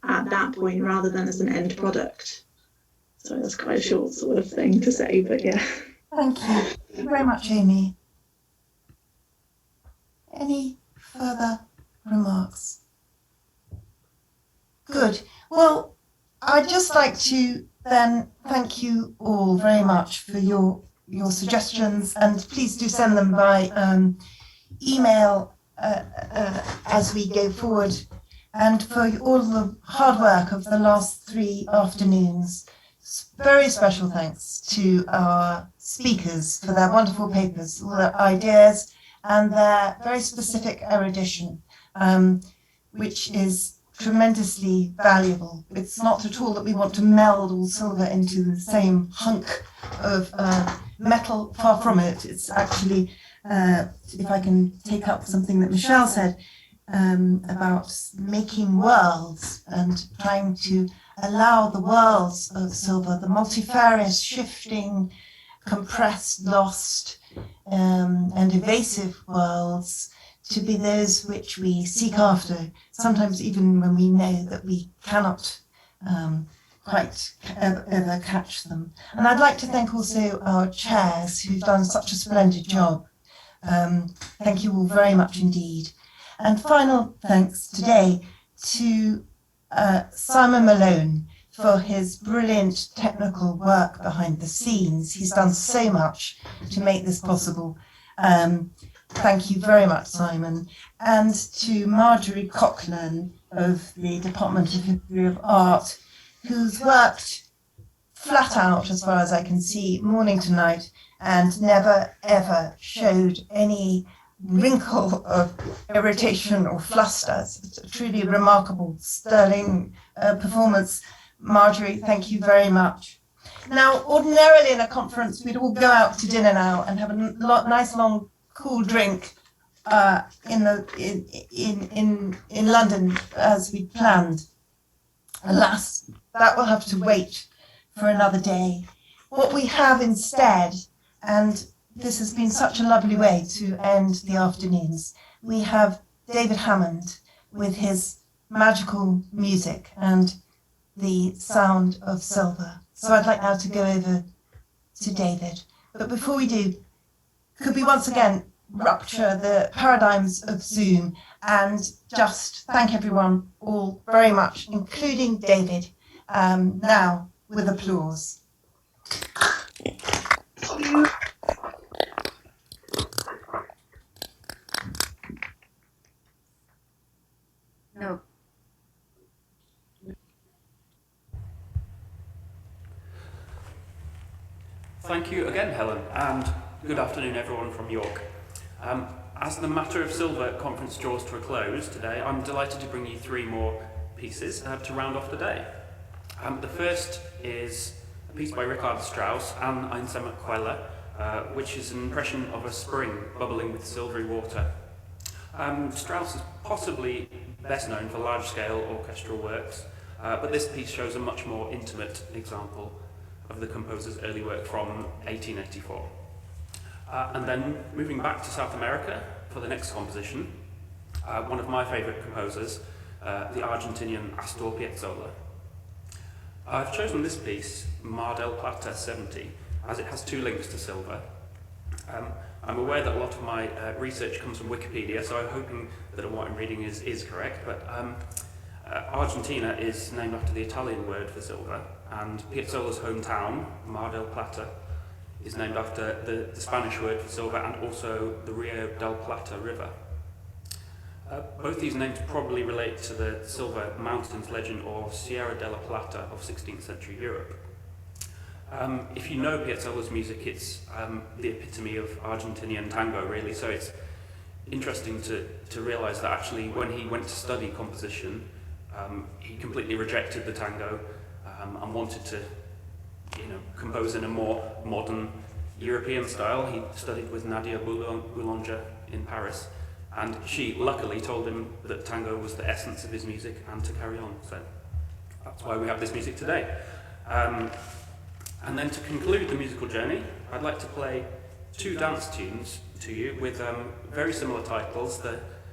at that point rather than as an end product. So that's quite a short sort of thing to say, but yeah. Thank you very much, Amy. Any further remarks? Good. Well, I'd just like to then thank you all very much for your suggestions, and please do send them by email as we go forward, and for all the hard work of the last 3 afternoons. Very special thanks to our speakers for their wonderful papers, all their ideas and their very specific erudition, which is tremendously valuable. It's not at all that we want to meld all silver into the same hunk of metal, far from it. It's actually, if I can take up something that Michelle said about making worlds and trying to allow the worlds of silver, the multifarious, shifting, compressed, lost, and evasive worlds, to be those which we seek after, sometimes even when we know that we cannot quite ever catch them. And I'd like to thank also our chairs who've done such a splendid job. Thank you all very much indeed. And final thanks today to Simon Malone for his brilliant technical work behind the scenes. He's done so much to make this possible. Thank you very much, Simon. And to Marjorie Coughlin of the Department of History of Art, who's worked flat out, as far as I can see, morning to night, and never ever showed any wrinkle of irritation or fluster. It's a truly remarkable, sterling performance. Marjorie, thank you very much. Now, ordinarily in a conference, we'd all go out to dinner now and have a nice long cool drink in London as we planned. Alas, that will have to wait for another day. What we have instead, and this has been such a lovely way to end the afternoons, we have David Hammond with his magical music and the sound of silver. So I'd like now to go over to David. But before we do, could we once again rupture the paradigms of Zoom and just thank everyone all very much, including David, now with applause. No. Thank you again, Helen, and good afternoon, everyone from York. As the Matter of Silver conference draws to a close today, I'm delighted to bring you 3 more pieces to round off the day. The first is a piece by Richard Strauss, An einsame Quelle, which is an impression of a spring bubbling with silvery water. Strauss is possibly best known for large-scale orchestral works, but this piece shows a much more intimate example of the composer's early work from 1884. And then moving back to South America for the next composition, one of my favourite composers, the Argentinian Astor Piazzolla. I've chosen this piece, Mar del Plata 70, as it has 2 links to silver. I'm aware that a lot of my research comes from Wikipedia, so I'm hoping that what I'm reading is correct, but Argentina is named after the Italian word for silver, and Piazzolla's hometown, Mar del Plata, is named after the Spanish word for silver and also the Rio del Plata river. Both these names probably relate to the Silver Mountains legend or Sierra de la Plata of 16th century Europe. If you know Piazzolla's music, it's the epitome of Argentinian tango, really. So it's interesting to realize that actually when he went to study composition, he completely rejected the tango and wanted to, compose in a more modern European style. He studied with Nadia Boulanger in Paris, and she luckily told him that tango was the essence of his music and to carry on. So that's why we have this music today. And then to conclude the musical journey, I'd like to play two dance tunes to you with very similar titles.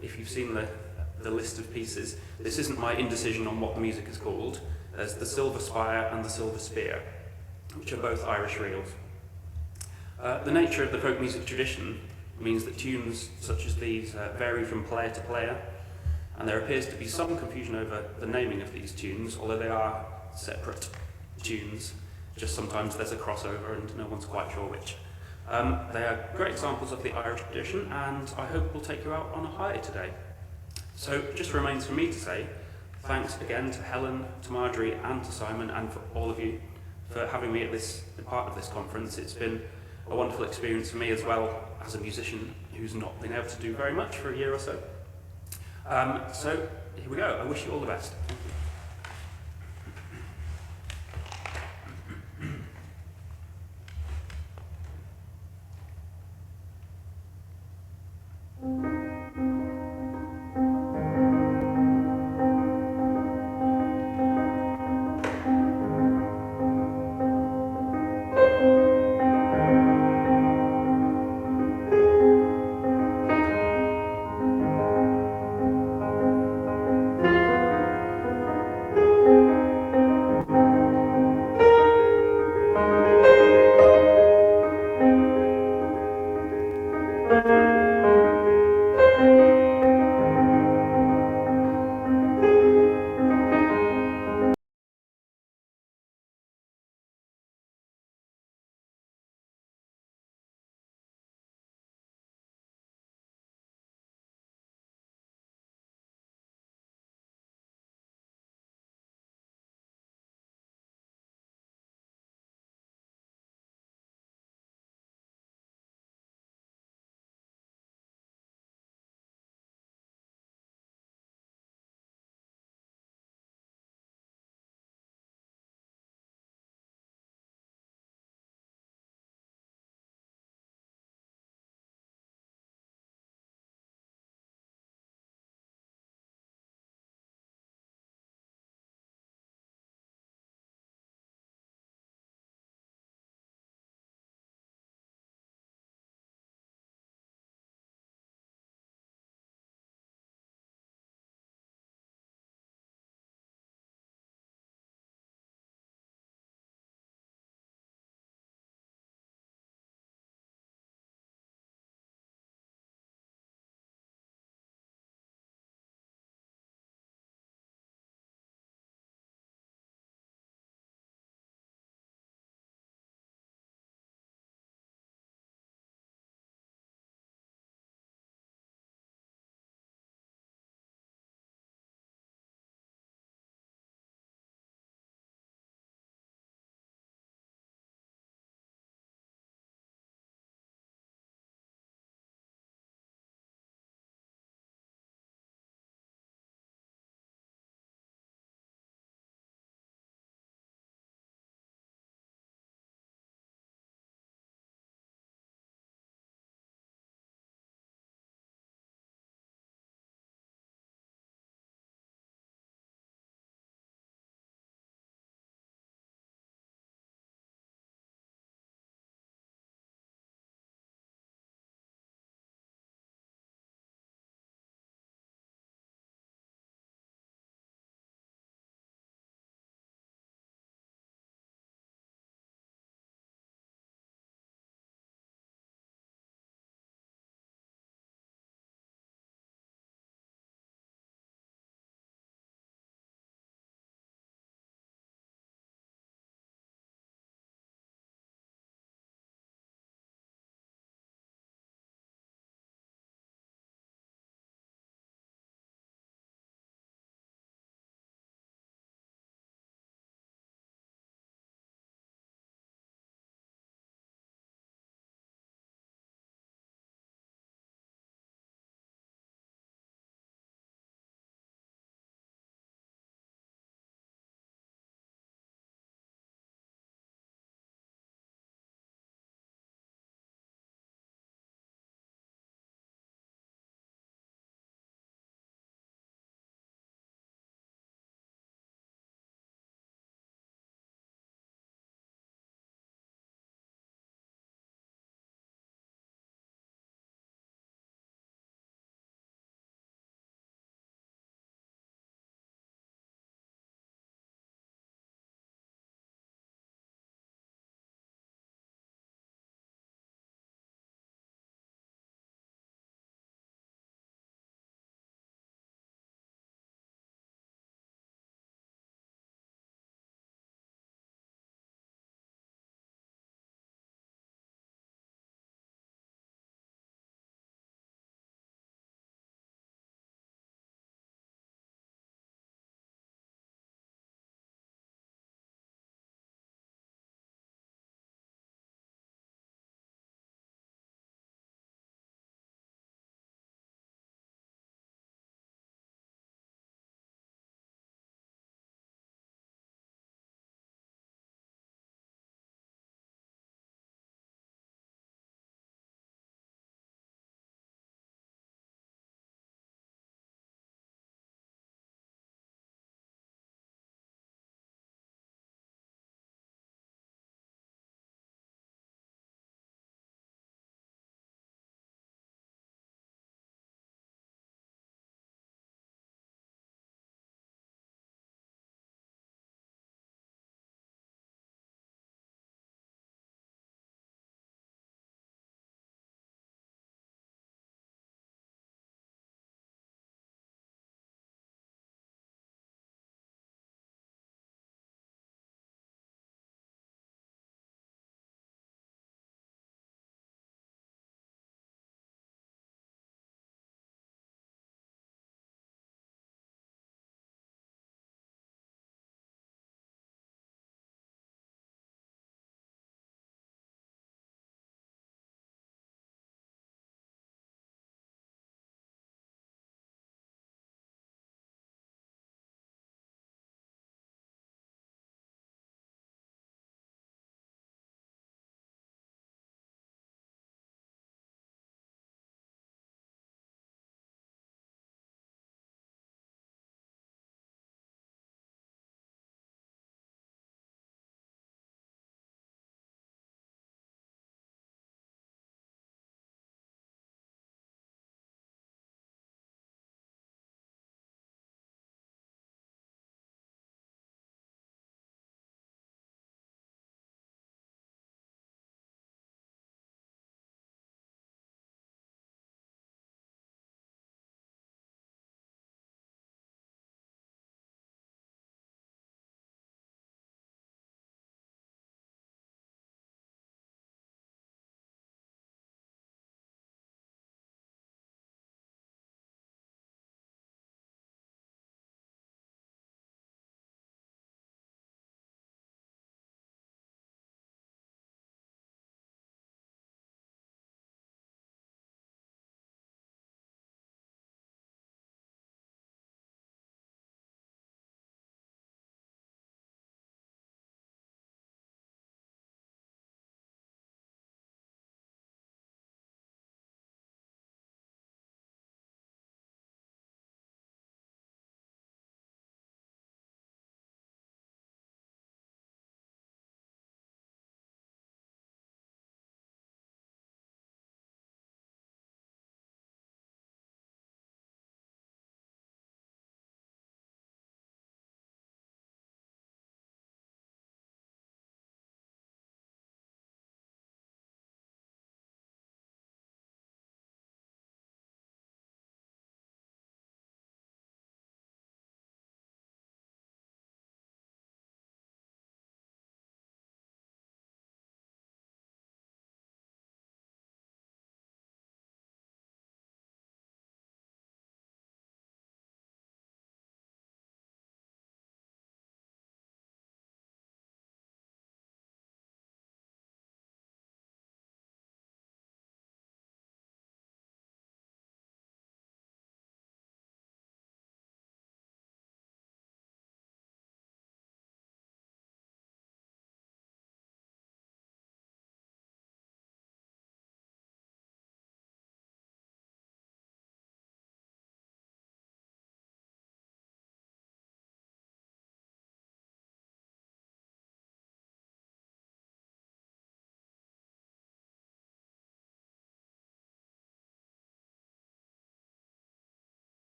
If you've seen the list of pieces, this isn't my indecision on what the music is called. There's the Silver Spire and the Silver Spear, which are both Irish reels. The nature of the folk music tradition means that tunes such as these vary from player to player, and there appears to be some confusion over the naming of these tunes, although they are separate tunes. Just sometimes there's a crossover and no one's quite sure which. They are great examples of the Irish tradition, and I hope will take you out on a high today. So it just remains for me to say thanks again to Helen, to Marjorie and to Simon, and for all of you for having me at this part of this conference. It's been a wonderful experience for me as well as a musician who's not been able to do very much for a year or so. So here we go. I wish you all the best. Thank you.